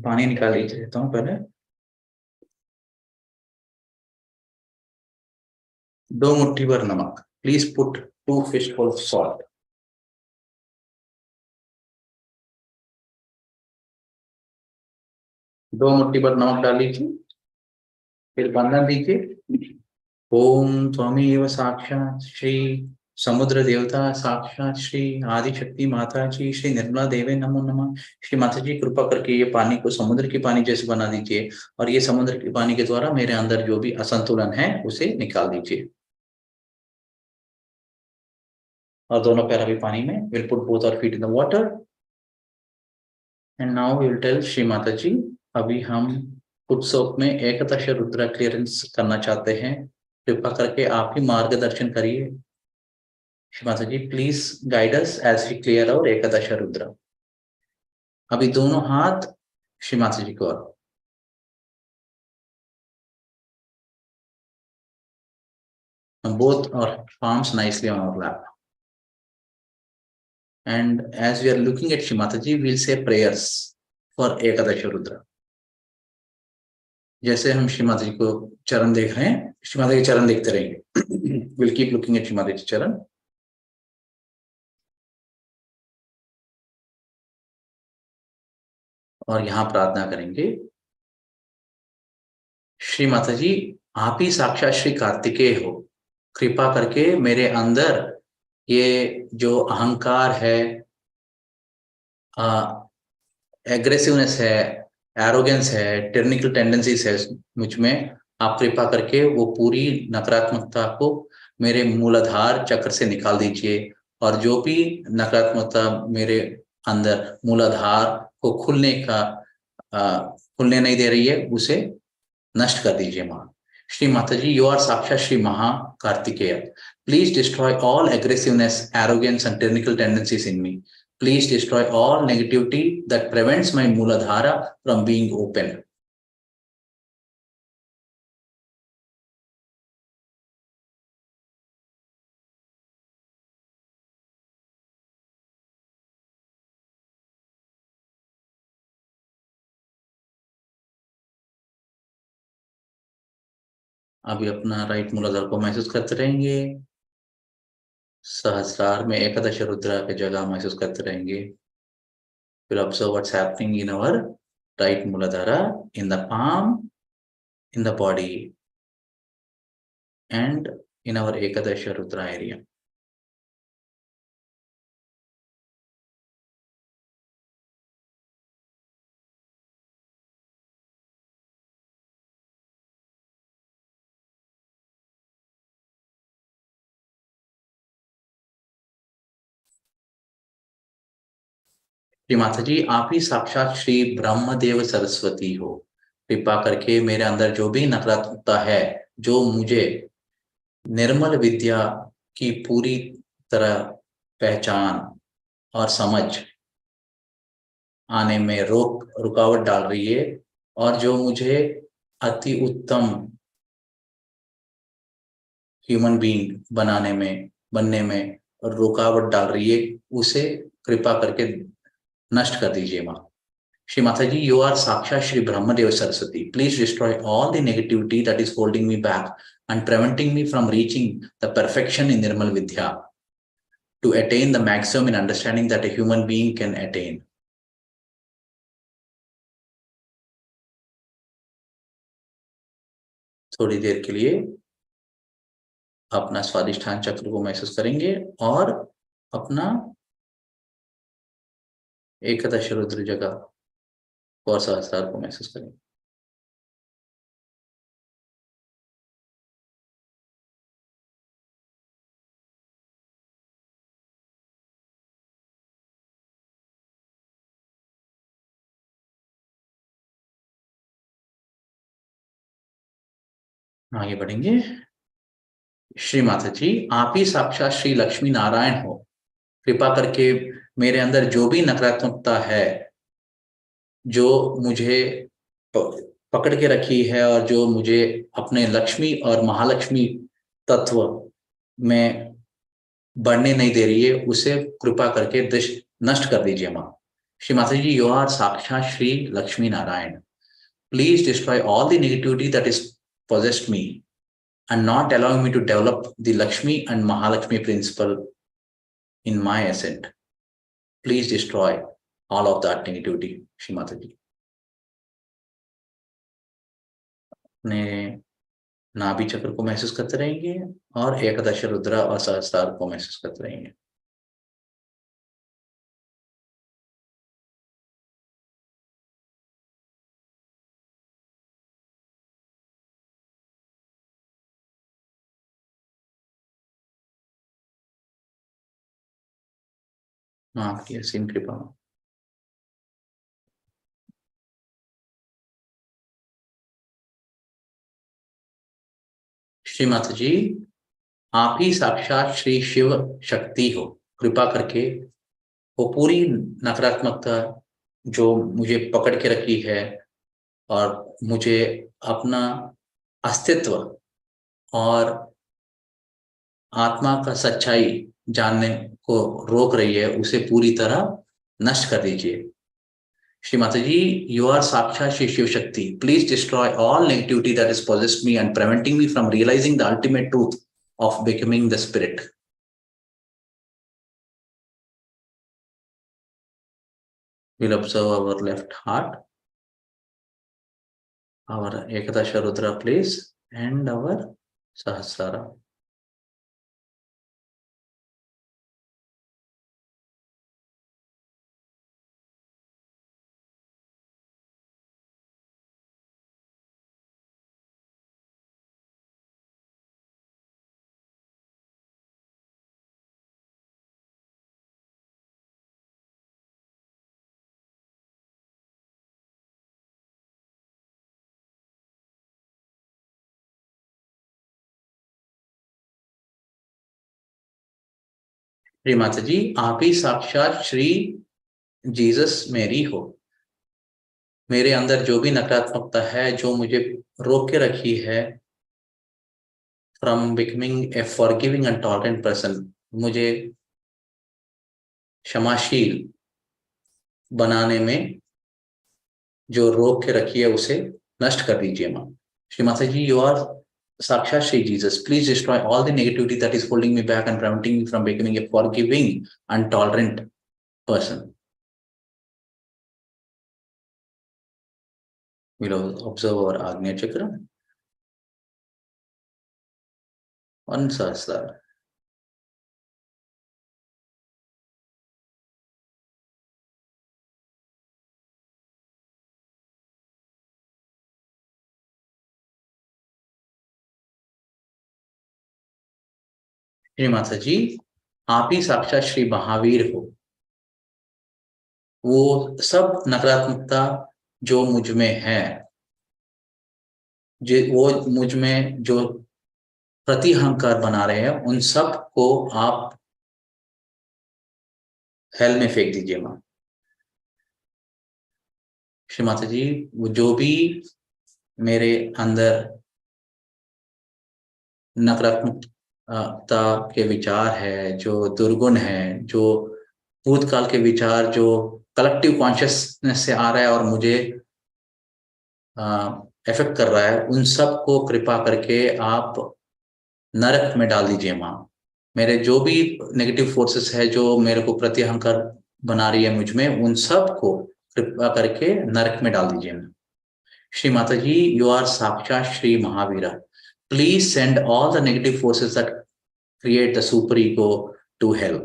पानी निकाल लेता हूँ पहले। 2 मुट्ठी भर नमक, प्लीज पुट 2 fistful salt। 2 मुट्ठी भर नमक डाल लीजिए, फिर बंधन दीजिए। ओम त्वमेव साक्षात श्री समुद्र देवता, साक्षात श्री आदि शक्ति माता जी, श्री निर्मला देवे नमो नमः। श्री माता जी कृपा करके ये पानी को समुद्र के पानी जैसे बना दीजिए, और ये समुद्र के पानी के द्वारा मेरे अंदर जो भी असंतुलन है उसे निकाल दीजिए। और दोनों पैर अभी पानी में। Will put both our feet in the water and now we will tell Shri Mata ji, अभी हम उत्सव में एकदश रुद्रा क्लियरेंस करना चाहते हैं, कृपा करके आप ही मार्गदर्शन करिए। Shri Mata ji please guide us as we clear our Ekadasha Rudra. अभी दोनों हाथ श्री माता जी को both our palms nicely on our lap, and as we are looking at Shri Mataji, we'll say prayers for Ekadashi Rudra। जैसे हम श्री माता जी को चरण देख रहे हैं, श्री माता के चरण देखते रहेंगे। We'll keep looking at Shri Mata जी चरण। और यहाँ प्रार्थना करेंगे, श्री माता जी आप ही साक्षात श्री कार्तिकेय हो, कृपा करके मेरे अंदर ये जो अहंकार है, एग्रेसिवनेस है, एरोगेंस है, टिरनिकल टेंडेंसीज है मुझ में, आप कृपा करके वो पूरी नकारात्मकता को मेरे मूलाधार चक्र से निकाल दीजिए, और जो भी नकारात्मकता मेरे अंदर मूलाधार को खुलने नहीं दे रही है उसे नष्ट कर दीजिए माँ। श्री माता जी, यू आर साक्षात Shri Maha Kartikeya, please destroy all aggressiveness, arrogance and tyrannical tendencies in me. Please destroy all negativity that prevents my Mooladhara from being open. अभी अपना राइट मूलाधार को महसूस करते रहेंगे, सहस्रार में एकादश रुद्रा की जगह महसूस करते रहेंगे. We'll observe what's happening in our right Mooladhara, in the palm, in the body, and in our Ekadash Rudra area. Shri Mata जी आप ही साक्षात श्री ब्रह्मदेव सरस्वती हो, कृपा करके मेरे अंदर जो भी नकारात्मकता है, जो मुझे निर्मल विद्या की पूरी तरह पहचान और समझ आने में रुकावट डाल रही है, और जो मुझे अति उत्तम ह्यूमन बीइंग बनने में रुकावट डाल रही है, उसे कृपा करके नष्ट कर दीजिए माँ. श्री माता जी, यू आर साक्षात Shri Brahmadev Saraswati, please destroy all the negativity that is holding me back and preventing me from reaching the perfection in Nirmal Vidya, to attain the maximum in understanding that a human being can attain. थोड़ी देर के लिए अपना स्वादिष्ठान चक्र को महसूस करेंगे और अपना एकदश रुद्र जगह और सहस्रार को महसूस करेंगे. आगे बढ़ेंगे. श्री माता जी आप ही साक्षात श्री लक्ष्मी नारायण हो, कृपा करके मेरे अंदर जो भी नकारात्मकता है, जो मुझे पकड़ के रखी है और जो मुझे अपने लक्ष्मी और महालक्ष्मी तत्व में बढ़ने नहीं दे रही है, उसे कृपा करके नष्ट कर दीजिए माँ. श्री माता जी, यू आर साक्षात Shri Lakshmi Narayan, please destroy all the negativity that is possessed me and not allowing me to develop the Lakshmi and Mahalakshmi principle in my ascent. Please destroy all of that negativity, Shri Mata Ji. अपने नाभि चक्र को महसूस करते रहेंगे और एकदश रुद्रा और सहस्रार को महसूस करते रहेंगे. आपकी असीम कृपा. श्री माता जी आप ही साक्षात श्री शिव शक्ति हो, कृपा करके वो पूरी नकारात्मकता जो मुझे पकड़ के रखी है और मुझे अपना अस्तित्व और आत्मा का सच्चाई जानने को रोक रही है, उसे पूरी तरह नष्ट कर दीजिए. श्री माता जी, यू आर साक्षात Shri Shiv Shakti, please destroy all negativity that is possessed me and preventing me from realizing the ultimate truth of becoming the spirit. We'll observe our left heart, our Ekadasha Rudra place, and our Sahasrara. Shri Mata जी, आप ही साक्षात Shri Jesus मेरी हो। मेरे अंदर जो भी नकारात्मकता है जो मुझे रोक के रखी है from becoming a forgiving and tolerant person, मुझे क्षमाशील बनाने में जो रोक के रखी है उसे नष्ट कर दीजिए माँ। Shri Mata ji, you are Sakshat Shri Jesus, please destroy all the negativity that is holding me back and preventing me from becoming a forgiving and tolerant person. We'll observe our Agnya Chakra, one Sahasrara. Shri Mata जी, आप ही साक्षात श्री महावीर हो। वो सब नकारात्मकता जो मुझ में है, वो मुझ में जो प्रतिअहंकार बना रहे हैं, उन सब को आप हेल में फेंक दीजिए माँ। श्री माता जी, वो जो भी मेरे अंदर नकारात्मकता के विचार है, जो दुर्गुण है, जो भूतकाल के विचार जो कलेक्टिव कॉन्शियसनेस से आ रहा है और मुझे इफेक्ट कर रहा है, उन सब को कृपा करके आप नरक में डाल दीजिए माँ। मेरे जो भी नेगेटिव फोर्सेस है जो मेरे को प्रतिअहंकार बना रही है मुझ में, उन सब को कृपा करके नरक में डाल दीजिए माँ। श्री माता जी, यू आर साक्षात Shri Mahavira. Please send all the negative forces that create the superego to hell.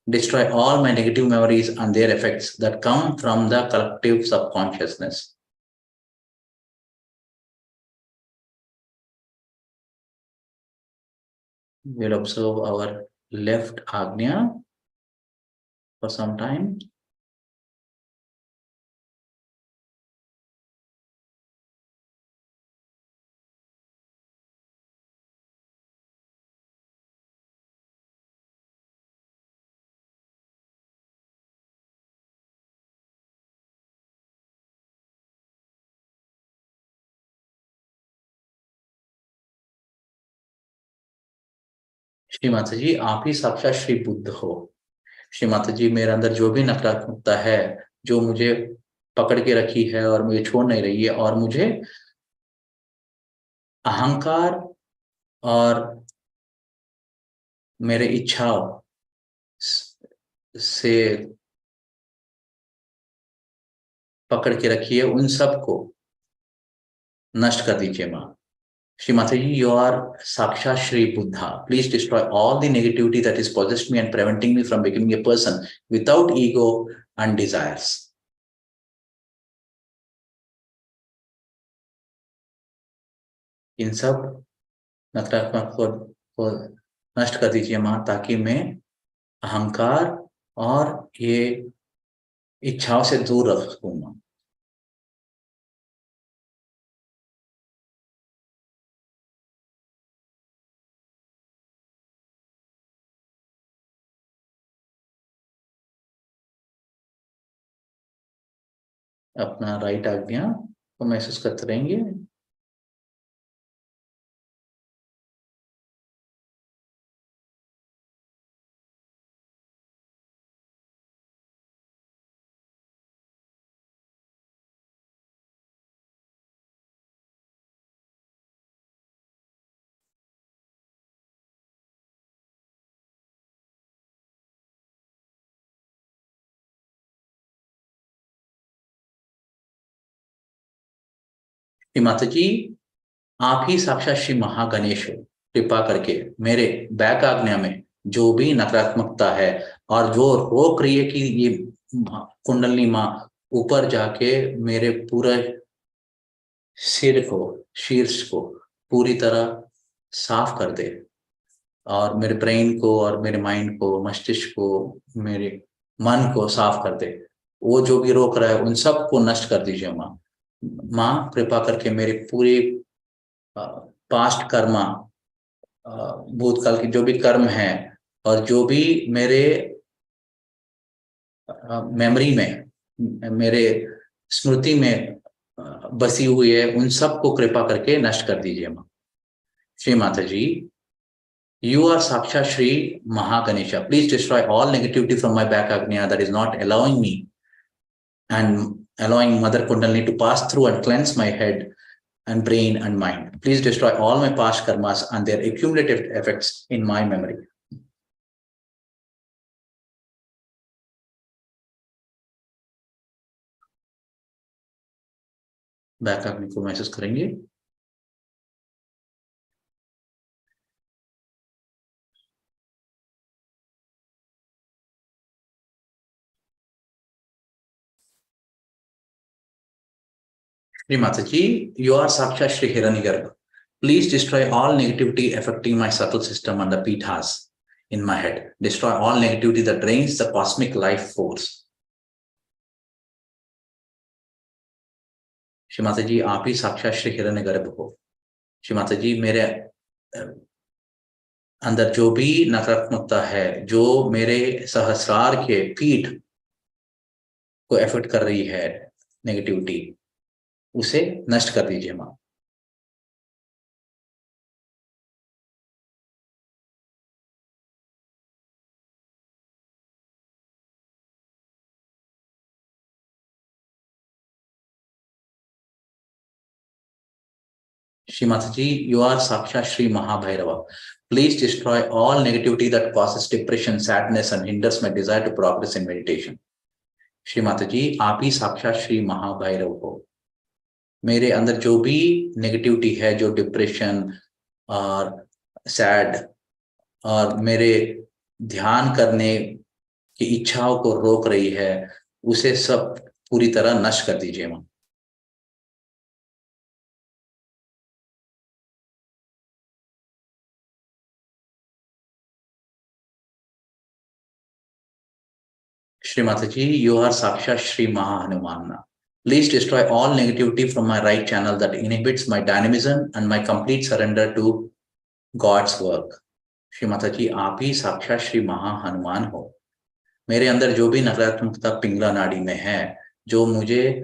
Destroy all my negative memories and their effects that come from the collective subconsciousness. We'll observe our left Agnya for some time. Shri Mata जी, आप ही साक्षात श्री बुद्ध हो। श्री माता जी, मेरे अंदर जो भी नकारात्मकता है जो मुझे पकड़ के रखी है और मुझे छोड़ नहीं रही है और मुझे अहंकार और मेरे इच्छाओं से पकड़ के रखी है, उन सब को नष्ट कर दीजिए माँ। श्री माता जी, you are Sakshat Shri Buddha. Please destroy all the negativity that is possessed me and preventing me from becoming a person without ego and desires. इन सब नकारात्मक को नष्ट कर दीजिए माँ, ताकि मैं अहंकार और ये इच्छाओं से दूर रख सकूँ माँ। अपना राइट आज्ञा को महसूस करते रहेंगे। श्री माता जी, आप ही साक्षात श्री महागणेश हो, कृपा करके मेरे बैक आज्ञा में जो भी नकारात्मकता है और जो रोक रही है कि ये कुंडली माँ ऊपर जाके मेरे पूरे सिर को, शीर्ष को पूरी तरह साफ कर दे और मेरे ब्रेन को और मेरे माइंड को, मस्तिष्क को, मेरे मन को साफ कर दे। वो जो भी रोक रहा है उन सब को नष्ट कर दीजिए माँ। माँ कृपा करके मेरे पूरे पास्ट कर्मा, भूतकाल के जो भी कर्म है और जो भी मेरे मेमोरी में, मेरे स्मृति में बसी हुई है, उन सब को कृपा करके नष्ट कर दीजिए माँ। श्री माता जी, you are Saksha Shri Mahaganesha. Please destroy all negativity from my back Agnya that is not allowing me and allowing Mother Kundalini to pass through and cleanse my head and brain and mind. Please destroy all my past karmas and their accumulative effects in my memory. Back अग्नि को महसूस करेंगे। Shri Mataji, you are Saksha Shri Hiranyagarbha. Please destroy all negativity affecting my subtle system and the pithas in my head. Destroy all negativity that drains the cosmic life force. Shri Mata जी, आप ही साक्षात श्री हिरण्यगर्भ हो। श्री माता जी, मेरे अंदर जो भी नकारात्मकता है, जो मेरे सहस्रार के पीठ को एफेक्ट कर रही है, नेगेटिविटी, उसे नष्ट कर दीजिए माँ। Shri Mataji, you are Saksha Shri Mahabhairava. Please destroy all negativity that causes depression, sadness and hinders my desire to progress in meditation. Shri Mataji, आप ही साक्षात श्री महाभैरव हो। मेरे अंदर जो भी नेगेटिविटी है, जो डिप्रेशन और सैड और मेरे ध्यान करने की इच्छाओं को रोक रही है, उसे सब पूरी तरह नष्ट कर दीजिए माँ। Shri Mataji, you are Sakshat Shri Mahahanumanna. Please destroy all negativity from my right channel that inhibits my dynamism and my complete surrender to God's work. Shri Mataji, आप ही साक्षात श्री महाहनुमान हो। मेरे अंदर जो भी नकारात्मकता पिंगला नाड़ी में है, जो मुझे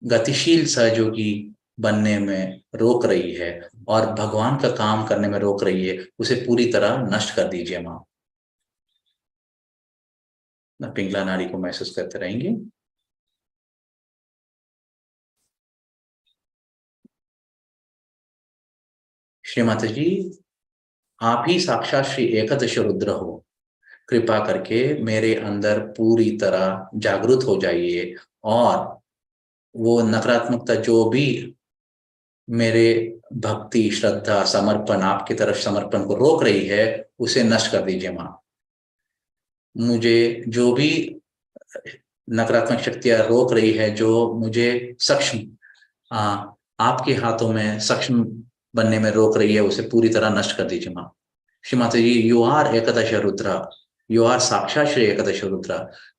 गतिशील सहयोगी बनने में रोक रही है और भगवान का काम करने में रोक रही है, उसे पूरी तरह नष्ट कर दीजिए माँ। पिंगला नाड़ी को महसूस करते रहेंगे। श्री माता जी, आप ही साक्षात श्री एकादश रुद्र हो। कृपा करके मेरे अंदर पूरी तरह जागृत हो जाइए और वो नकारात्मकता जो भी मेरे भक्ति, श्रद्धा, समर्पण, आपकी तरफ समर्पण को रोक रही है, उसे नष्ट कर दीजिए माँ। मुझे जो भी नकारात्मक शक्तियां रोक रही है, जो मुझे सक्षम आपके हाथों में सक्षम बनने में रोक रही है, उसे पूरी तरह नष्ट कर दीजिए माँ। श्री माता जी, यू आर एकादश Rudra, you are Saksha Shri Ekadasha Rudra.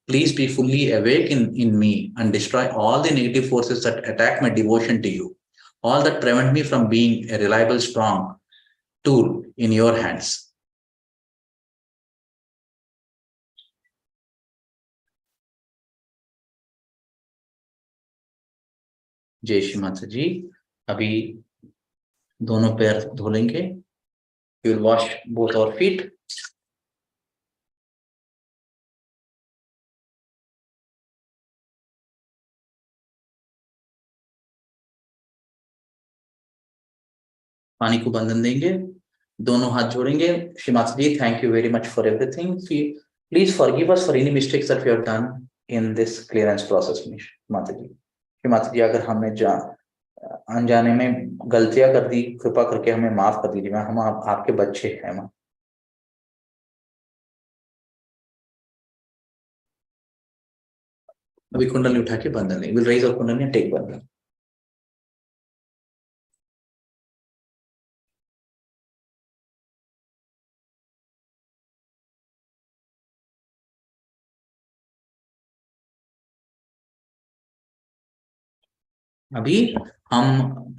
Please be fully awake in me and destroy all the negative forces that attack my devotion to you, all that prevent me from being a reliable, strong tool in your hands. जय श्री माता जी। अभी दोनों पैर धो लेंगे। You will wash both our feet. पानी को बंधन देंगे, दोनों हाथ जोड़ेंगे। Shri Mata ji, thank you very much for everything. Please forgive us for any mistakes that we have done in this clearance process. Mata ji, Shri Mata जी, अगर हमने अनजाने में गलतियां कर दी, कृपा करके हमें माफ कर दीजिए माँ, हम आपके बच्चे हैं माँ। अभी कुंडली उठा के बंधन लेंगे, विल राइज और कुंडली टेक बंधन। अभी हम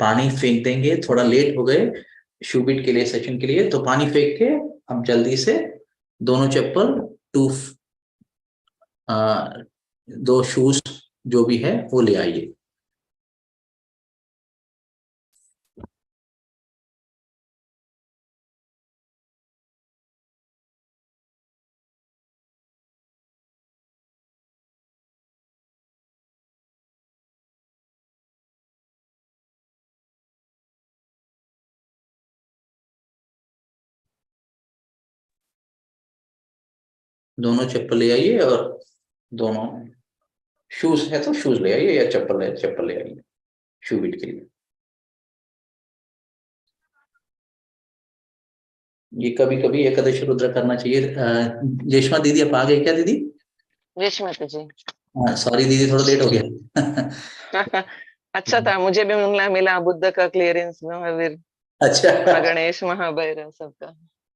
पानी फेंक देंगे, थोड़ा लेट हो गए शूबिट के लिए, सेशन के लिए, तो पानी फेंक के हम जल्दी से दोनों चप्पल, दो शूज जो भी है वो ले आइए। दोनों चप्पल ले आइए और दोनों शूज है तो शूज ले आइए, या चप्पल है चप्पल ले आइए शूबिट के लिए। ये कभी कभी एकादश रुद्र करना चाहिए। जेष्मा दीदी आप आ गए क्या दीदी? यश माता जी। सॉरी दीदी, थोड़ा लेट हो गया। अच्छा था, मुझे भी मिला बुद्ध का क्लियरेंस, महावीर, अच्छा, गणेश, महाभैरव सबका।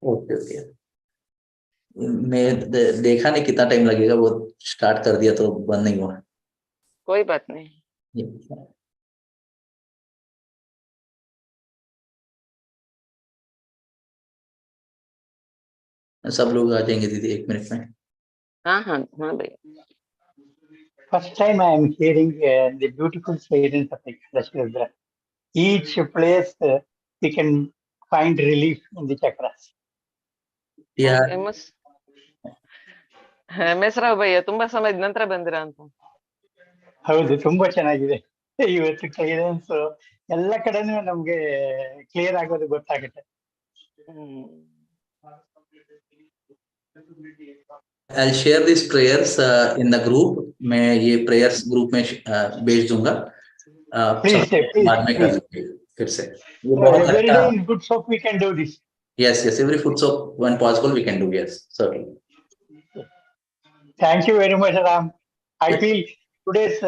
Okay okay. मैं देखा नहीं कितना टाइम लगेगा, वो स्टार्ट कर दिया तो बंद नहीं हुआ। कोई बात नहीं। सब लोग आ जाएंगे दीदी 1 मिनट में। हाँ हाँ हाँ भैया। First time I am hearing the beautiful silence of Krishna. Each place we can find relief in the chakras. Yeah. ಮೆಸ್ರಾವ್ bhaiya ತುಂಬಾ ಸಮಯದ ನಂತರ ಬಂದಿರಾ ಅಂತ. ಹೌದು, ತುಂಬಾ ಚೆನ್ನಾಗಿದೆ ಇವತ್ತು ಕ್ಲಿಯರೆನ್ಸ್, ಎಲ್ಲ ಕಡೆನೂ ನಮ್ಗೆ ಕ್ಲಿಯರ್ ಆಗೋದು ಗೊತ್ತಾಗುತ್ತೆ. I'll share these prayers in the group. मैं ये prayers group में भेज दूंगा। Please, बाद में कर लेंगे फिर से। ये बहुत every अच्छा। day in good soap we can do this. Yes, yes. Every food soap when possible we can do. Yes, certainly. Thank you very much, Ram. I feel today's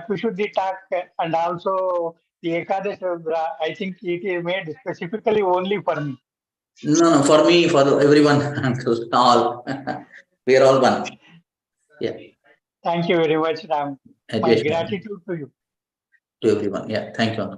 vishuddhi talk and also the Ekadash, I think it is made specifically only for me. No, for me, for everyone, all. We are all one. Yeah. Thank you very much, Ram. My gratitude to you. To everyone. Yeah. Thank you.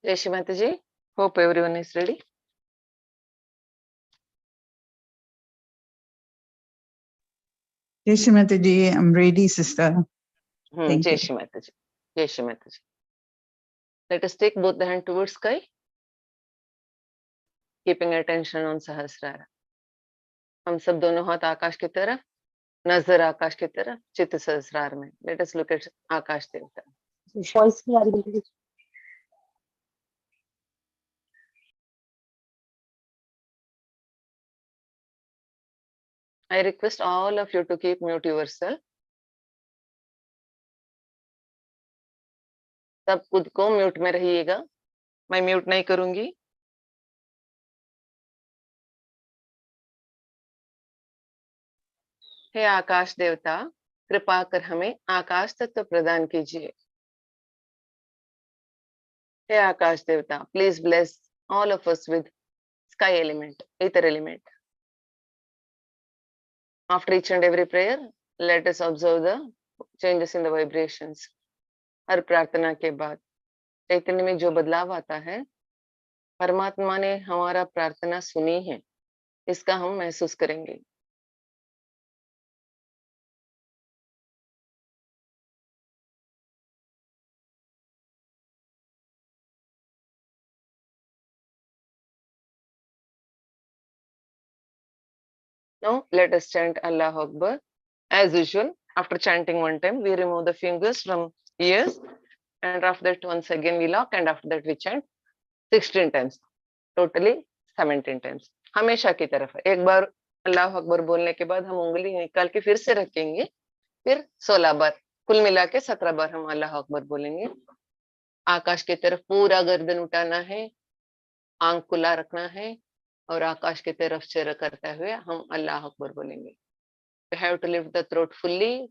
जय श्री माता जी. Hope everyone is ready. Jai Shri Mata Ji, I'm ready, sister. Thank Jai you. Shri Mata ji. Jai Shri Mata ji. Let us take both the hand towards sky, keeping attention on Sahasrara. हम सब दोनों हाथ आकाश की तरफ, नजर आकाश की तरफ, चित्त सहस्रार में. Let us look at आकाश देवता. वॉइस नहीं आ रही बिल्कुल। I request all of you to keep mute yourself. सब खुद को म्यूट में रहिएगा. मैं म्यूट नहीं करूंगी. हे आकाश देवता, कृपा कर हमें आकाश तत्व प्रदान कीजिए। हे आकाश देवता, please bless all of us with sky element, ether element. After each and every prayer, let us observe the changes in the vibrations. हर प्रार्थना के बाद चैतन्य में जो बदलाव आता है, परमात्मा ने हमारा प्रार्थना सुनी है, इसका हम महसूस करेंगे। Now let us chant Allah Akbar. As usual, after chanting one time, we remove the fingers from ears, and after that once again we lock, and after that we chant 16 times. Totally 17 times. हमेशा की तरफ एक बार अल्लाह अकबर बोलने के बाद हम उंगली निकाल के फिर से रखेंगे, फिर 16 बार, कुल मिला के 17 बार हम अल्लाह अकबर बोलेंगे। आकाश की तरफ पूरा गर्दन उठाना है, आंख खुला रखना है और आकाश की तरफ चेहरा करते हुए हम अल्लाह अकबर बोलेंगे। You have to lift the throat fully,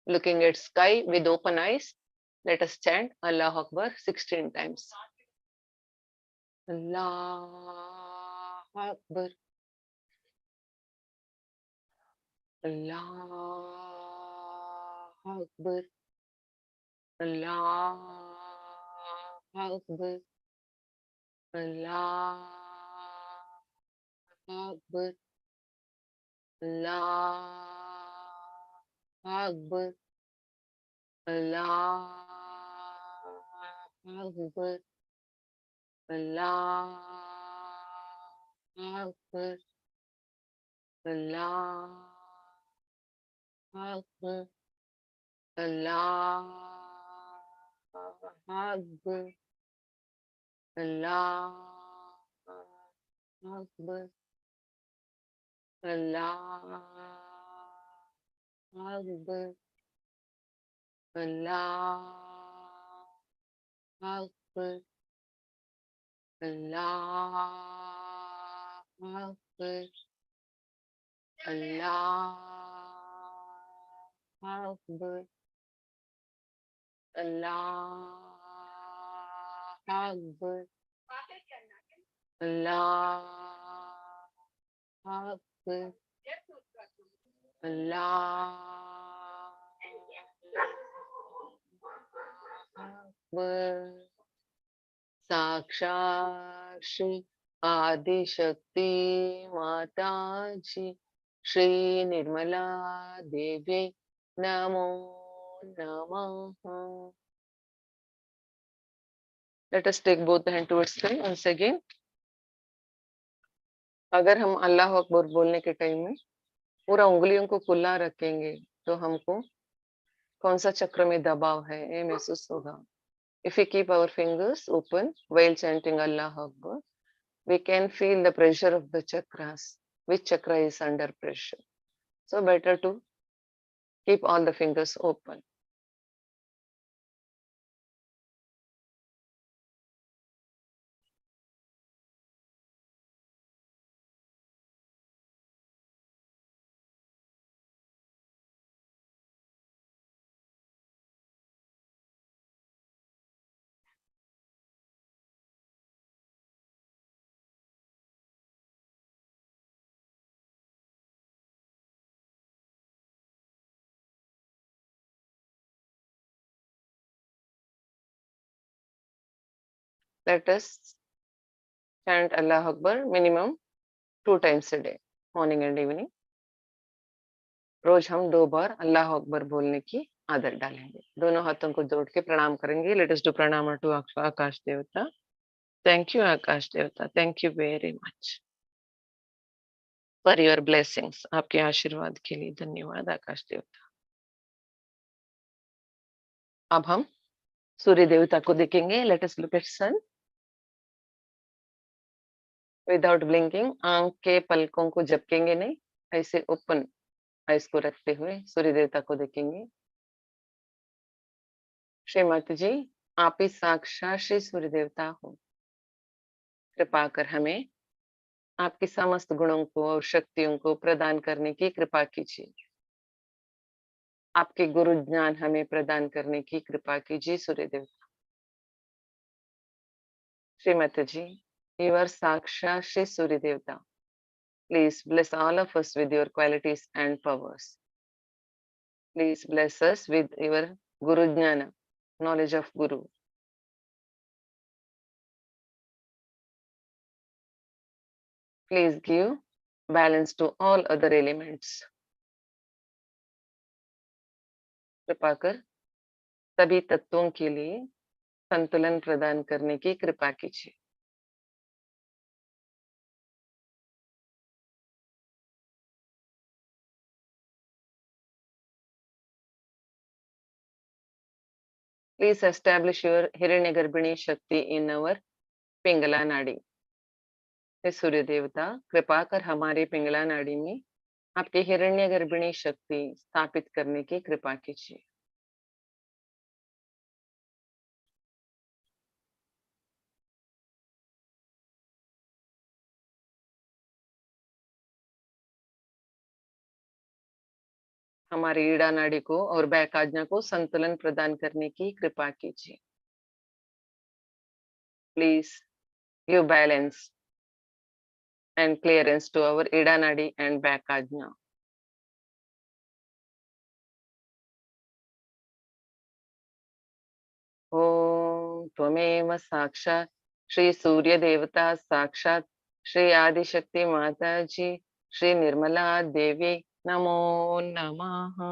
looking at sky with open eyes. Let us chant Allah Akbar 16 times. Allah Akbar. Allah Akbar. Allah Akbar. Allah Akbar. Allah Akbar. Allah Akbar. Allah Akbar. Allah Akbar. Allah Akbar. Allah Akbar. Allah Akbar. Allah Akbar. Allah Akbar. Allah Akbar. Allah Akbar. Allah Akbar. Allah Akbar. साक्षात श्री आदि शक्ति माता जी श्री निर्मला देवी नमो नमः। Let us take both the hand towards sky once again. अगर हम अल्लाह अकबर बोलने के time में पूरा उंगलियों को खुला रखेंगे तो हमको कौन सा चक्र में दबाव है ये महसूस होगा। If we keep our fingers open while chanting Allah Akbar, we can feel the pressure of the chakras, which chakra is under pressure. So better to keep all the fingers open. Let us chant Allah Akbar minimum 2 times a day, morning and evening. रोज हम 2 बार अल्लाह अकबर बोलने की आदत डालेंगे। दोनों हाथों को जोड़ के प्रणाम करेंगे। Let us do pranam to आकाश देवता। थैंक यू आकाश देवता, thank you very much for your blessings. आपके आशीर्वाद के लिए धन्यवाद आकाश देवता। अब हम सूर्य देवता को देखेंगे। Let us look at sun. Without blinking, आंख के पलकों को झपकेंगे नहीं, ऐसे ओपन आइस को रखते हुए सूर्य देवता को देखेंगे। श्रीमती जी, आप ही साक्षात श्री सूर्य देवता हो। कृपा कर हमें आपकी समस्त गुणों को और शक्तियों को प्रदान करने की कृपा कीजिए। आपके गुरु ज्ञान हमें प्रदान करने की कृपा कीजिए सूर्य देवता। श्रीमती जी, you are Saksha Shri Surya Devata. Please bless all of us with your qualities and powers. Please bless us with your Guru Jnana, knowledge of Guru. Please give balance to all other elements. कृपा कर सभी तत्वों के लिए संतुलन प्रदान करने की कृपा कीजिए। Please establish your Hiranyagarbhini Shakti in our Pingala Nadi. हे सूर्य देवता, कृपा कर हमारे पिंगला नाड़ी में आपकी हिरण्यगर्भिणी शक्ति स्थापित करने की कृपा कीजिए। हमारी ईड़ा नाड़ी को और बैक आज्ञा को संतुलन प्रदान करने की कृपा कीजिए। Please give balance and clearance to our ida nadi and back आज्ञा। ओम त्वमेव साक्षात् श्री सूर्य देवता साक्षात श्री आदिशक्ति माता जी श्री निर्मला देवी नमो नमः।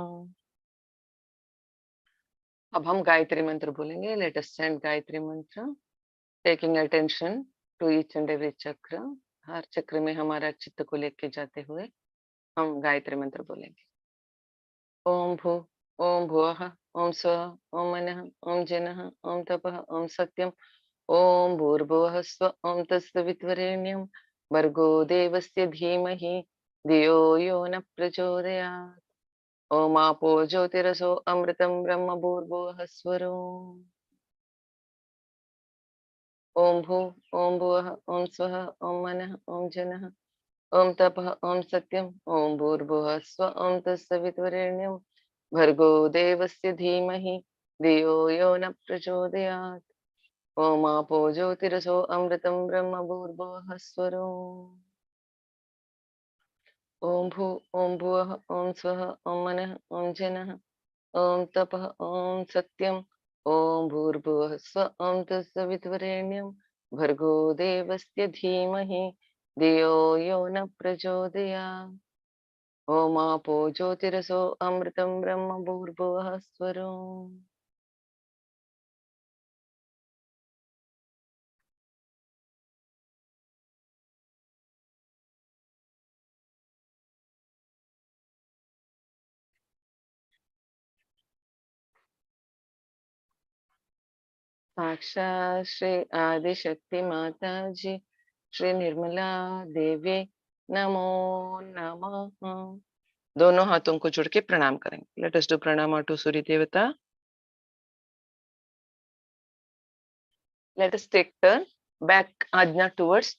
अब हम गायत्री मंत्र बोलेंगे। Let us chant Gayatri mantra, taking attention to each and every chakra. हर चक्र में हमारा चित्त को लेके जाते हुए हम गायत्री मंत्र बोलेंगे। ओम भू ओम भुवः ओम स्वः ओम मनः ओम जनः ओम तपः ओम सत्यम ओम भूर्भुवः स्वः ओम तत्सवितुर्वरेण्यं भर्गो देवस्य धीमहि धियो यो न प्रचोदयात्। ओम आपो ज्योतिरसो अमृतं ब्रह्म भूर्भुवः स्वरो। ओम भू ओम भुवः ओम स्वः ओम मनः ओम जनः ओम तपः ओम सत्यम ओम भूर्भुवः स्वः ओम तत्सवितुर्वरेण्यं भर्गो देवस्य धीमहि धियो यो न प्रचोदयात्। ओम आपो ज्योतिरसो अमृतं ब्रह्म भूर्भुवः स्वरो। ओम भू ओम भुवः ओम स्वः ओम मनः ओम जनः ओम तपः ओम सत्यम ओम भूर्भुवः स्वः ओम तत्सवितुर्वरेण्यं भर्गो देवस्य धीमहि धियो यो न प्रचोदयात्। ओम आपो ज्योतिरसो अमृतं ब्रह्म भूर्भुवः स्वरो। साक्षात श्री आदिशक्ति माता जी श्री निर्मला देवी नमो नमः। दोनों हाथों को जोड़ के प्रणाम करेंगे। Let us do pranam to Surya Devta. Let us take turn back Agya towards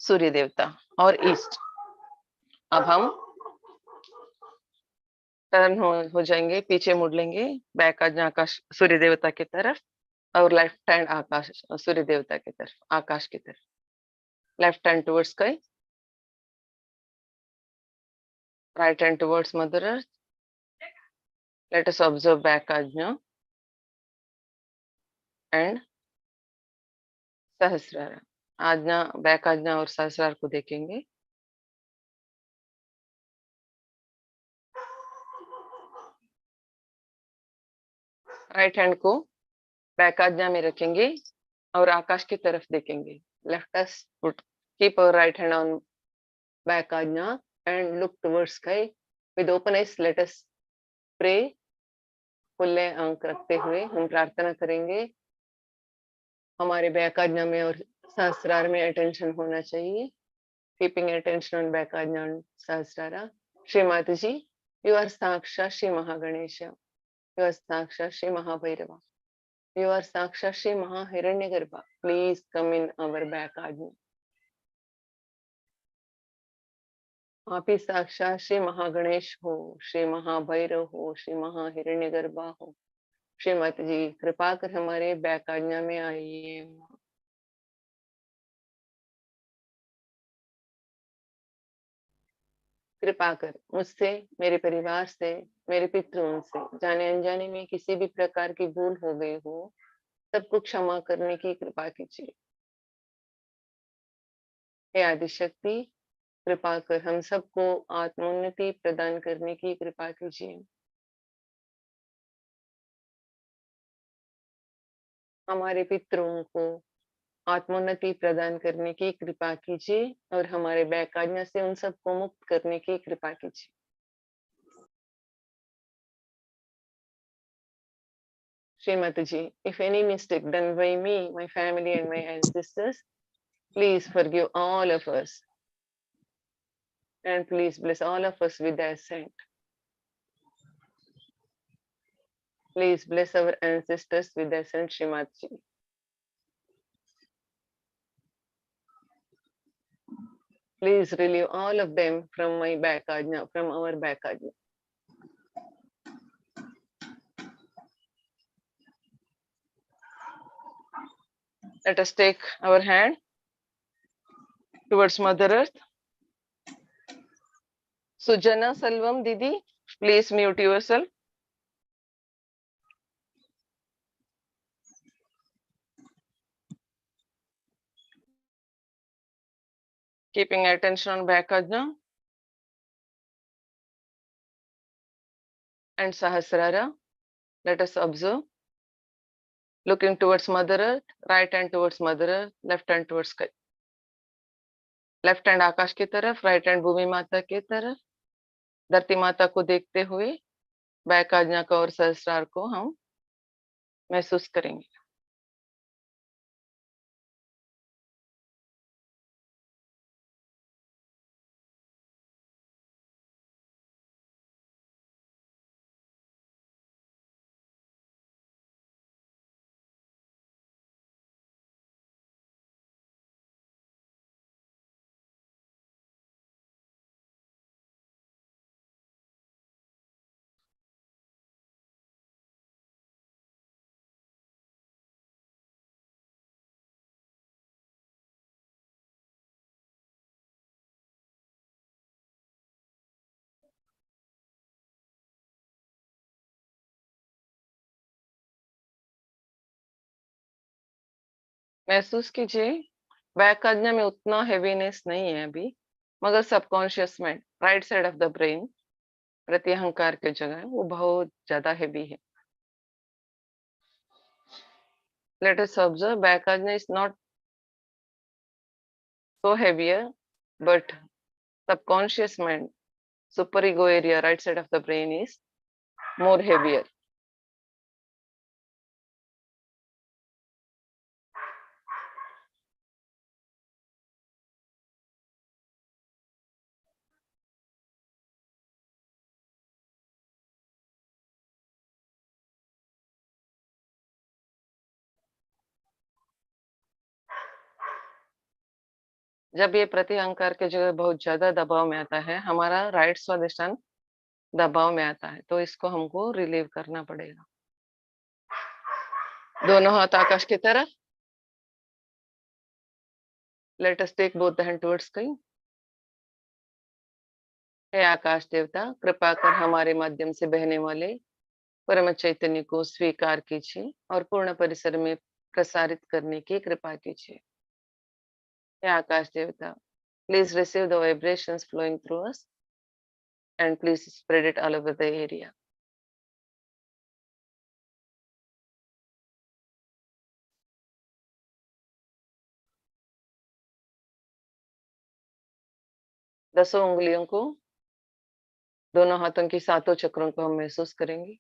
Surya Devta और ईस्ट। अब हम टर्न हो जाएंगे, पीछे मुड़ लेंगे, बैक आज्ञा आकाश सूर्य देवता की तरफ और लेफ्ट हैंड आकाश सूर्य देवता की तरफ, आकाश की तरफ। Left hand towards sky, right hand towards Mother Earth. Let us observe back ajna and सहस्रार। आज्ञा, बैक आज्ञा और सहस्रार को देखेंगे। राइट हैंड को बैक आज्ञा में रखेंगे और आकाश की तरफ देखेंगे। Let us keep our right hand on back Agya and look towards sky with open eyes. Let us pray. खुले आंख रखते हुए हम प्रार्थना करेंगे। हमारे बैक आज्ञा में और सहस्रार में अटेंशन होना चाहिए। कीपिंग अटेंशन ऑन बैक आज्ञा और सहस्रार। श्रीमती जी, यू आर साक्षात श्री महागणेश, यू आर साक्षात श्री महाभैरव, यू आर साक्षात Shri Mahahiranyagarbha. Please come in our back Agnya. आप ही साक्षात श्री महागणेश हो, श्री महाभैरव हो, श्री महाहिरण्यगर्भा हो। श्रीमती जी कृपा कर हमारे बैक आज्ञा में आइए। कृपा कर मुझसे, मेरे परिवार से, मेरे पितरों से जाने अनजाने में किसी भी प्रकार की भूल हो गई हो, सबको क्षमा करने की कृपा कीजिए। हे आदिशक्ति, कृपा कर हम सबको आत्मोन्नति प्रदान करने की कृपा कीजिए। हमारे पितरों को आत्मोन्नति प्रदान करने की कृपा कीजिए और हमारे बैक आज्ञा से उन सबको मुक्त करने की कृपा कीजिए। Srimati ji, if any mistake done by me, my family and my ancestors, please forgive all of us and please bless all of us with the ascent. Please bless our ancestors with the ascent, Srimati ji. Please relieve all of them from my back ajna, from our back ajna. Let us take our hand towards Mother Earth. Sujana Salvam Didi, please mute yourself. Keeping attention on back ajna. And Sahasrara, let us observe. Looking towards Mother Earth, right hand towards Mother Earth, left hand towards sky. Left hand आकाश की तरफ, right hand भूमि माता की तरफ, धरती माता को देखते हुए बैक आज्ञा का और सहस्रार को हम महसूस करेंगे। महसूस कीजिए बैक आज्ञा में उतना हेवीनेस नहीं है अभी, मगर subconscious mind right side of the brain प्रति अहंकार के जगह वो बहुत ज्यादा हेवी है। लेट अस ऑब्जर्व बैक आज्ञा is not so heavier, but subconscious mind, super ego area, right side of the brain is more heavier. जब ये प्रति अहंकार के जगह बहुत ज्यादा दबाव में आता है, हमारा राइट स्वादिष्टान दबाव में आता है, तो इसको हमको रिलीव करना पड़ेगा। दोनों हाथ आकाश की तरफ। Let us take both the hand towards sky. हे आकाश देवता, कृपा कर हमारे माध्यम से बहने वाले परम चैतन्य को स्वीकार कीजिए और पूर्ण परिसर में प्रसारित करने की कृपा कीजिए। हे आकाश देवता, please receive the vibrations flowing through us and please spread it all over the area. दसों उंगलियों को, दोनों हाथों की सातों चक्रों को हम महसूस करेंगे।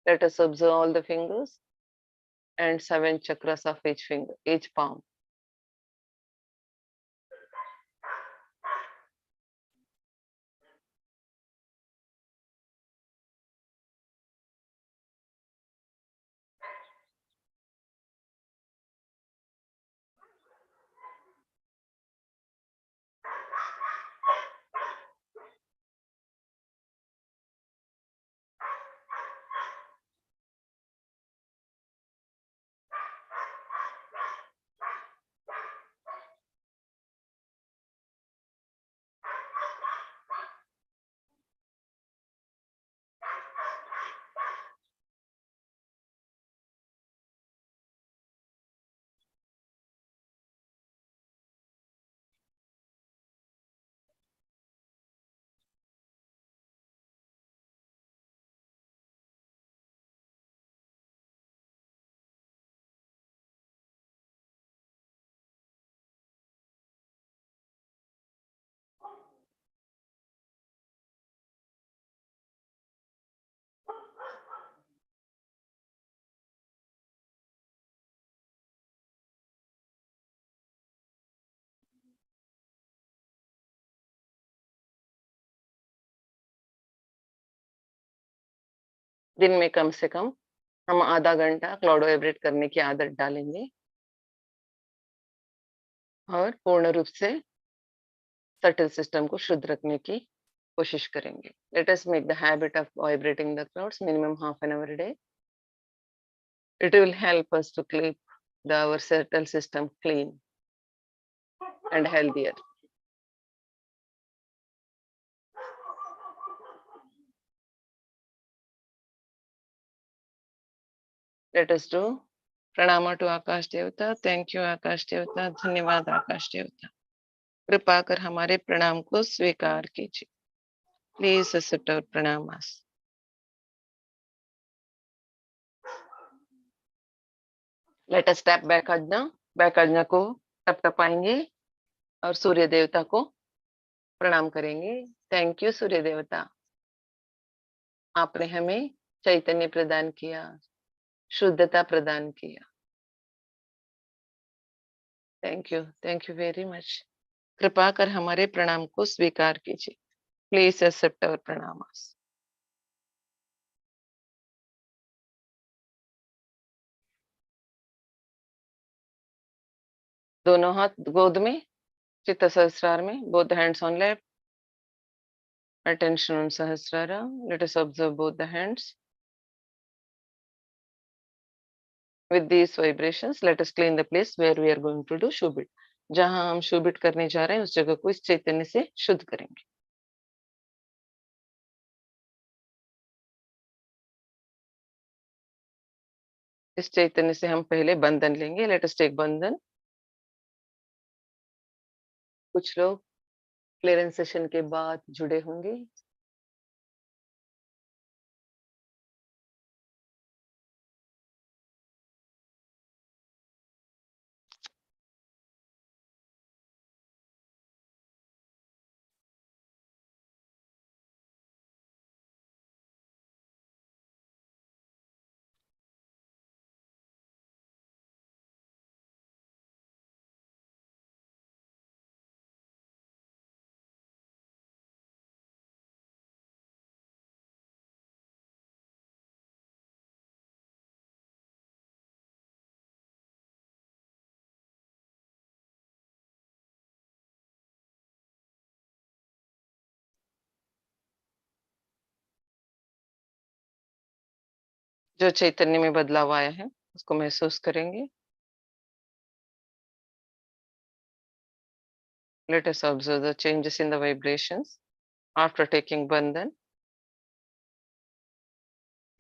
Let us observe all the fingers and 7 chakras of each finger, each palm. दिन में कम से कम हम आधा घंटा क्लाउड वाइब्रेट करने की आदत डालेंगे और पूर्ण रूप से सटल सिस्टम को शुद्ध रखने की कोशिश करेंगे. Let us make the habit of vibrating the clouds minimum half an hour a day. It will help us to keep our subtle system clean and healthier. Let us do pranama to Akash Devata. Thank you Akash Devata. धन्यवाद आकाश देवता. कृपा कर हमारे प्रणाम को स्वीकार कीजिए. Please accept our pranamas. Let us tap back ajna. Back ajna को टप टपाएंगे और सूर्य देवता को प्रणाम करेंगे. थैंक यू सूर्य देवता. आपने हमें चैतन्य प्रदान किया, शुद्धता प्रदान किया. Thank you very much. कृपा कर हमारे प्रणाम को स्वीकार कीजिए. प्लीज एक्सेप्ट आवर प्रणामास. दोनों हाथ गोद में, चित्त सहस्रार में, both hands on lap, attention on sahasrara. Let us observe both the hands. With these vibrations, let us clean the place where we are going to do shubit. जहां हम शुभिट करने जा रहे हैं उस जगह को इस चैतन्य से शुद्ध करेंगे. इस चैतन्य से हम पहले बंधन लेंगे. लेट अस टेक बंधन. कुछ लोग क्लियरेंस सेशन के बाद जुड़े होंगे. जो चैतन्य में बदलाव आया है उसको महसूस करेंगे. Let us observe the changes in the vibrations after taking बंधन.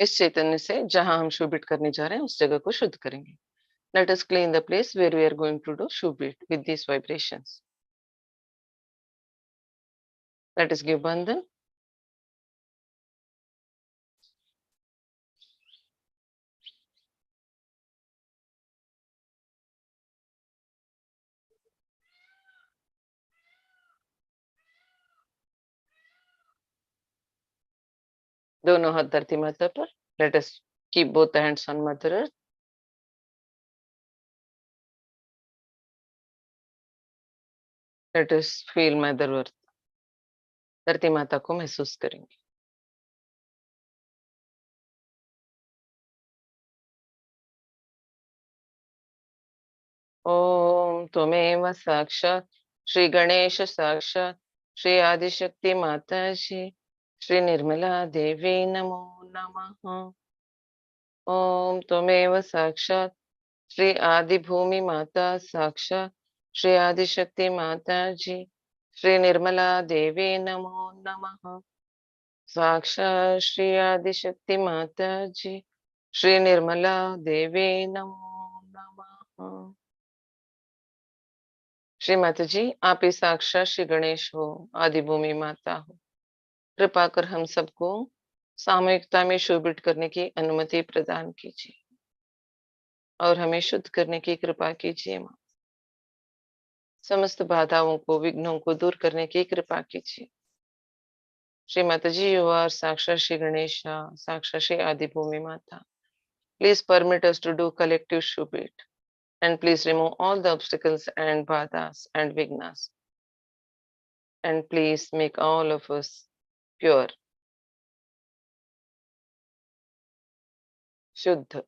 इस चैतन्य से जहां हम शुभिट करने जा रहे हैं उस जगह को शुद्ध करेंगे. Let us clean the place where we are going to do shubit with these vibrations. Let us give बंधन. दोनों हाथ धरती माता पर. Let us keep both the hands on Mother Earth. Let us feel Mother Earth. धरती माता को महसूस करेंगे. ओम त्वमेव साक्षात् श्री गणेश साक्षात् श्री आदिशक्ति माता जी श्री निर्मला देवी नमो नमः. ओम त्वमेव साक्षात् श्री आदि भूमि माता साक्षात् श्री आदिशक्ति माता जी श्री निर्मला देवी नमो नमः. साक्षात् श्री आदिशक्ति माता जी श्री निर्मला देवी नमो नमः. श्री माता जी आप ही साक्षात श्री गणेश हो, आदि भूमि माता हो. कृपा कर हम सबको सामूहिकता में शोभित करने की अनुमति प्रदान कीजिए और हमें शुद्ध करने की कृपा कीजिए. मां समस्त बाधाओं को, विघ्नों को दूर करने की कृपा कीजिए. श्री माता जी यू आर साक्षात श्री गणेश, साक्षात Shri Adi Bhoomi Mata. Please permit us to do collective shubit and please remove all the obstacles and badhas and vignas and please make all of us pure. शुद्ध।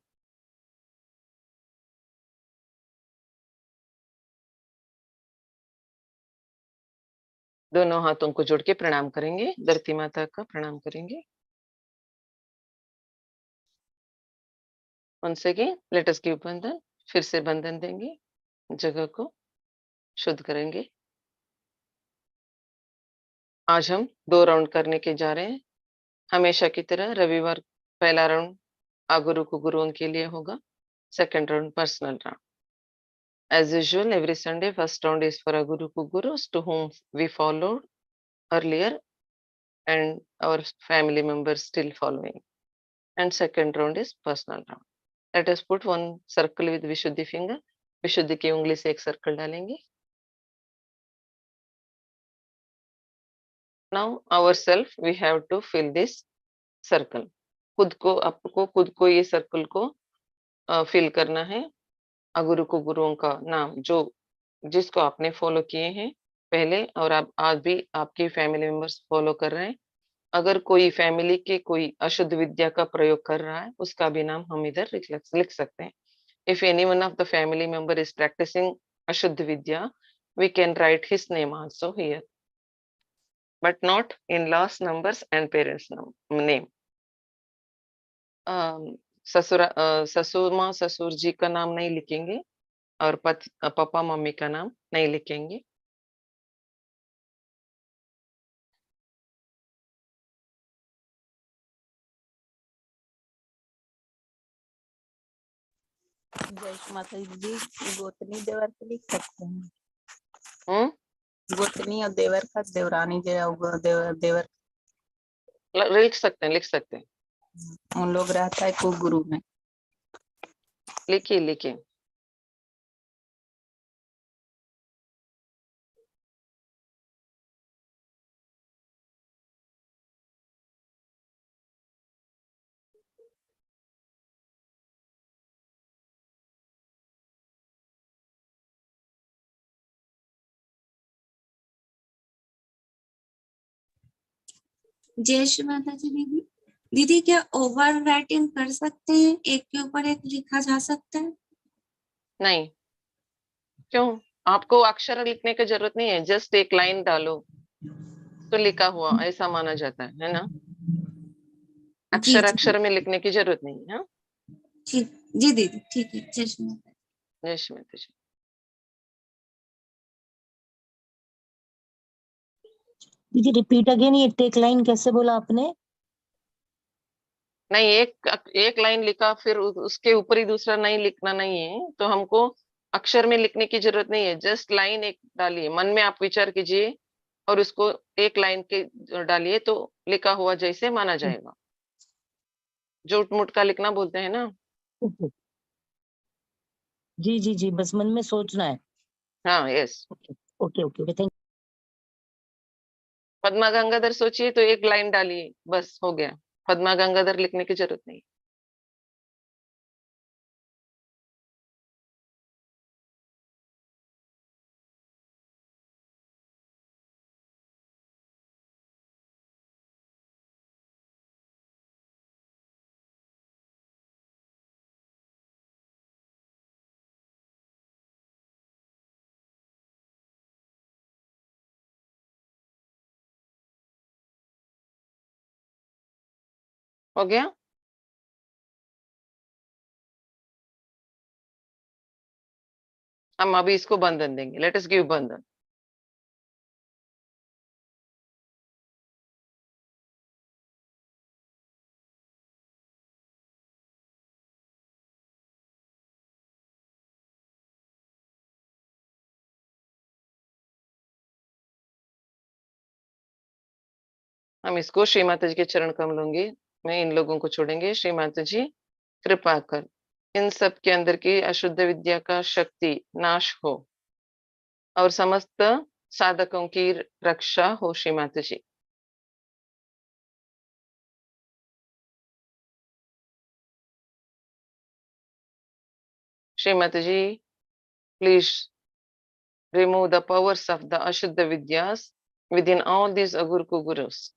दोनों हाथों को जोड़ के प्रणाम करेंगे, धरती माता का प्रणाम करेंगे। उनसे की लेट अस गिव बंधन, फिर से बंधन देंगे, जगह को शुद्ध करेंगे। आज हम 2 राउंड करने के जा रहे हैं। हमेशा की तरह रविवार पहला राउंड अगुरु को गुरुओं के लिए होगा, second round personal round. As usual, every Sunday, first round is for Aguru Gurus to whom we followed earlier and our family members still following. And second round is personal round. Let us put one circle with vishuddhi finger. विशुद्धि की उंगली से एक circle डालेंगे. Now ourselves we have to fill this circle. खुद को आपको खुद को ये सर्कल को फिल करना है. अगुरु को गुरुओं का नाम जो जिसको आपने फॉलो किए हैं पहले और आप आज भी आपके फैमिली मेंबर्स फॉलो कर रहे हैं. अगर कोई फैमिली के कोई अशुद्ध विद्या का प्रयोग कर रहा है उसका भी नाम हम इधर लिख सकते हैं. If any one of the family member is practicing ashuddha vidya, we can write his name also here, but not in last numbers and parents name. ससुर माँ ससुर जी का नाम नहीं लिखेंगे और पापा मम्मी का नाम नहीं लिखेंगे. जय माता जी, गोतनी देवर के लिख सकते हैं. गोतनी और देवर का देवरानी देवर लिख सकते हैं. उन लोग रहता है को गुरु में. लिखिए. जय श्री माता जी. दीदी क्या ओवर राइटिंग कर सकते हैं? एक के ऊपर एक लिखा जा सकता है? नहीं. क्यों? आपको अक्षर लिखने की जरूरत नहीं है. जस्ट एक लाइन डालो तो लिखा हुआ ऐसा माना जाता है ना. अक्षर में लिखने की जरूरत नहीं है. ठीक जी दीदी, ठीक है. जय श्री माता. जय श्री माता जी. दीदी रिपीट अगेन, ये टेक लाइन कैसे बोला आपने? नहीं, एक लाइन लिखा फिर उसके ऊपर ही दूसरा नहीं लिखना नहीं है. तो हमको अक्षर में लिखने की जरूरत नहीं है. जस्ट लाइन एक डालिए, मन में आप विचार कीजिए और उसको एक लाइन के डालिए तो लिखा हुआ जैसे माना जाएगा. झूठ मूठ का लिखना बोलते हैं ना. जी जी जी, बस मन में सोचना है. हाँ, yes. Okay okay okay, thank. Padma Gangadhar सोचिए तो एक लाइन डालिए, बस हो गया. पद्मा गंगाधर लिखने की जरूरत नहीं. हो गया. हम अभी इसको बंधन देंगे. लेट अस गिव बंधन. हम इसको श्री माता जी के चरण कमलों में इन लोगों को छोड़ेंगे. श्री माता जी कृपा कर इन सब के अंदर की अशुद्ध विद्या का शक्ति नाश हो और समस्त साधकों की रक्षा हो. श्री माता जी. श्री माता जी, please remove the powers of the ashuddha vidyas within all these aguru gurus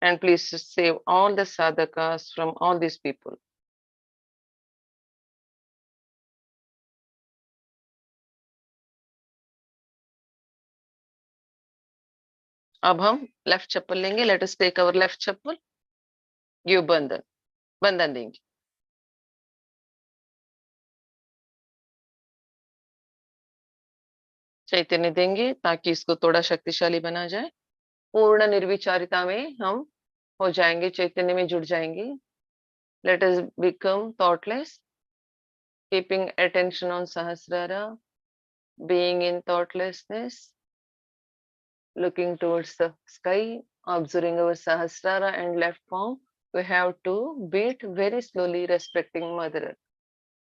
and please save all the sadhakas from all these people. अब हम लेफ्ट चप्पल लेंगे. Let us take our left chappal. Give bandhan. बंधन देंगे. चैतन्य देंगे ताकि इसको थोड़ा शक्तिशाली बना जाए. पूर्ण निर्विचारिता में हम हो जाएंगे, चैतन्य में जुड़ जाएंगे. Let us become thoughtless, keeping attention on Sahasrara, being in thoughtlessness, looking towards the sky, observing our sahasrara and left palm. We have to beat very slowly, respecting mother earth.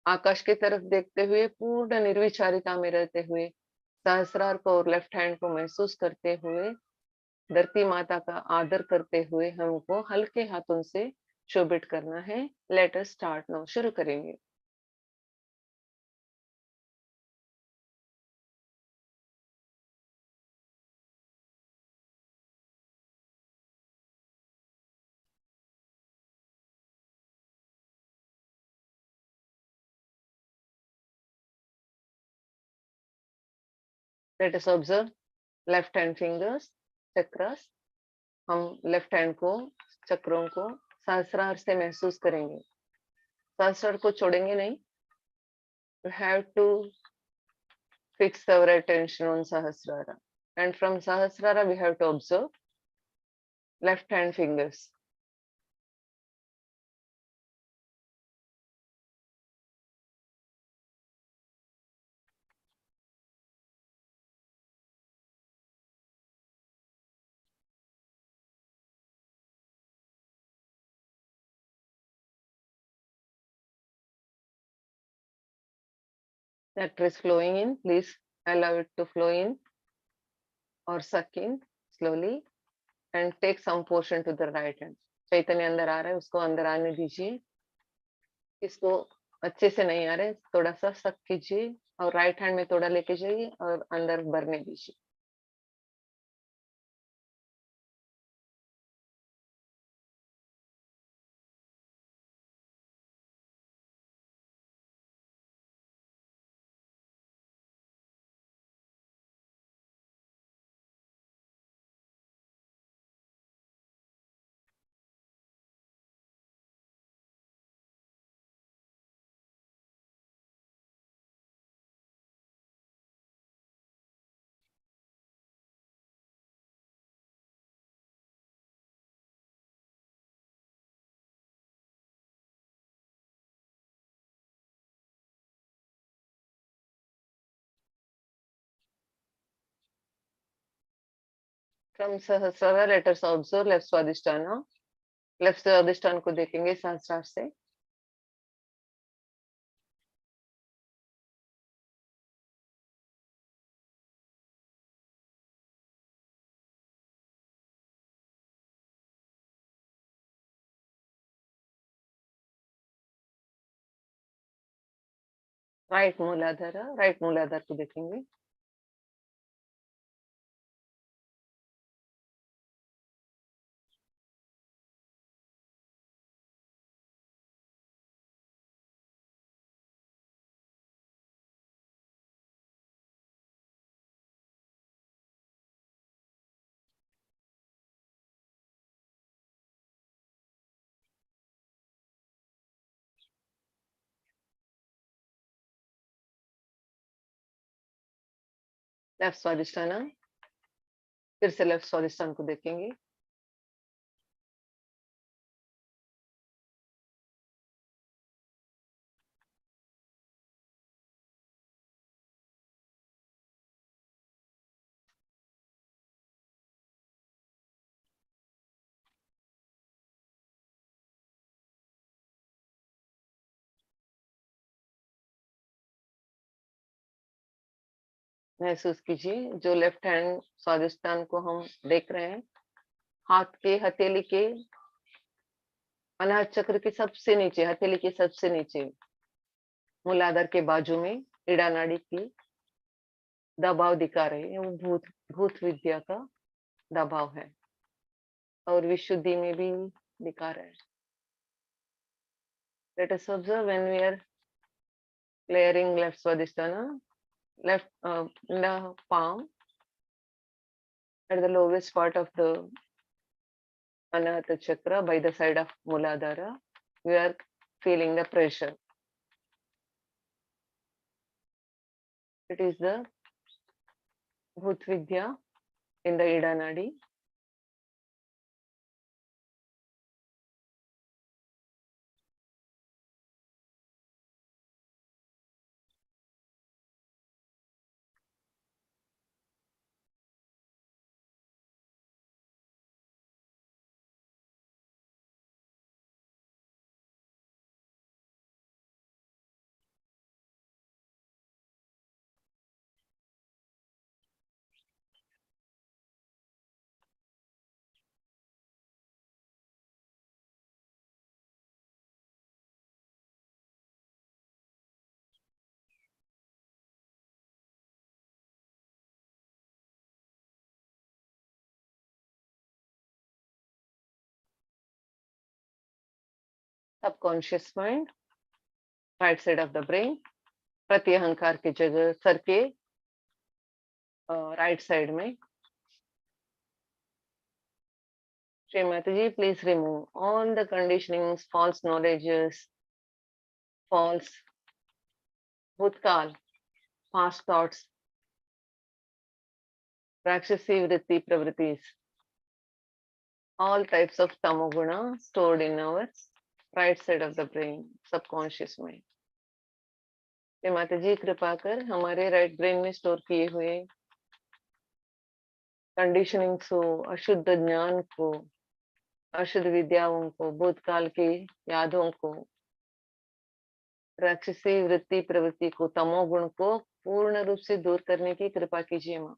आकाश की तरफ देखते हुए, पूर्ण निर्विचारिता में रहते हुए, सहस्रार को और लेफ्ट हैंड को महसूस करते हुए, धरती माता का आदर करते हुए हमको हल्के हाथों से शोभित करना है. Let us start now. शुरू करेंगे. Let us observe left hand fingers, chakras. हम लेफ्ट हैंड को, चक्रों को सहस्रार से महसूस करेंगे. सहस्रार को छोड़ेंगे नहीं. We have to fix our attention on sahasrara, and from sahasrara we have to observe left hand fingers. Nectar is flowing in. Please allow it to flow in or suck in slowly and take some portion to the right hand. चैतन्य अंदर आ रहा है, उसको अंदर आने दीजिए. इसको अच्छे से नहीं आ रहे, थोड़ा सा सक कीजिए और राइट हैंड में थोड़ा लेके जाइए और अंदर भरने दीजिए. From Sahasrara, let us observe left Swadhisthana. Left Swadhisthana को देखेंगे सहस्रार से. राइट मूलाधार को देखेंगे. लेफ्ट स्वादिष्ठाना. फिर से लेफ्ट स्वादिष्ठान को देखेंगे. महसूस कीजिए जो लेफ्ट हैंड स्वादिष्ठान को हम देख रहे हैं, हाथ के हथेली के अनाहत चक्र के सबसे नीचे, हथेली के सबसे नीचे मूलाधार के बाजू में इड़ा नाड़ी की दबाव दिखा रहे हैं. वो भूत विद्या का दबाव है और विशुद्धि में भी दिखा रहे हैं. Let us observe when we are clearing left Swadhisthana, left in the palm at the lowest part of the Anahata chakra by the side of Muladhara, we are feeling the pressure. It is the Bhut Vidya in the Ida Nadi. Subconscious mind, right side of the brain, प्रत्यहंकार की जगह sir के right side में. Srimati ji, please remove all the conditionings, false knowledges, false bhutkal, past thoughts, rakshasi vritti pravrittis, all types of tamoguna stored in our right side of the brain, subconscious mind. माता जी कृपा कर हमारे right brain में store किए हुए conditionings को, अशुद्ध ज्ञान को, अशुद्ध विद्याओं को, भूतकाल की यादों को, राक्षसी वृत्ति प्रवृत्ति को, तमोगुण को पूर्ण रूप से दूर करने की कृपा कीजिए माँ.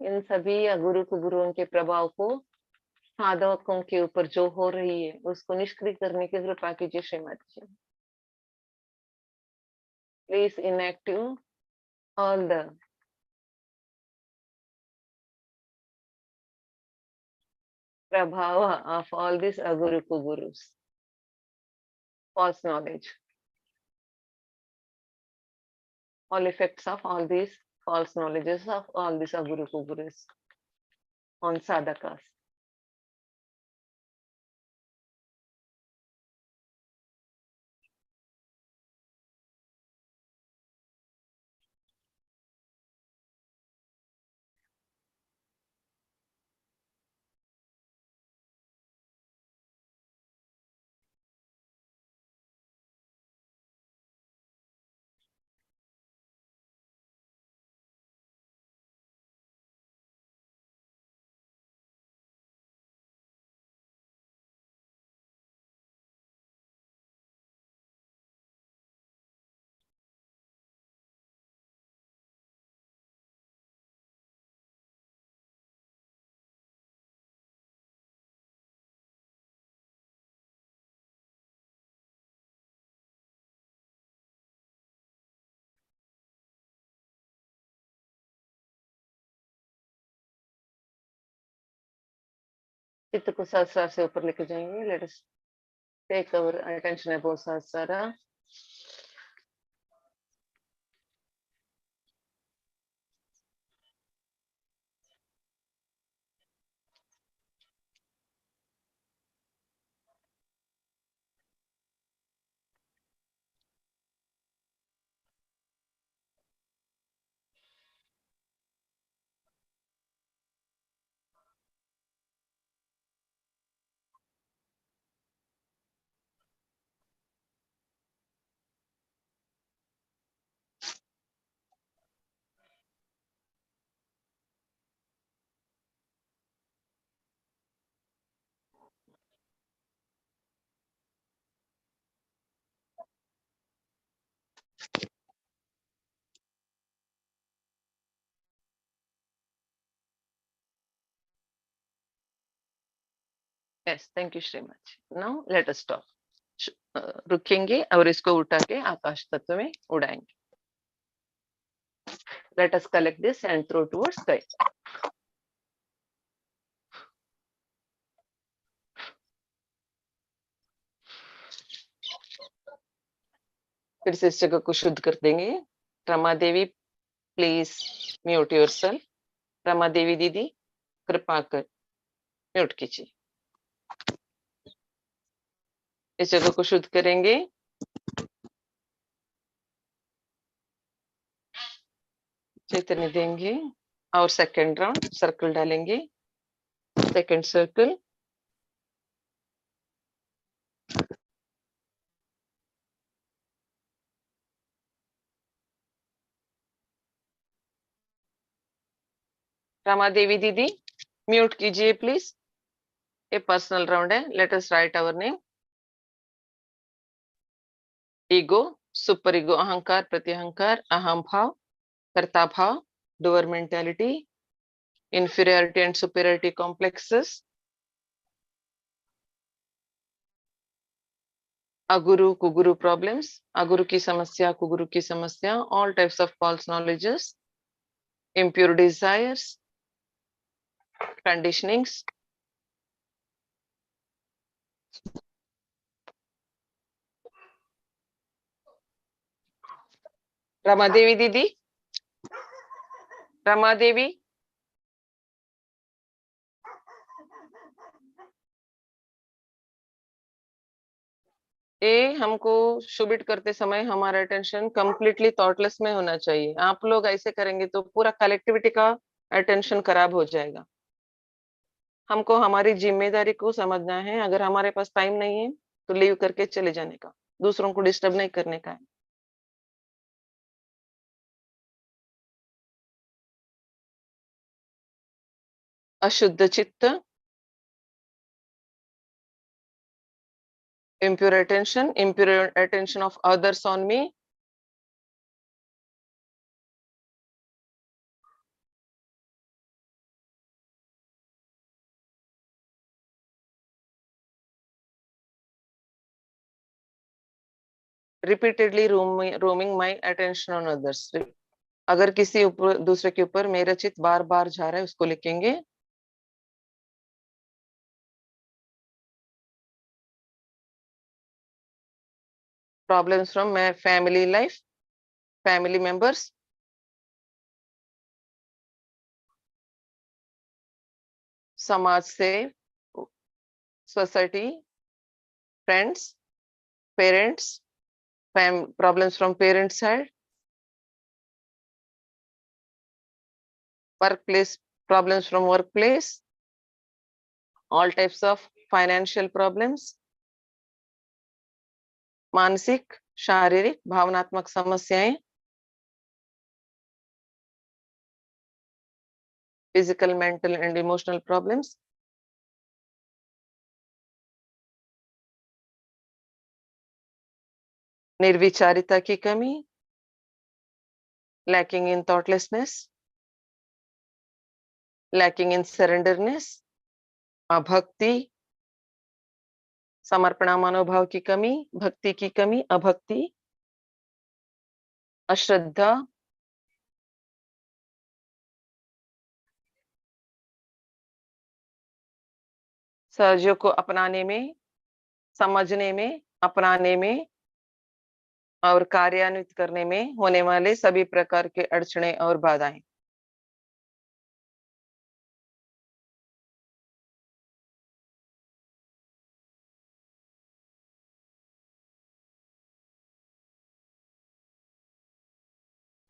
इन सभी अगुरु कुगुरुओं के प्रभाव को साधकों के ऊपर जो हो रही है उसको निष्क्रिय करने की कृपा कीजिए Shrimati ji. Please inactive all the prabhava of all these aguru kugurus, false knowledge, all effects of all these false knowledges of all these aguru kugurus on sadhakas. चित्त को सहस्रार से ऊपर लेके जाएंगे. Let us take our attention above Sahasrar. Yes, thank you Shrimati. Now let us stop. रुकेंगे और इसको उठा के आकाश तत्व में उड़ाएंगे. Let us collect this and throw towards sky. फिर से इस जगह को शुद्ध कर देंगे. Rama Devi, please mute yourself. Rama Devi दीदी, कृपा कर म्यूट कीजिए. इस जगह को शुद्ध करेंगे. चैतन्य देंगे और सेकंड राउंड सर्कल डालेंगे. Second circle. Rama Devi didi mute कीजिए प्लीज. ये पर्सनल राउंड है. Let us write our name. Ego, super ego, अहंकार, प्रत्यहंकार, अहम भाव, कर्ता भाव, doer mentality, inferiority and superiority complexes, अगुरु कुगुरु प्रॉब्लम्स, अगुरु की समस्या, कुगुरु की समस्या, all types of false knowledges, impure desires, conditionings, Rama Devi didi, Rama देवी, ये हमको शुबिट करते समय हमारा अटेंशन कंप्लीटली थॉटलेस में होना चाहिए. आप लोग ऐसे करेंगे तो पूरा कलेक्टिविटी का अटेंशन खराब हो जाएगा. हमको हमारी जिम्मेदारी को समझना है. अगर हमारे पास टाइम नहीं है तो लीव करके चले जाने का. दूसरों को डिस्टर्ब नहीं करने का है. अशुद्ध चित्त, impure attention of others on me, repeatedly roaming my attention on others. अगर किसी ऊपर दूसरे के ऊपर मेरा चित्त बार बार जा रहा है उसको लिखेंगे. Problems from my family life, family members, समाज से, society, friends, parents, problems from parents side, workplace, problems from workplace, all types of financial problems, मानसिक, शारीरिक, भावनात्मक समस्याएं, physical, mental and emotional problems, निर्विचारिता की कमी, lacking in thoughtlessness, lacking in surrenderness, अभक्ति, समर्पणा मनोभाव की कमी, भक्ति की कमी, अभक्ति, अश्रद्धा, सहजों को अपनाने में, समझने में, अपनाने में और कार्यान्वित करने में होने वाले सभी प्रकार के अड़चने और बाधाएं.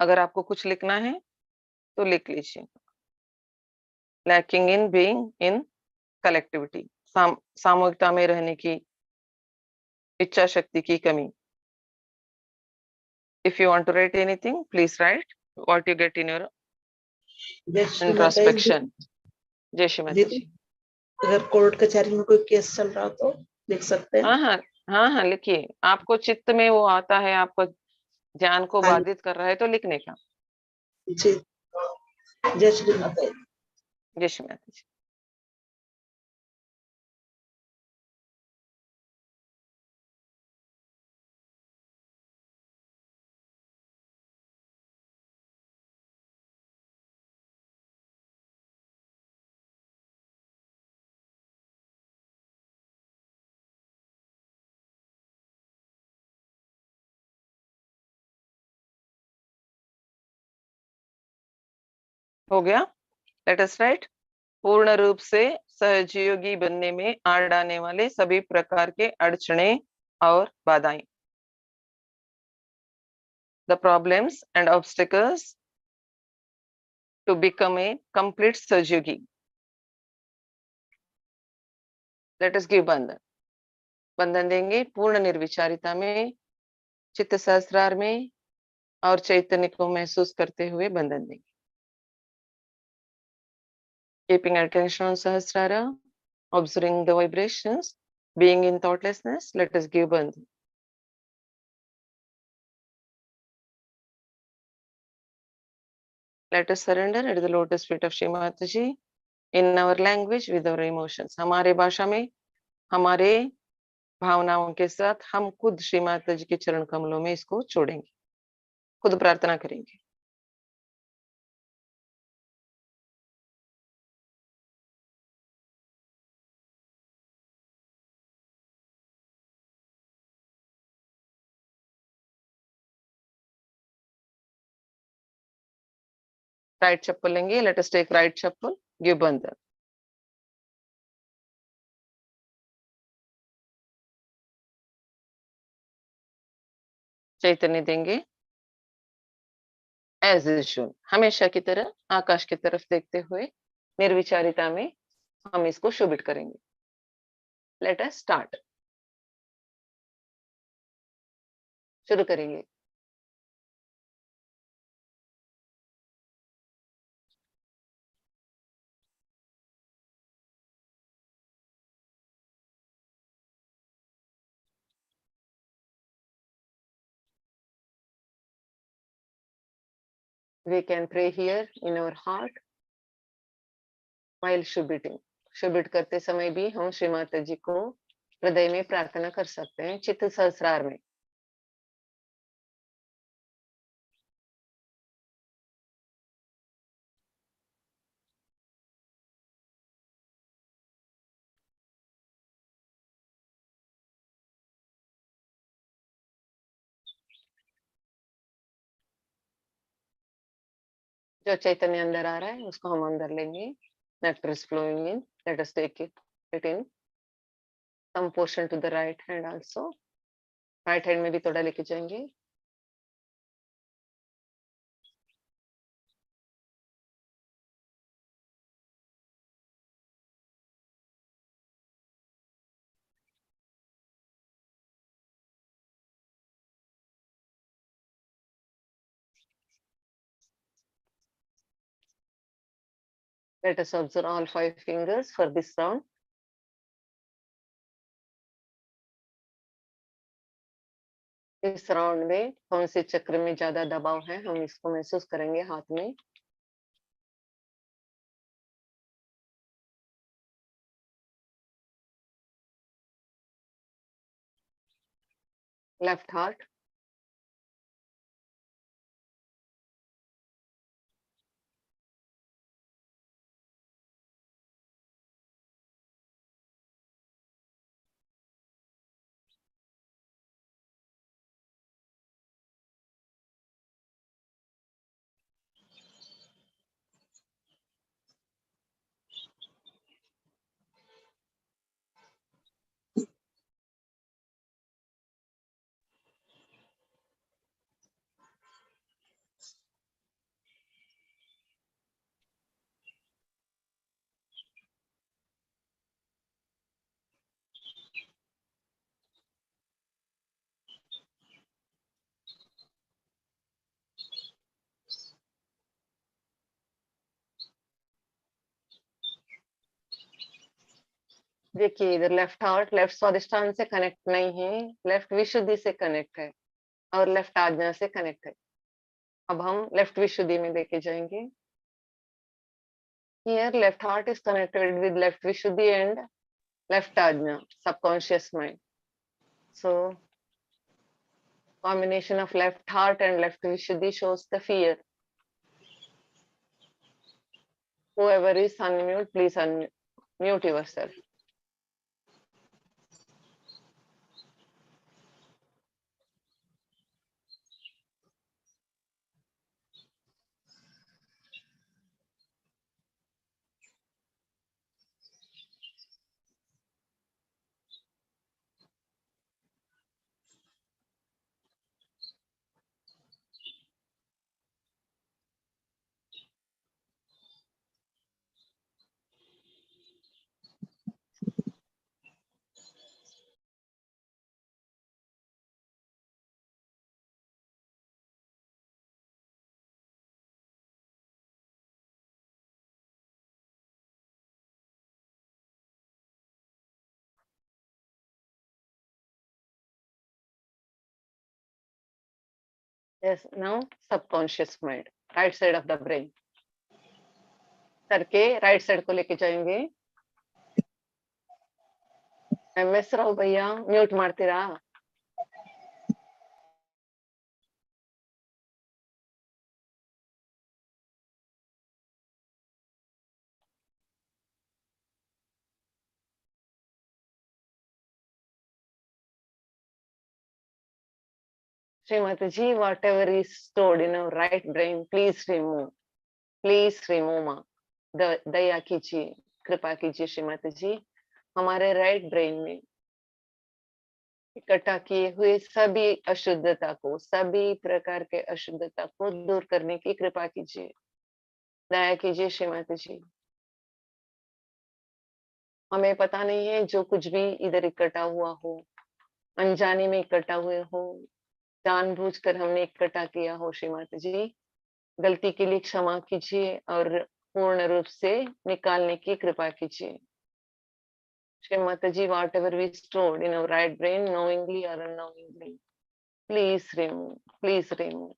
अगर आपको कुछ लिखना है तो लिख लीजिए. Lacking in being in collectivity, सामूहिकता में रहने की इच्छा शक्ति की कमी. If you want to write anything, please write what you get in your introspection. जय श्री माता जी. अगर कोर्ट कचहरी में कोई केस चल रहा हो तो लिख सकते हैं. हाँ लिखिए. आपको चित्त में वो आता है, आपको ध्यान को बाधित कर रहा है तो लिखने का. जी. जय श्री माता जी. जय श्री माता जी. हो गया? Late us right. पूर्ण रूप से सहयोगी बनने में आड़ आने वाले सभी प्रकार के अड़चने और बाधाएं, the problems and obstacles to become a complete सहयोगी। Late us give bandhan. बंधन देंगे पूर्ण निर्विचारिता में, चित्त सहस्रार में और चैतन्य को महसूस करते हुए बंधन देंगे। Keeping attention on Sahasrara, observing the vibrations, being in thoughtlessness, let us give bandhan. Let us surrender at the lotus feet of Shri Mataji in our language with our emotions. हमारे भाषा में, हमारे भावनाओं के साथ हम खुद श्री माता जी के चरण कमलों में इसको छोड़ेंगे, खुद प्रार्थना करेंगे। राइट चप्पल लेंगे। लेट अस टेक राइट चप्पल, गिव बंधन। चैतन्य देंगे। एज यूजुअल, हमेशा की तरह आकाश की तरफ देखते हुए निर्विचारिता में हम इसको शोभित करेंगे। Let us start. शुरू करेंगे। We can pray here in our heart while shubbiting. शुभित करते समय भी हम श्री माता जी को हृदय में प्रार्थना कर सकते हैं, चित्त सहस्रार में। जो चैतन्य अंदर आ रहा है उसको हम अंदर लेंगे। nectar is flowing in, let us take it in some portion to the right hand also। Right hand में भी थोड़ा लेके जाएंगे। Let us observe all 5 fingers for this round। इस राउंड में कौन से चक्र में ज्यादा दबाव है हम इसको महसूस करेंगे हाथ में। लेफ्ट हार्ट, देखिए इधर लेफ्ट हार्ट लेफ्ट स्वादिष्टान से कनेक्ट नहीं है, लेफ्ट विशुद्धि से कनेक्ट है और लेफ्ट आज्ञा से कनेक्ट है। अब हम लेफ्ट विशुद्धि में लेके जाएंगे। Here left heart is connected with left vishuddhi and left ajna, subconscious mind। So combination of left heart and left vishuddhi shows the fear। Whoever is unmute, please unmute yourself। Yes, now subconscious mind, right side of the brain. Sir के right side को लेके जाएंगे. MS Rao भैया mute ಮಾಡ್ತೀರಾ? Srimati ji, whatever is stored in our right brain, please remove. Please remove, माँ. दया कीजिए, कृपा कीजिए श्रीमती जी. हमारे राइट ब्रेन में इकट्ठा किए हुए सभी अशुद्धता को, सभी प्रकार के अशुद्धता को दूर करने की कृपा कीजिए. दया कीजिए श्रीमती जी. हमें पता नहीं है जो कुछ भी इधर इकट्ठा हुआ हो, अनजाने में इकट्ठा हुए हो, जानबूझकर हमने इकट्ठा किया हो, श्रीमती जी गलती के लिए क्षमा कीजिए और पूर्ण रूप से निकालने की कृपा कीजिए. Shrimati ji, whatever we stored in our right brain, knowingly or unknowingly, please remove, please remove.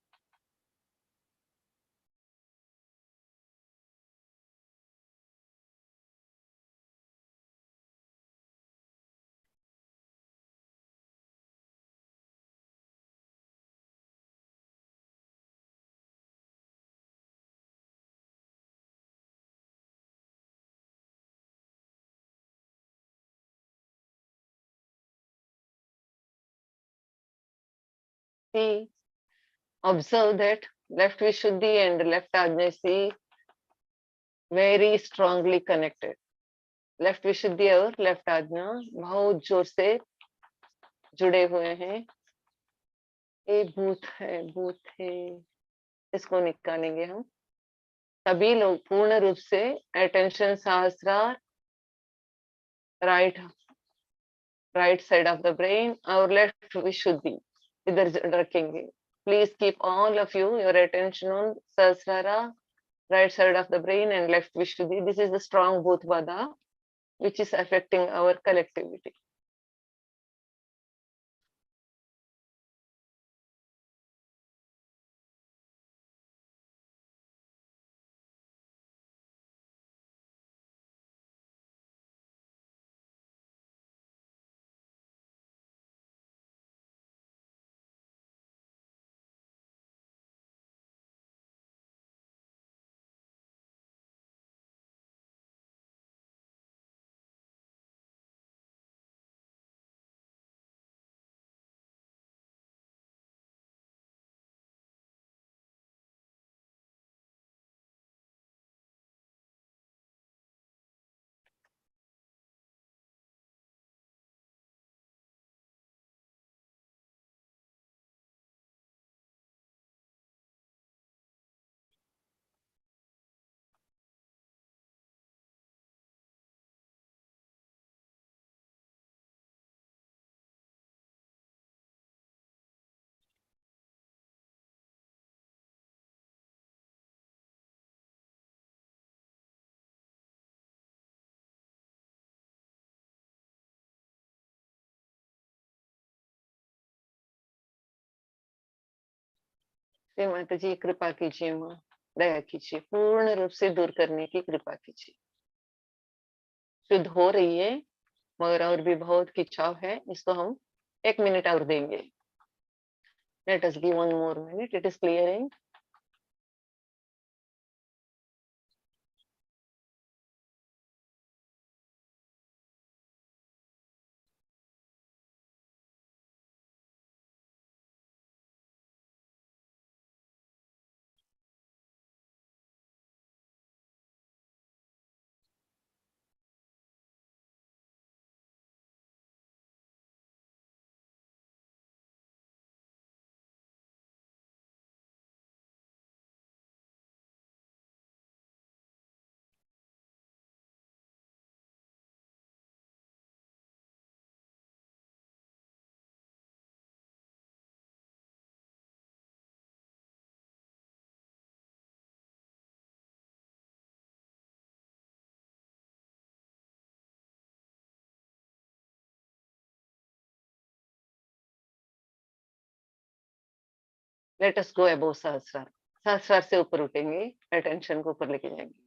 See, observe that left vishuddhi and left ajnasi very strongly connected. Left vishuddhi और left ajna बहुत जोर से जुड़े हुए हैं. ये भूत है, इसको निकालेंगे हम. सभी लोग पूर्ण रूप से attention सहस्रार right side of the brain और left vishuddhi इधर रखेंगे. Please keep all of you your attention on Sahasrara, right side of the brain and left vishuddhi. This is the strong bhutvada which is affecting our collectivity. Shri Mata जी कृपा कीजिए माँ, दया कीजिए, पूर्ण रूप से दूर करने की कृपा कीजिए. शुद्ध हो रही है मगर और भी बहुत खिंचाव है, इसको हम 1 मिनट और देंगे. Let us give 1 more minute. It is clearing. Let us go above Sahasrar. Sahasrar से ऊपर उठेंगे, अटेंशन को ऊपर लेके जाएंगे.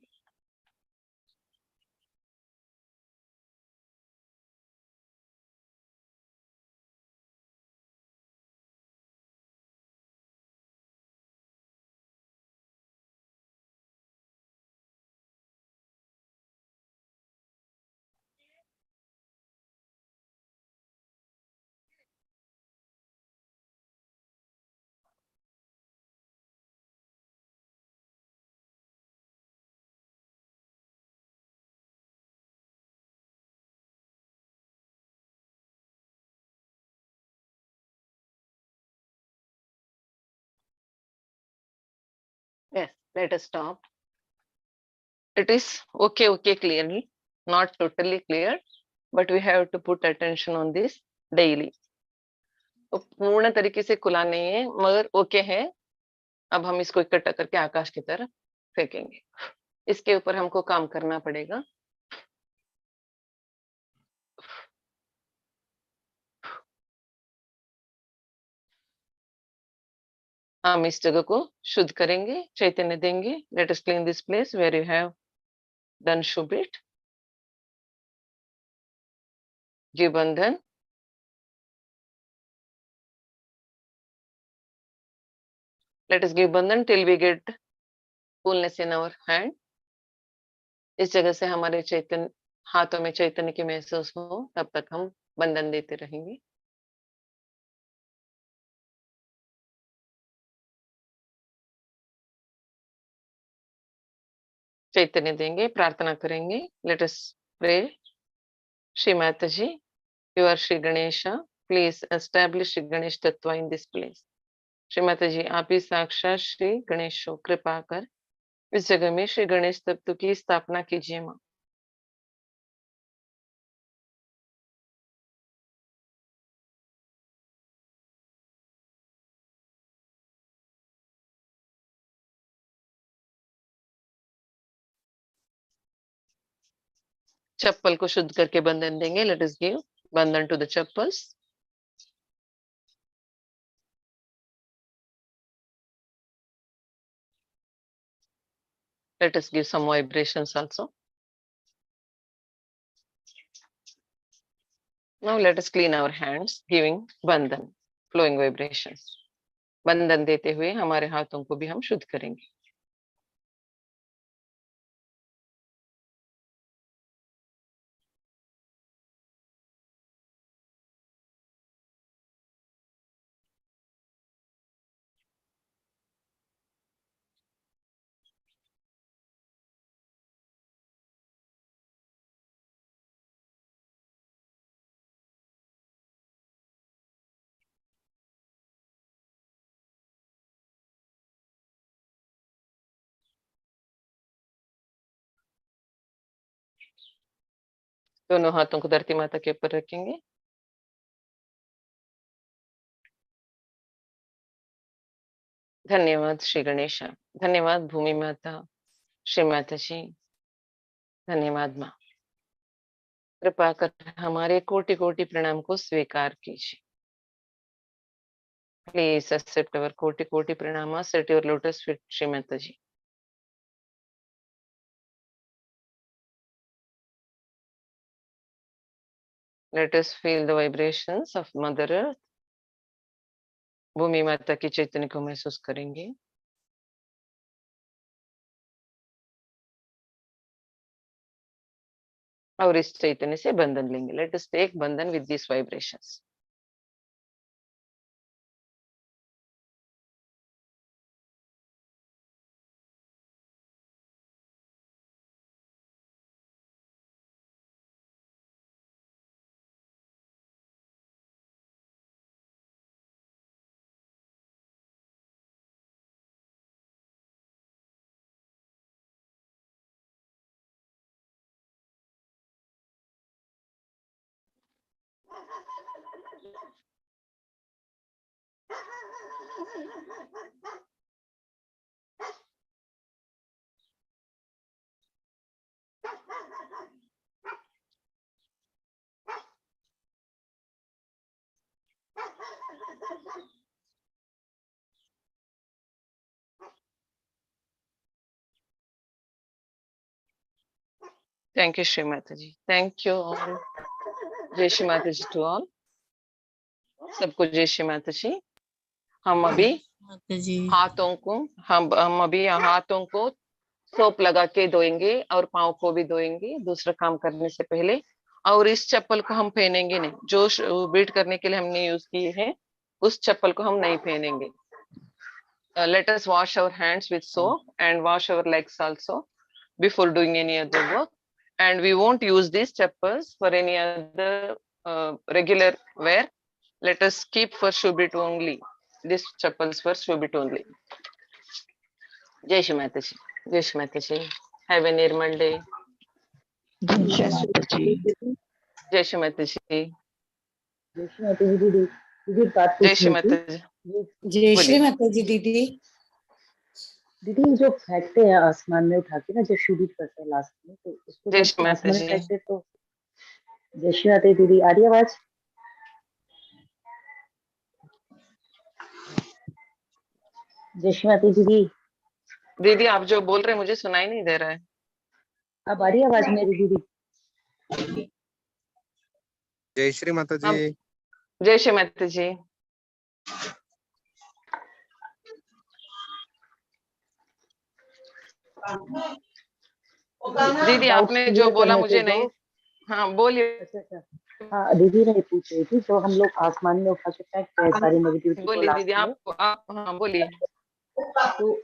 Yes, let us stop. It is okay clearly, not totally clear, but we have to put attention on this daily. तो पूर्ण तरीके से खुला नहीं है मगर ओके है. अब हम इसको इकट्ठा करके आकाश की तरफ फेंकेंगे. इसके ऊपर हमको काम करना पड़ेगा. हम इस जगह को शुद्ध करेंगे, चैतन्य देंगे. Let us clean this place where you have done shoebeat. Give bandhan. Let us give bandhan till we get coolness in our hand. इस जगह से हमारे चैतन्य हाथों में चैतन्य की महसूस हो तब तक हम बंधन देते रहेंगे. चैतन्य देंगे, प्रार्थना करेंगे. Let us pray. Shri Mata ji, you are Shri Ganesh, please establish Shri Ganesh तत्व in this place. Shri Mata जी, आप ही साक्षात श्री गणेश हो, कृपा कर इस जगह में श्री गणेश तत्व की स्थापना कीजिए माँ. चप्पल को शुद्ध करके बंधन देंगे. Let us give bandhan to the chappals. Let us give some vibrations also. Now let us clean our hands, giving bandhan, flowing vibrations. बंधन देते हुए हमारे हाथों को भी हम शुद्ध करेंगे. दोनों हाथों को धरती माता के ऊपर रखेंगे. धन्यवाद श्री गणेश. धन्यवाद भूमि माता, श्री माता जी. धन्यवाद माँ. कृपा कर हमारे कोटि कोटि प्रणाम को स्वीकार कीजिए. प्लीज एक्सेप्ट अवर कोटि कोटि प्रणाम. Set your lotus feet Shri Mata ji. Let us feel the vibrations of Mother Earth. भूमि माता की चैतन्य को महसूस करेंगे. और इस चैतन्य से बंधन लेंगे. Let us take बंधन with these vibrations. Thank you, Shri Mataji. Thank you all. जय श्री माता जी टू ऑल. सबको जय श्री माता जी. हम अभी हाथों को सोप लगा के धोएंगे और पाँव को भी धोएंगे दूसरा काम करने से पहले. और इस चप्पल को हम पहनेंगे नहीं. जो बीट करने के लिए हमने यूज किए हैं उस चप्पल को हम नहीं पहनेंगे. Let us wash our hands with soap and wash our legs also before doing any other work. And we won't use these chappals for any other regular wear. Let us keep for Shubit only. These chappals for Shubit only. Jai Shri Mataji. Jai Shri Mataji. Have a normal day. जय श्री माता जी। Jai Shri Mataji. जय श्री माता जी दीदी। दीदी बात Jai Shri पूछनी थी। Mataji. जय श्री बोलिए. माता जी दीदी. दीदी जो फेंकते हैं आसमान में उठा के ना, जो शूट करते हैं लास्ट में, तो उसको जय जब श्री आसमान में माताजी. फेंकते तो जय श्री माता जी दीदी। आ रही आवाज? जय श्री माता जी दीदी। दीदी आप जो बोल रहे हैं मुझे सुनाई नहीं दे रहा है. अब आ रही आवाज मेरी दीदी? जय श्री माता जी. जय श्री माता जी. दीदी आपने जो बोला मुझे नहीं. हाँ बोलिए. अच्छा. हाँ दीदी मैं पूछ रही थी, जो हम लोग आसमान में उठा के फेंकते हैं सारी नेगेटिविटी को बोलिए दीदी. लास्ट में, आप हाँ बोलिए. तो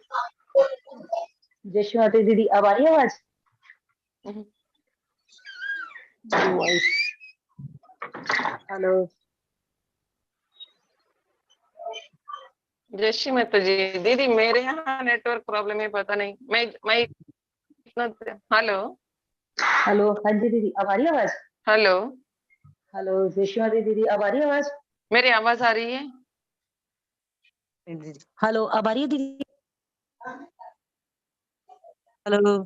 जय श्री माता दीदी अब आ रही आवाज? हेलो. जय श्री माता जी. दीदी मेरे यहाँ नेटवर्क प्रॉब्लम है पता नहीं. मैं हेलो. हेलो. हाँ जी दीदी अब आ रही आवाज? हेलो. हेलो जय श्री माता दीदी अब आ रही आवाज? मेरी आवाज आ रही है? हेलो अब आ रही है दीदी? हेलो.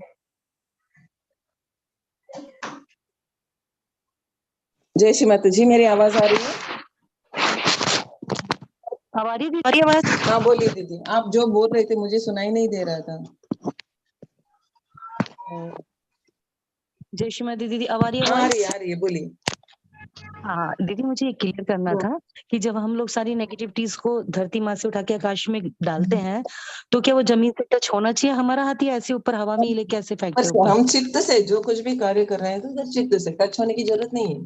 जय श्री माता जी मेरी आवाज आ रही है? अब आ रही है दीदी आवाज? हाँ बोलिए दीदी. आप जो बोल रहे थे मुझे सुनाई नहीं दे रहा था. जय श्री माता दीदी अब आ रही है आवाज? आ रही है बोलिए. हाँ दीदी मुझे ये क्लियर करना था कि जब हम लोग सारी नेगेटिविटीज को धरती माँ से उठा के आकाश में डालते हैं तो क्या वो जमीन से टच होना चाहिए हमारा हाथ, या ऐसे ऊपर हवा में ही लेके ऐसे फेंकते हैं ऊपर? हम चित्त से जो कुछ भी कार्य कर रहे हैं तो उधर चित्त से टच होने की जरूरत नहीं है.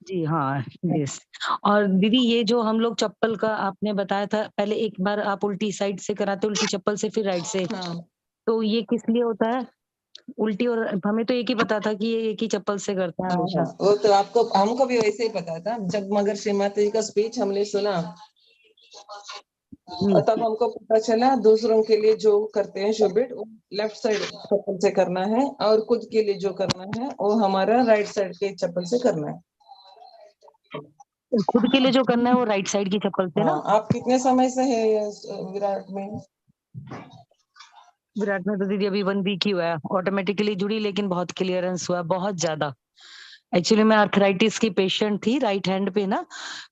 जी हाँ. यस. और दीदी ये जो हम लोग चप्पल का आपने बताया था, पहले एक बार आप उल्टी साइड से कराते उल्टी चप्पल से फिर राइट से, तो ये किस लिए होता है उल्टी? और हमें तो एक ही पता था कि ये एक ही चप्पल से करते हैं हमेशा. वो तो आपको हमको भी वैसे ही पता था. जब मगर श्री माता जी का स्पीच हमने सुना तब हमको पता चला दूसरों के लिए जो करते हैं शुभिट वो लेफ्ट साइड चप्पल से करना है और खुद के लिए जो करना है वो हमारा राइट साइड के चप्पल से करना है. खुद के लिए जो करना है वो राइट साइड की चप्पल से ना? आप कितने समय से है विराट में? विराट में तो दीदी अभी 1 वीक ही हुआ है. ऑटोमेटिकली जुड़ी, लेकिन बहुत क्लियरेंस हुआ, बहुत ज्यादा. एक्चुअली मैं आर्थराइटिस की पेशेंट थी. राइट हैंड पे ना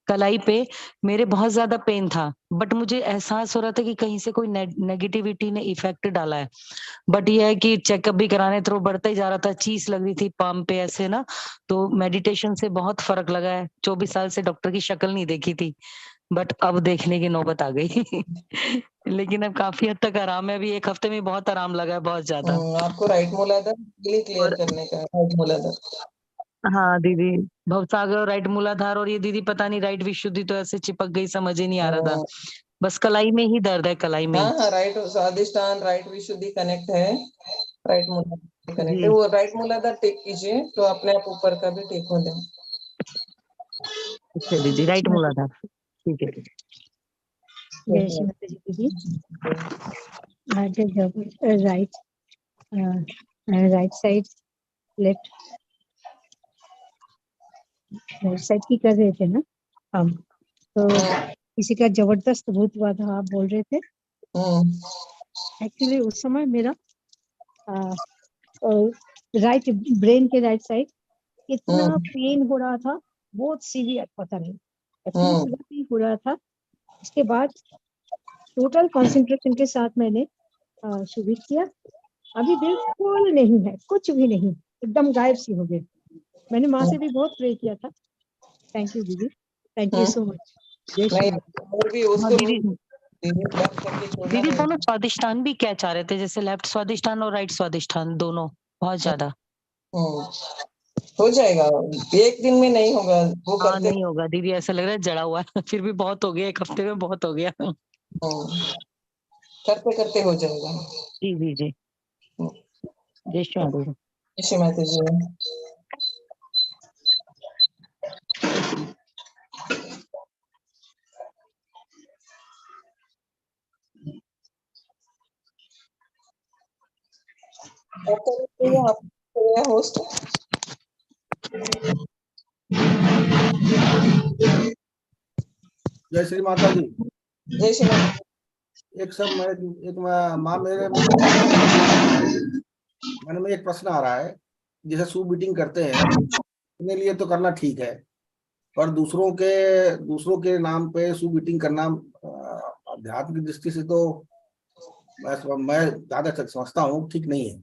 कलाई पे मेरे बहुत ज्यादा पेन था, बट मुझे एहसास हो रहा था कि कहीं से कोई नेगेटिविटी ने इफेक्ट डाला है. बट ये है कि चेकअप भी कराने तो बढ़ता ही जा रहा था. चीज लग रही थी पाम पे ऐसे ना, तो मेडिटेशन से बहुत फर्क लगा है. 24 साल से डॉक्टर की शक्ल नहीं देखी थी, बट अब देखने की नौबत आ गई. लेकिन अब काफी हद तक आराम है. अभी 1 हफ्ते में बहुत आराम लगा है, बहुत ज्यादा. आपको राइट मूलाधार क्लियर करने का है. राइट मूलाधार. हाँ दीदी भवसागर और राइट मूलाधार, और ये दीदी पता नहीं राइट विशुद्धि तो ऐसे चिपक गई, समझ ही नहीं आ रहा था. बस कलाई में ही दर्द है, कलाई में ही. हाँ राइट स्वादिष्टान राइट विशुद्धि कनेक्ट है. राइट मूलाधार कनेक्ट है. जी. वो राइट मूलाधार टेक कीजिए तो अपने आप ऊपर का भी टेक हो जाए. अच्छा दीदी राइट मूलाधार. ठीक है. जय श्री माता जी दीदी. आज जब राइट साइड लेफ्ट साइड की कर रहे थे ना हम, तो किसी का जबरदस्त भूत हुआ था आप बोल रहे थे. एक्चुअली उस समय मेरा राइट ब्रेन के राइट साइड इतना पेन हो रहा था, बहुत सीवियर, पता नहीं एक्चुअली हो रहा था. इसके बाद टोटल कंसंट्रेशन के साथ मैंने शुरू किया अभी बिल्कुल नहीं है, कुछ भी नहीं, एकदम गायब सी हो गए। मैंने माँ से भी बहुत प्रे किया था। थैंक यू दीदी, थैंक यू सो मच। जय श्री नहीं, और भी उसको दीदी बंद करके छोड़ना दीदी नहीं। दोनों स्वादिष्टान भी क्या चाह रहे थे, जैसे लेफ्ट स्वादिष्टान और राइट स्वादिष्टान दोनों बहुत ज्यादा। हो जाएगा, एक दिन में नहीं होगा वो हाँ करते। नहीं होगा दीदी, ऐसा लग रहा है जड़ा हुआ है। फिर भी बहुत हो गया, एक हफ्ते में बहुत हो गया। करते करते हो जाएगा। जी जी जी, जय श्री माता दी। श्री माता जी। होस्ट जय श्री माता जी। जय श्री माता। एक सब मैं एक माँ मेरे मन में एक प्रश्न आ रहा है, जैसे शू बीटिंग करते हैं अपने लिए तो करना ठीक है, पर दूसरों के नाम पे शू बीटिंग करना अध्यात्म की दृष्टि से तो मैं ज्यादा तक समझता हूँ ठीक नहीं है।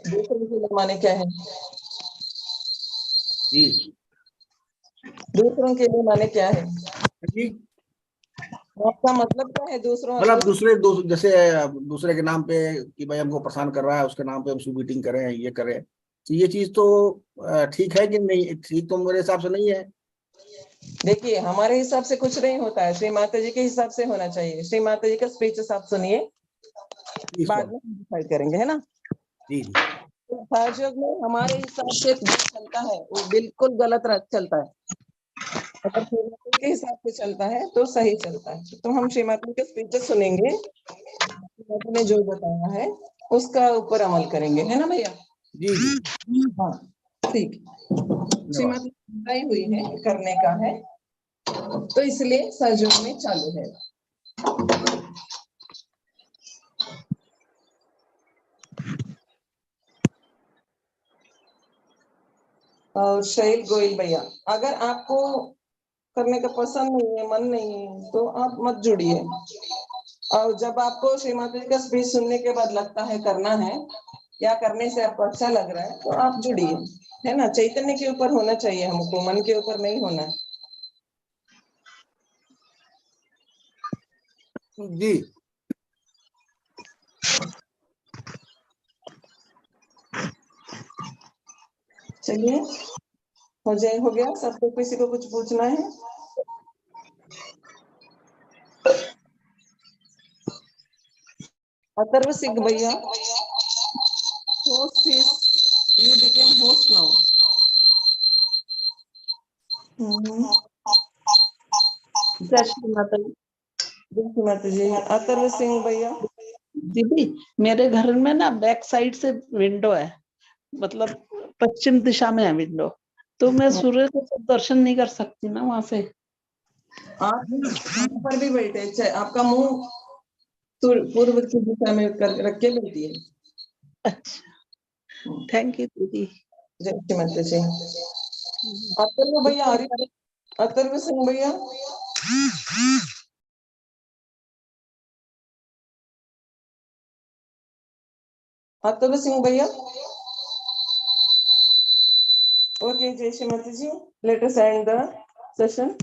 दूसरों के माने क्या है जी, दूसरों के लिए माने क्या है जी, आपका मतलब क्या है? दूसरों मतलब जैसे दूसरे के नाम पे कि भाई हमको परेशान कर रहा है, उसके नाम पे हम शू बीटिंग करें, ये करें, तो ये चीज तो ठीक है कि नहीं? ठीक तो मेरे हिसाब से नहीं है। देखिए, हमारे हिसाब से कुछ नहीं होता है, श्री माता जी के हिसाब से होना चाहिए। श्री माता जी का स्पीच आप सुनिए, बाद में डिसाइड करेंगे, है ना? जी जी। तो सहयोग में हमारे हिसाब से जो चलता है वो बिल्कुल गलत चलता है। अगर श्री माता जी के हिसाब से चलता है तो सही चलता है। तो हम श्री माता जी के स्पीचेस सुनेंगे, श्री माता ने जो बताया है उसका ऊपर अमल करेंगे, है ना भैया? जी जी। हाँ ठीक। श्री माता बताई हुई है करने का है, तो इसलिए सहयोग में चालू है। और शैल गोयल भैया, अगर आपको करने का पसंद नहीं है, मन नहीं है, तो आप मत जुड़िए। और जब आपको श्री माता जी का स्पीच सुनने के बाद लगता है करना है या करने से आपको अच्छा लग रहा है, तो आप जुड़िए, है ना? चैतन्य के ऊपर होना चाहिए हमको, मन के ऊपर नहीं होना है। जी। चलिए, हो गया सबको? किसी को कुछ पूछना है? अथर्व सिंह भैया, host is you became host now. जय श्री माता जी। जय श्री माता जी। अथर्व सिंह भैया, दीदी मेरे घर में ना बैक साइड से विंडो है, मतलब पश्चिम दिशा में है विंडो, तो मैं सूर्य को दर्शन नहीं कर सकती ना वहां से। आप वहां पर भी बैठे, आपका मुंह पूर्व की दिशा में रख के बैठिए। अच्छा, थैंक यू दीदी। जय श्री माता जी। अथर्व भैया, अथर्व सिंह भैया, अथर्व सिंह भैया। Okay, Jai Shri Mataji. Let us end the session.